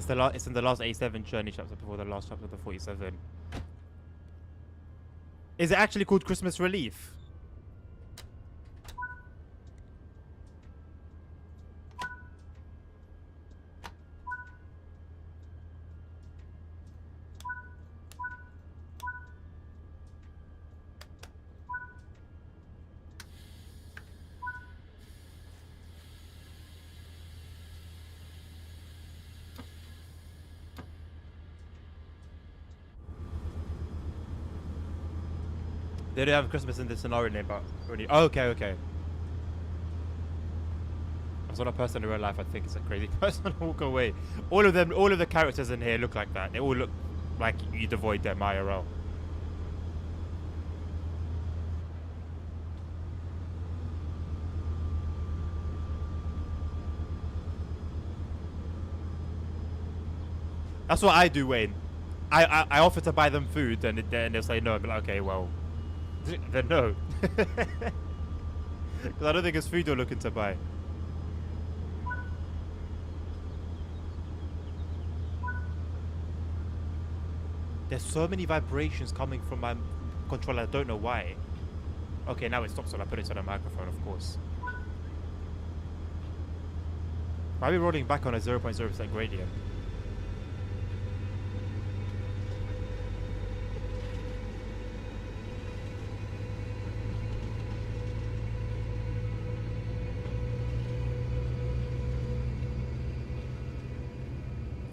It's in the last 87 journey chapter before the last chapter of the 47. Is it actually called Christmas Relief? They don't have Christmas in this scenario name, but only... Oh, okay. As not a person in real life, I think it's a crazy person. Walk away. All of the characters in here look like that. They all look like you'd avoid them IRL. That's what I do, Wayne. I offer to buy them food, and they'll say no. I'll be like, okay, well, then no. Because I don't think it's food you're looking to buy. There's so many vibrations coming from my controller. I don't know why. Okay, now it stops when I put it on the microphone, of course. Why are we rolling back on a 0.0% gradient?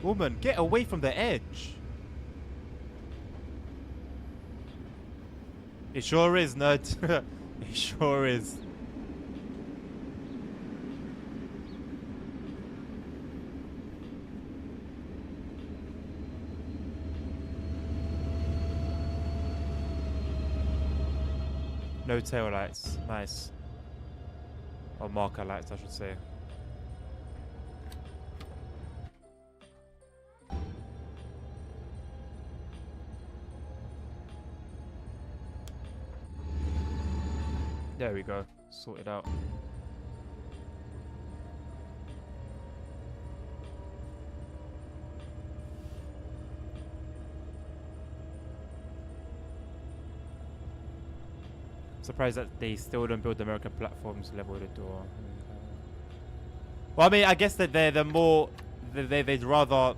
Woman, get away from the edge. It sure is, nerd. It sure is. No tail lights. Nice. Or marker lights, I should say. There we go. Sorted out. Surprised that they still don't build American platforms level the door. Well, I mean, I guess that they're more they'd rather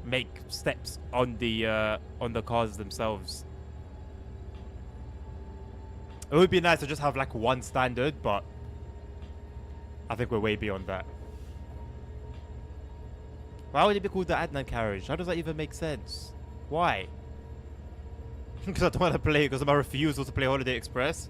make steps on the cars themselves. It would be nice to just have like one standard, but I think we're way beyond that. Why would it be called the Adnan carriage? How does that even make sense? Why? Because I don't want to play, because of my refusal to play Holiday Express.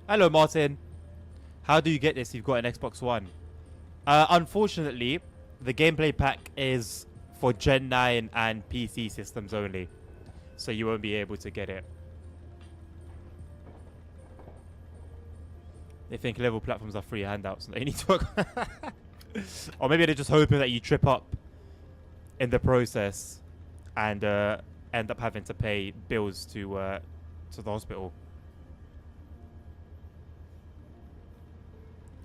Hello, Martin. How do you get this? You've got an Xbox One. Unfortunately, the gameplay pack is for Gen 9 and PC systems only. So you won't be able to get it. They think level platforms are free handouts and they need to work. Or maybe they're just hoping that you trip up in the process and end up having to pay bills to the hospital.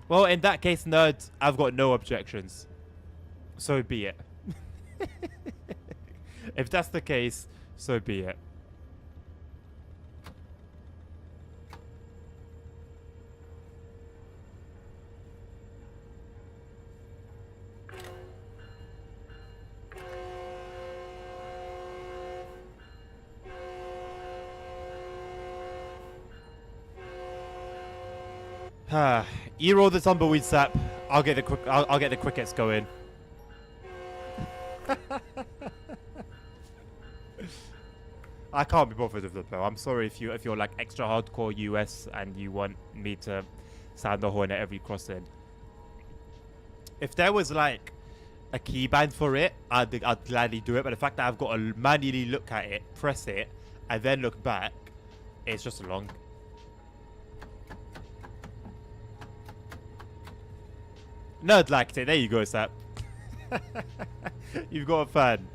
Well, in that case, nerds, I've got no objections. So be it. If that's the case, so be it. You roll the tumbleweed sap. I'll get the crickets going. I can't be bothered with them though. I'm sorry if you're like extra hardcore US and you want me to sound the horn at every crossing. If there was like a keybind for it, I'd gladly do it. But the fact that I've got to manually look at it, press it, and then look back, it's just long. Nerd liked it. There you go, Sap. You've got a fan.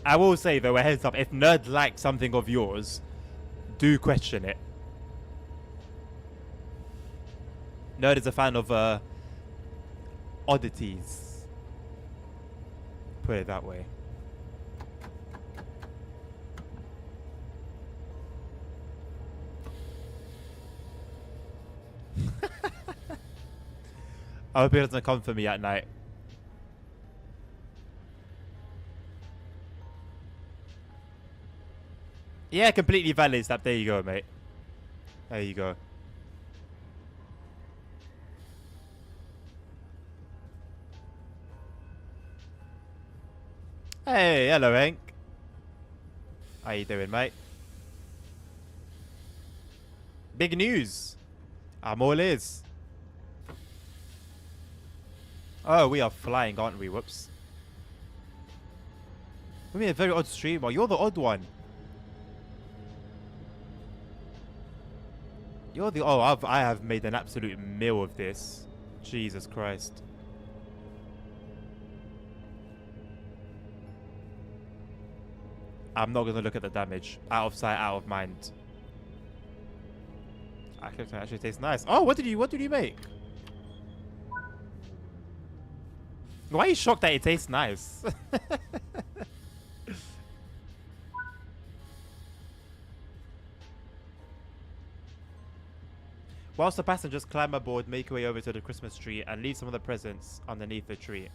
I will say though, a heads up, if Nerd likes something of yours, do question it. Nerd is a fan of oddities. Put it that way. I hope he doesn't come for me at night. Yeah, completely valid, Snap. There you go, mate. There you go. Hey, hello, Hank. How you doing, mate? Big news. I'm all ears. Oh, we are flying, aren't we? Whoops. We're a very odd streamer. You're the odd one. You're the... Oh, I have made an absolute meal of this. Jesus Christ. I'm not going to look at the damage. Out of sight, out of mind. Actually tastes nice. Oh, what did you make? Why are you shocked that it tastes nice? Whilst the passengers climb aboard, make your way over to the Christmas tree and leave some of the presents underneath the tree.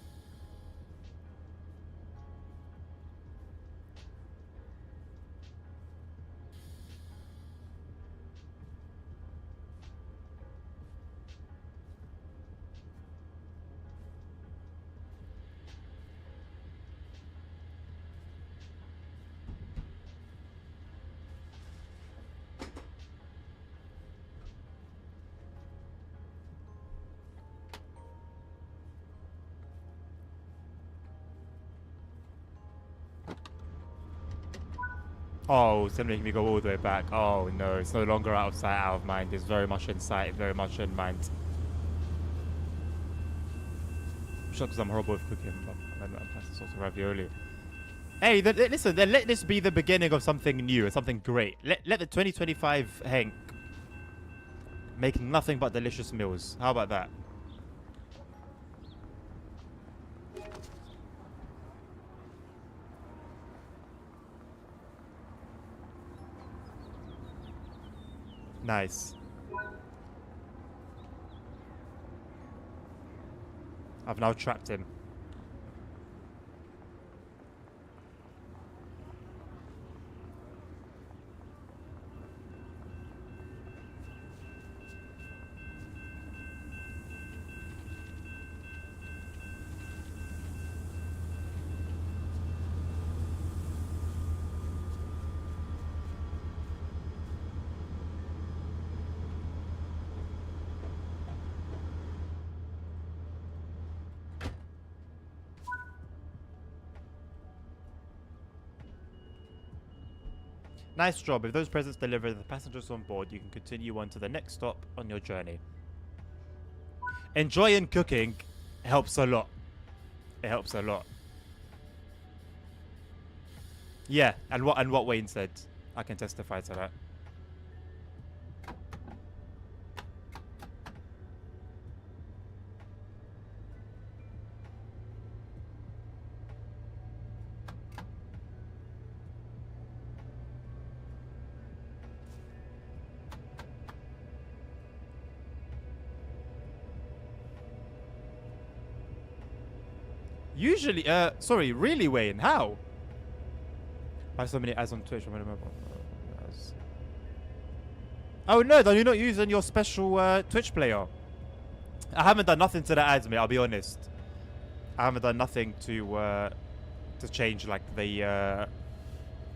Oh, it's gonna make me go all the way back. Oh no, it's no longer out of sight, out of mind. It's very much in sight, very much in mind. I'm sure because I'm horrible with cooking. I'm pasta sauce and ravioli. Hey, listen. Then let this be the beginning of something new and something great. Let the 2025 Hank make nothing but delicious meals. How about that? Nice. I've now trapped him. Nice job. If those presents deliver the passengers on board, you can continue on to the next stop on your journey. Enjoying cooking helps a lot. It helps a lot. Yeah, and what Wayne said, I can testify to that. Usually, sorry, really, Wayne? How? I have so many ads on Twitch. Oh no, then you're not using your special Twitch player. I haven't done nothing to the ads, mate. I'll be honest. I haven't done nothing to change like the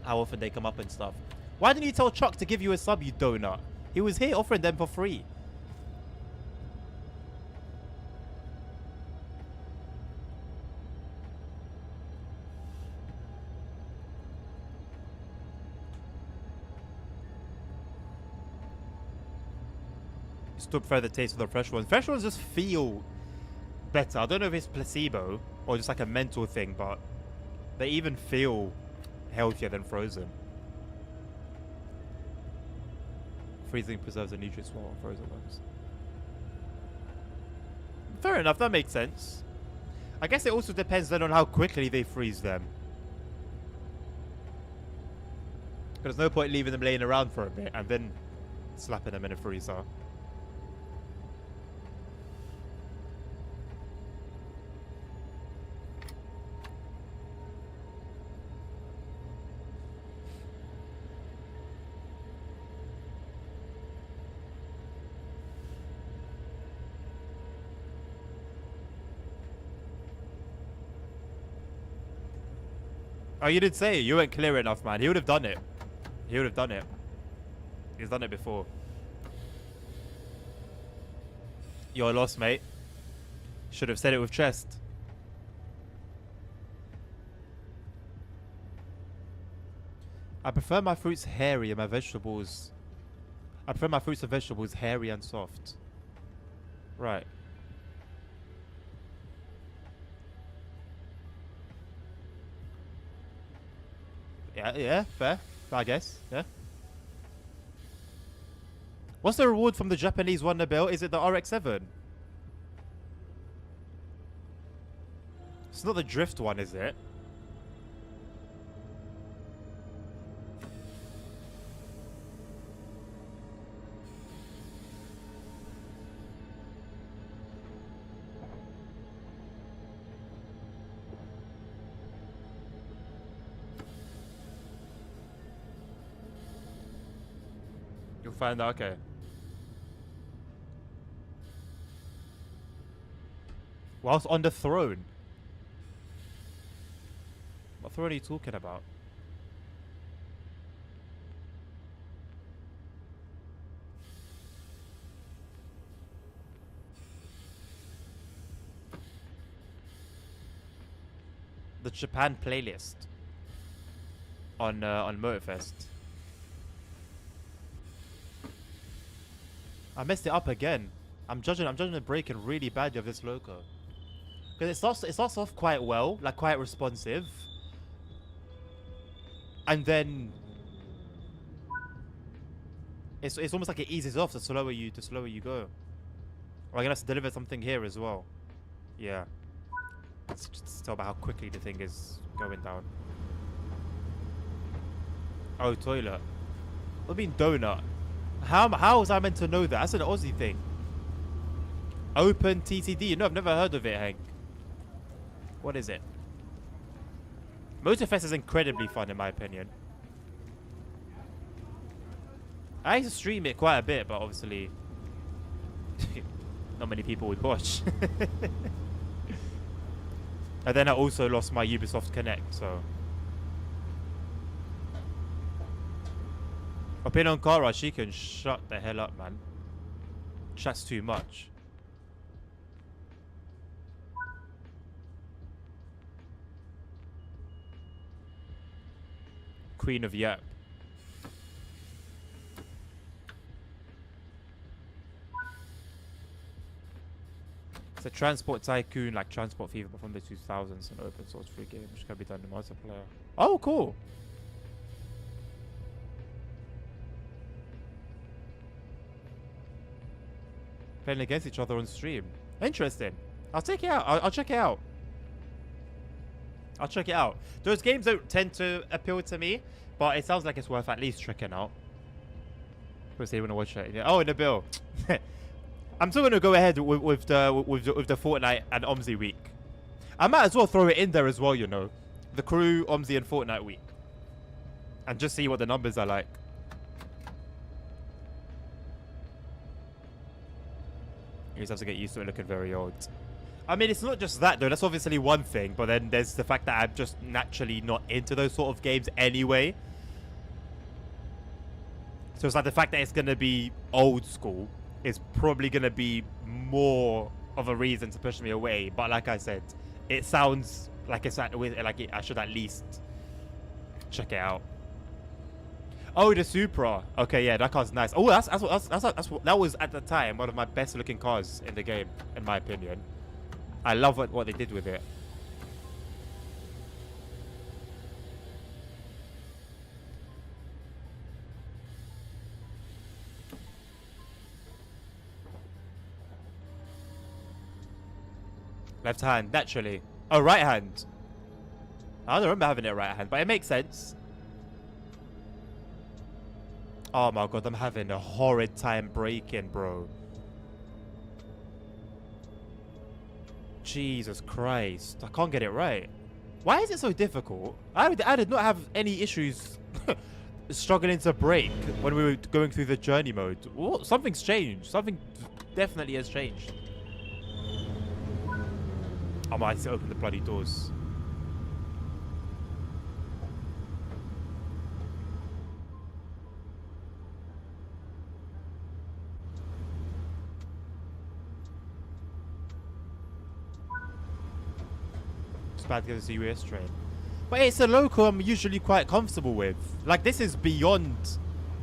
how often they come up and stuff. Why didn't you tell Chuck to give you a sub, you donut? He was here offering them for free. Still prefer the taste of the fresh ones. Fresh ones just feel better. I don't know if it's placebo or just like a mental thing, but they even feel healthier than frozen. Freezing preserves the nutrients well on frozen ones. Fair enough, that makes sense. I guess it also depends then on how quickly they freeze them. There's no point leaving them laying around for a bit and then slapping them in a freezer. Oh, you did say it. You weren't clear enough, man. He would have done it. He would have done it. He's done it before. You're lost, mate. Should have said it with chest. I prefer my fruits hairy and my vegetables... I prefer my fruits and vegetables hairy and soft. Right. Yeah, fair. I guess, yeah. What's the reward from the Japanese one, Nabil? Is it the RX-7? It's not the drift one, is it? You'll find out, okay. Whilst on the throne. What throne are you talking about? The Japan playlist. on Motorfest. I messed it up again. I'm judging the braking really badly of this loco. Because it starts off quite well, like quite responsive. And then it's almost like it eases off the slower you go. Or I'm gonna have to deliver something here as well. Yeah. Let's just tell about how quickly the thing is going down. Oh, toilet. What do you mean donut? How was I meant to know that? That's an Aussie thing. Open TTD. No, I've never heard of it, Hank. What is it? Motorfest is incredibly fun in my opinion. I used to stream it quite a bit, but obviously not many people would watch. And then I also lost my Ubisoft Connect, so. Opinion on Kara, she can shut the hell up, man. That's too much. Queen of Yap. It's a transport tycoon like Transport Fever, but from the 2000s, an open source free game which can be done in multiplayer. Oh, cool. Playing against each other on stream. Interesting. I'll take it out. I'll check it out. I'll check it out. Those games don't tend to appeal to me, but it sounds like it's worth at least checking out. Because they want to watch it. Yeah. Oh, Nabil. I'm still gonna go ahead with the Fortnite and Omzi week. I might as well throw it in there as well, you know, the crew, Omzi, and Fortnite week, and just see what the numbers are like. You just have to get used to it looking very old. I mean, it's not just that though. That's obviously one thing, but then there's the fact that I'm just naturally not into those sort of games anyway. So it's like the fact that it's gonna be old school is probably going to be more of a reason to push me away. But like I said, it sounds like I should at least check it out. Oh, the Supra. Okay, yeah, that car's nice. Oh, that was at the time one of my best looking cars in the game, in my opinion. I love what they did with it. Left hand, naturally. Oh, right hand. I don't remember having it right hand, but it makes sense. Oh my god, I'm having a horrid time braking, bro. Jesus Christ. I can't get it right. Why is it so difficult? I did not have any issues struggling to brake when we were going through the journey mode. What? Something's changed. Something definitely has changed. I might have to open the bloody doors. It's bad because it's a US train. But it's a local I'm usually quite comfortable with. Like, this is beyond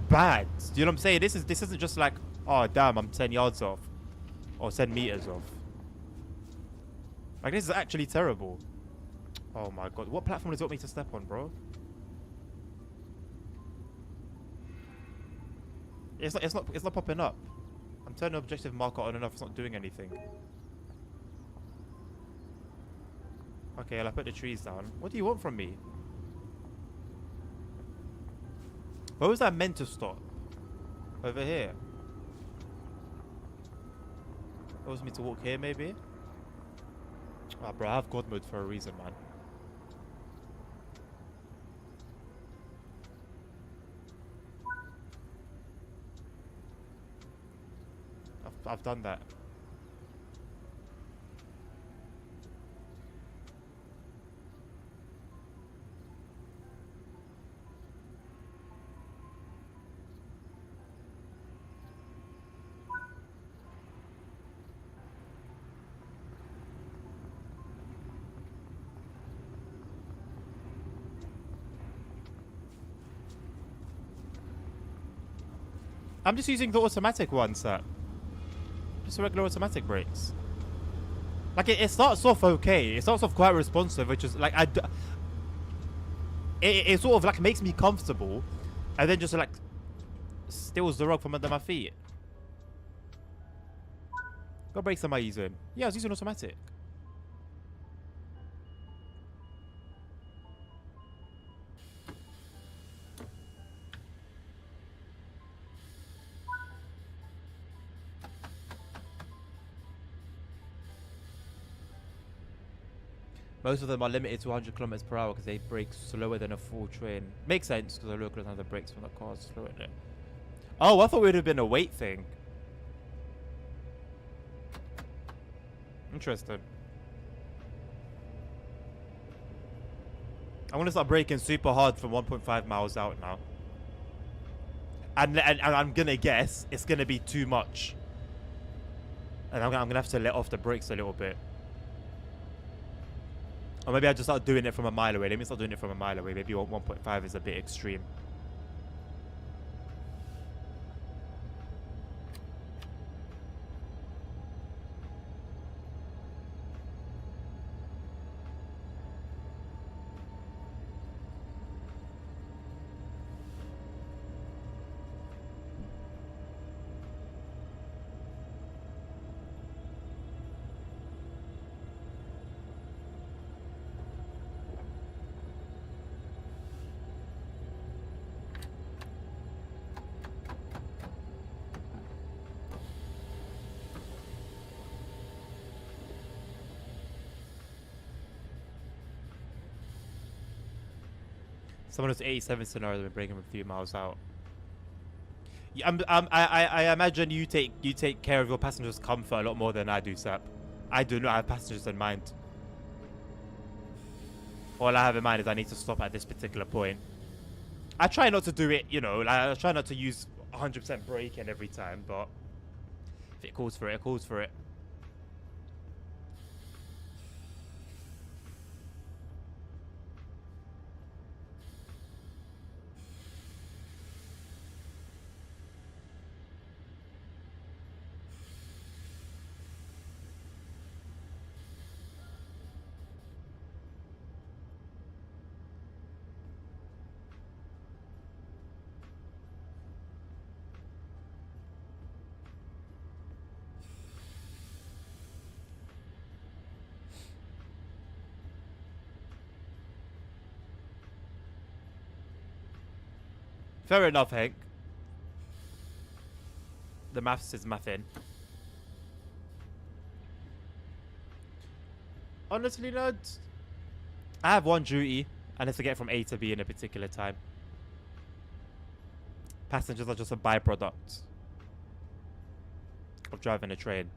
bad. Do you know what I'm saying? This isn't just like, oh damn, I'm 10 yards off. Or 10 meters off. Like, this is actually terrible. Oh my god. What platform does it want me to step on, bro? It's not popping up. I'm turning the objective marker on and off. It's not doing anything. Okay, I'll put the trees down. What do you want from me? Where was that meant to stop? Over here. It was me to walk here, maybe? Ah, bro, I have God mode for a reason, man. I've done that. I'm just using the automatic ones, sir. Just regular automatic brakes. Like, it starts off okay. It starts off quite responsive, which is, like, it sort of, like, makes me comfortable. And then just, like, steals the rug from under my feet. What brakes am I using? Yeah, I was using automatic. Most of them are limited to 100 kilometers per hour because they brake slower than a full train. Makes sense because the local doesn't have the brakes from the cars slower than it. Oh, I thought it would have been a weight thing. Interesting. I'm gonna start braking super hard from 1.5 miles out now. And I'm gonna guess it's gonna be too much. And I'm gonna have to let off the brakes a little bit. Or maybe I just start doing it from a mile away. Let me start doing it from a mile away. Maybe 1.5 is a bit extreme. Someone who's 87 scenario and bring him a few miles out. Yeah, I imagine you take care of your passengers' comfort a lot more than I do, Sap. I do not have passengers in mind. All I have in mind is I need to stop at this particular point. I try not to do it, you know, like, I try not to use 100% braking every time, but if it calls for it, it calls for it. Fair enough, Hank. The maths is mathing. Honestly, lads, I have one duty, and it's to get from A to B in a particular time. Passengers are just a byproduct of driving a train.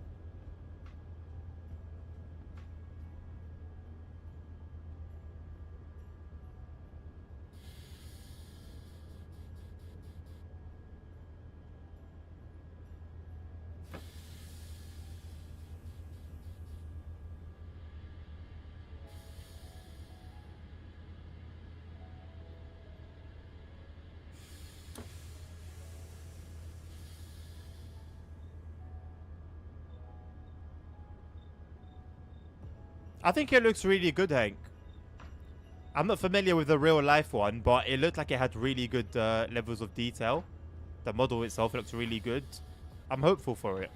I think it looks really good, Hank. I'm not familiar with the real life one, but it looked like it had really good levels of detail. The model itself looks really good. I'm hopeful for it.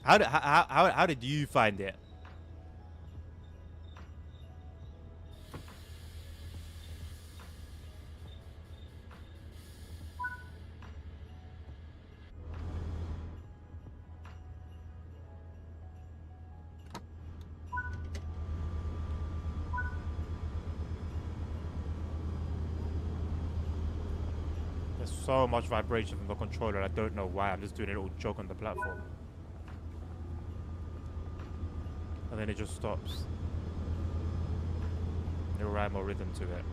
How did you find it? There's so much vibration from the controller. I don't know why. I'm just doing a little jog on the platform. And then it just stops. No rhyme or rhythm to it.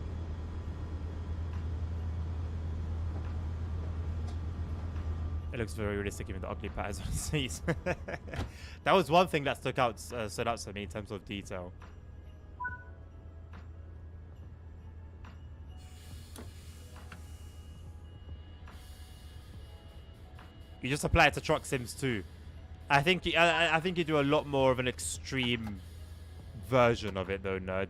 It looks very realistic, even the ugly patterns on the seats. That was one thing that stood out to me in terms of detail. You just apply it to Truck Sims too. I think I think you do a lot more of an extreme version of it though, nerd.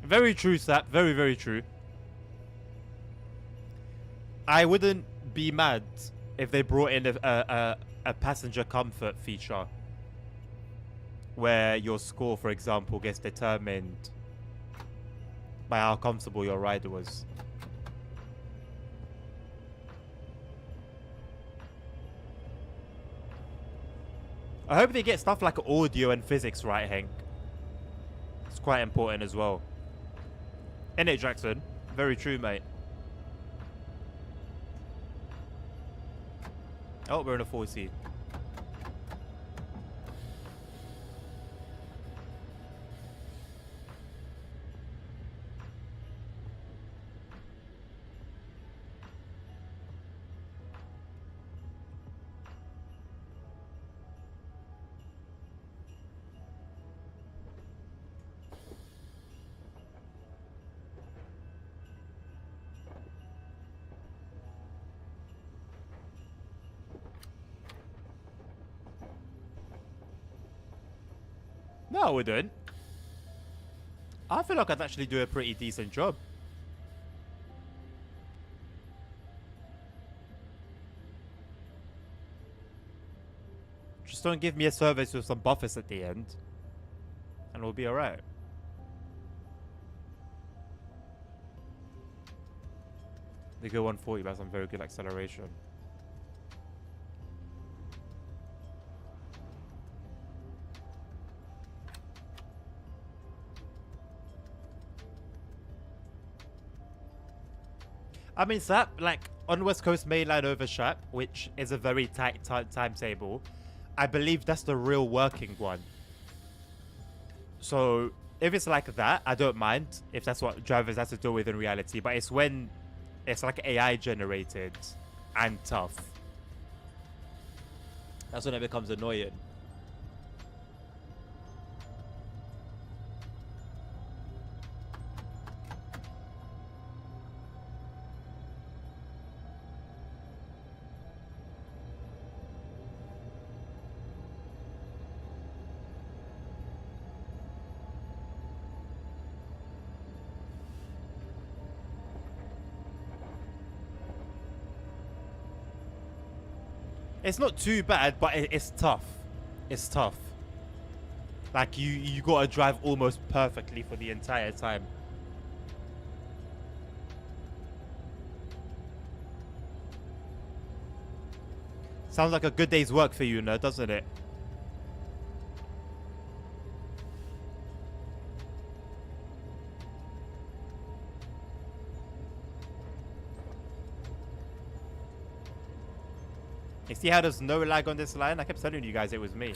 Very true, Sap. Very, very true. I wouldn't be mad if they brought in a passenger comfort feature where your score, for example, gets determined by how comfortable your ride was. I hope they get stuff like audio and physics right, Hank. It's quite important as well. Innit, Jackson? Very true, mate. Oh, we're in a 4C. No, I wouldn't. I feel like I'd actually do a pretty decent job. Just don't give me a service with some buffers at the end, and we'll be alright. They go 140, but some very good acceleration. I mean, Sap, like, on West Coast Mainline over Shap, which is a very tight timetable, I believe that's the real working one. So, if it's like that, I don't mind if that's what drivers have to deal with in reality. But it's when it's like AI generated and tough. That's when it becomes annoying. It's not too bad, but it's tough. It's tough. Like, you gotta drive almost perfectly for the entire time. Sounds like a good day's work for you, nerd, doesn't it? You see how there's no lag on this line? I kept telling you guys it was me.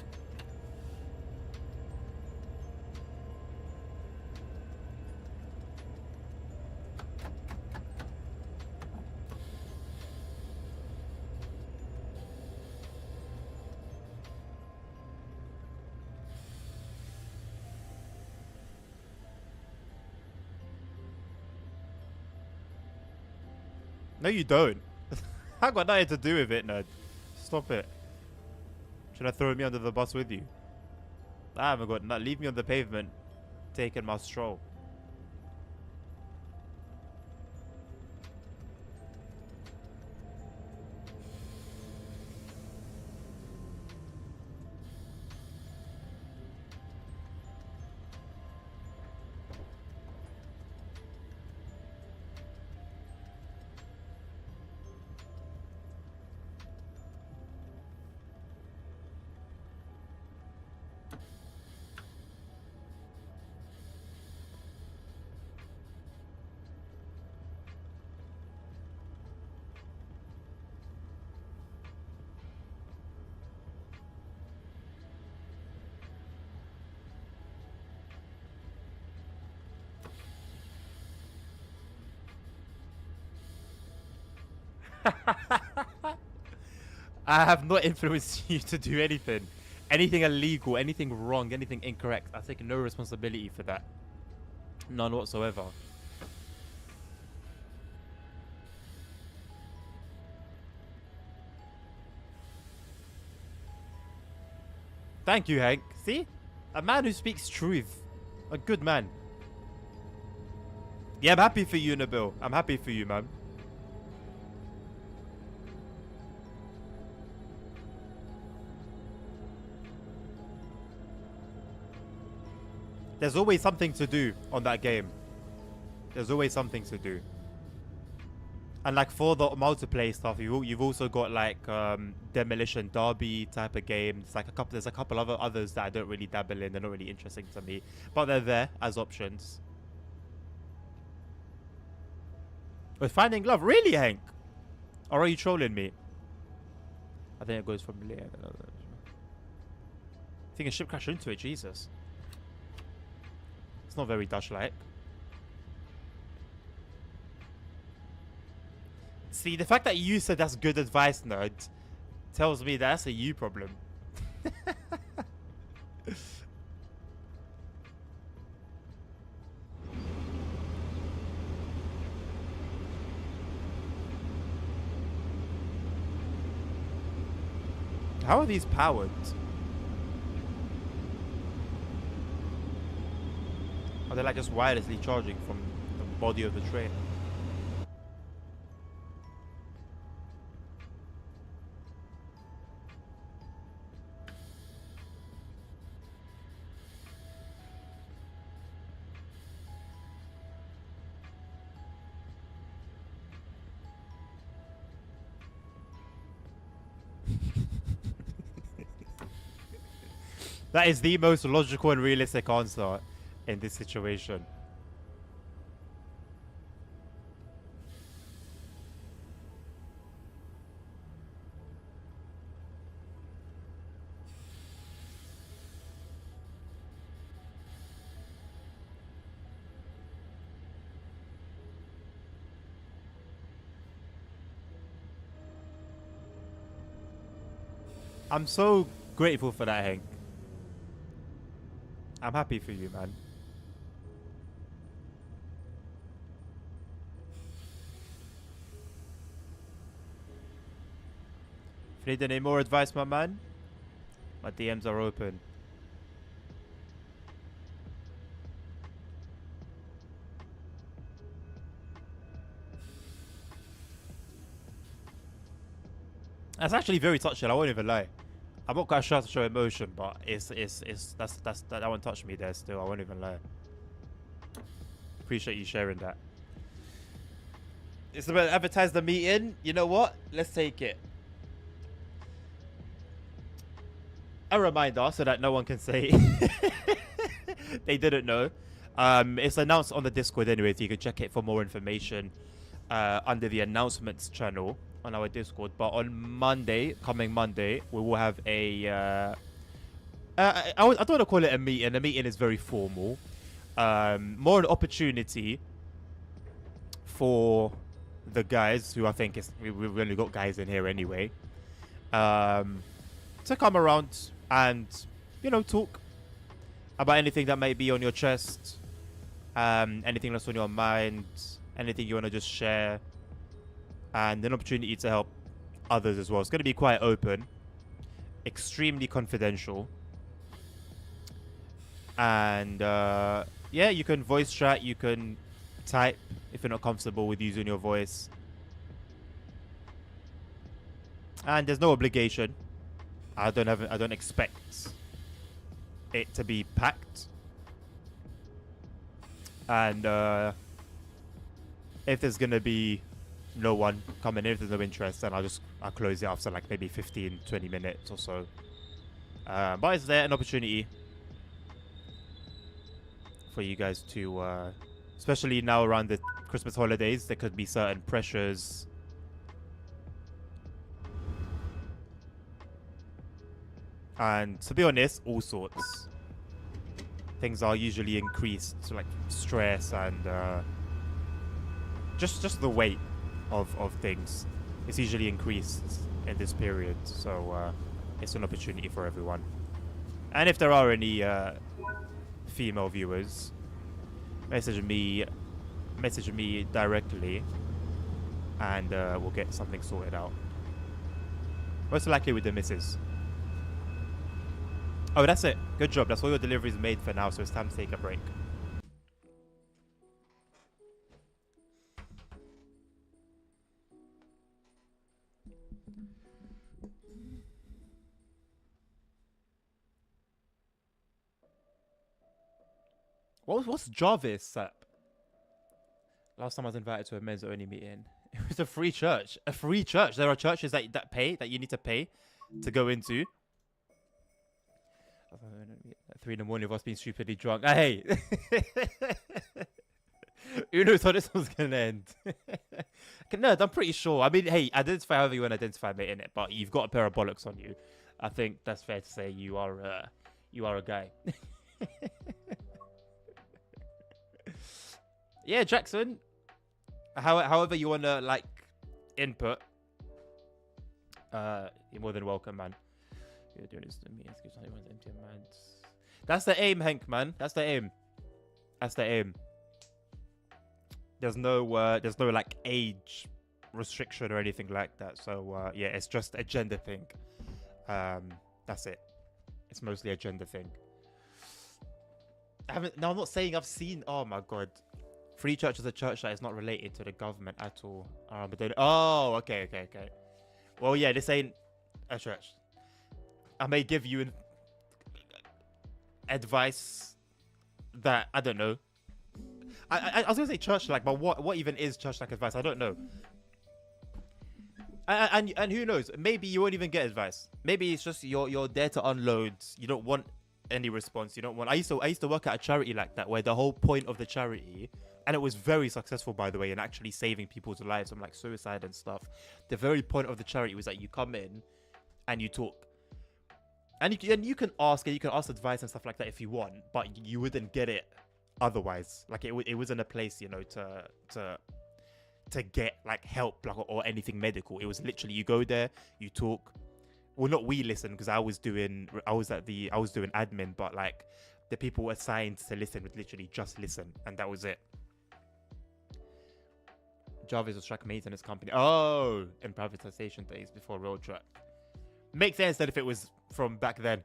No, you don't. I got nothing to do with it, nerd. Stop it. Should I throw me under the bus with you? I haven't got that. Leave me on the pavement, taking my stroll. I have not influenced you to do anything. Anything illegal, anything wrong, anything incorrect. I take no responsibility for that. None whatsoever. Thank you, Hank. See? A man who speaks truth. A good man. Yeah, I'm happy for you, Nabil. I'm happy for you, man. There's always something to do on that game. There's always something to do. And like for the multiplayer stuff, you've also got like Demolition Derby type of game. There's a couple of others that I don't really dabble in. They're not really interesting to me, but they're there as options. With Finding Love, really, Hank? Or are you trolling me? I think it goes from Leah. I think a ship crashed into it. Jesus, it's not very Dutch-like. See, the fact that you said that's good advice, nerd, tells me that's a you problem. How are these powered? Are they like just wirelessly charging from the body of the train? That is the most logical and realistic answer in this situation. I'm so grateful for that, Hank. I'm happy for you, man. If you need any more advice, my man, my DMs are open. That's actually very touching. I won't even lie. I'm not quite sure to show emotion, but that one touched me there still. I won't even lie. Appreciate you sharing that. It's about to advertise the meeting. You know what? Let's take it. A reminder so that no one can say they didn't know. It's announced on the Discord anyway, so you can check it for more information under the announcements channel on our Discord. But on Monday, coming Monday, we will have a I don't want to call it a meeting. A meeting is very formal. More an opportunity for the guys who I think is we've only got guys in here anyway, to come around and, you know, talk about anything that might be on your chest, anything that's on your mind, anything you want to just share, and an opportunity to help others as well. It's going to be quite open, extremely confidential, and yeah, you can voice chat, you can type if you're not comfortable with using your voice, and there's no obligation. I don't expect it to be packed, and if there's gonna be no one coming in, if there's no interest, then I'll close it after like maybe 15-20 minutes or so. But is there an opportunity for you guys to, especially now around the Christmas holidays, there could be certain pressures. And to be honest, all sorts. Things are usually increased, so like stress and just the weight of things. It's usually increased in this period, so it's an opportunity for everyone. And if there are any female viewers, message me directly, and we'll get something sorted out. Most likely with the missus. Oh, that's it. Good job. That's all your deliveries made for now, so it's time to take a break. What's Jarvis, Sap? Last time I was invited to a men's only meeting. It was a free church. A free church. There are churches that you need to pay to go into. 3 in the morning of us being stupidly drunk. Hey! Who knows how this one's gonna end? No, I'm pretty sure. I mean, hey, identify however you want to identify me in it, but you've got a pair of bollocks on you. I think that's fair to say you are a guy. Yeah, Jackson. However you wanna like input, you're more than welcome, man. You're doing this to me. Empty mind. That's the aim, Hank, man. That's the aim. That's the aim. There's no like age restriction or anything like that. So yeah, it's just a gender thing. That's it. It's mostly a gender thing. I'm not saying I've seen. Oh my god. Free Church is a church that is not related to the government at all. But then, oh, okay. Well, yeah, this ain't a church. I may give you advice that I don't know. I was gonna say church-like, but what even is church-like advice? I don't know. And who knows? Maybe you won't even get advice. Maybe it's just you're there to unload. You don't want any response. You don't want. I used to work at a charity like that, where the whole point of the charity. And it was very successful, by the way, in actually saving people's lives from like suicide and stuff. The very point of the charity was that you come in and you talk. And you can ask advice and stuff like that if you want, but you wouldn't get it otherwise. Like it wasn't a place, you know, to get like help like, or anything medical. It was literally you go there, you talk. Well, not we listen because I was doing admin, but like the people assigned to listen would literally just listen, and that was it. Jarvis was track maintenance company. Oh, in privatization days before Road Track. Makes sense that if it was from back then.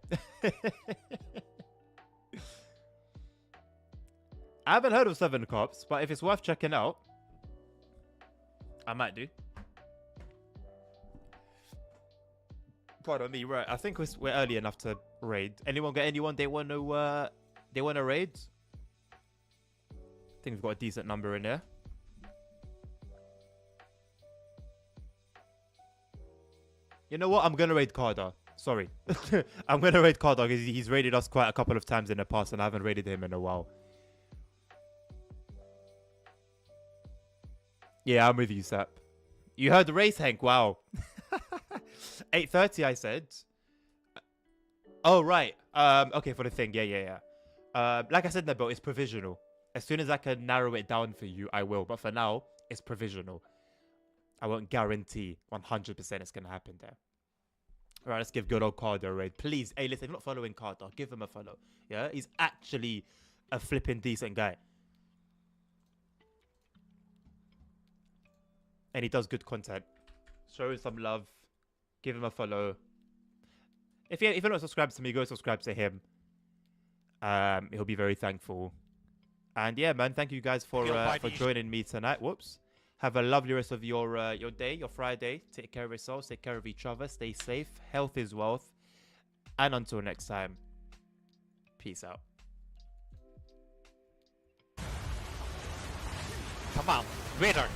I haven't heard of Seven Cops, but if it's worth checking out, I might do. Pardon me, right? I think we're early enough to raid. Anyone got anyone they want to raid? I think we've got a decent number in there. You know what? I'm going to raid Carter. Sorry. I'm going to raid Carter because he's raided us quite a couple of times in the past and I haven't raided him in a while. Yeah, I'm with you, Sap. You heard the race, Hank. Wow. 8:30, I said. Oh, right. Okay, for the thing. Yeah. Like I said, Nabil, it's provisional. As soon as I can narrow it down for you, I will. But for now, it's provisional. I won't guarantee 100% it's going to happen there. All right, let's give good old Carter a raid. Please. Hey, listen, if you're not following Carter, give him a follow. Yeah? He's actually a flipping decent guy. And he does good content. Show him some love. Give him a follow. If you're not subscribed to me, go subscribe to him. He'll be very thankful. And yeah, man, thank you guys for joining me tonight. Whoops. Have a lovely rest of your day, your Friday. Take care of yourselves. Take care of each other. Stay safe. Health is wealth. And until next time, peace out. Come on, Raider.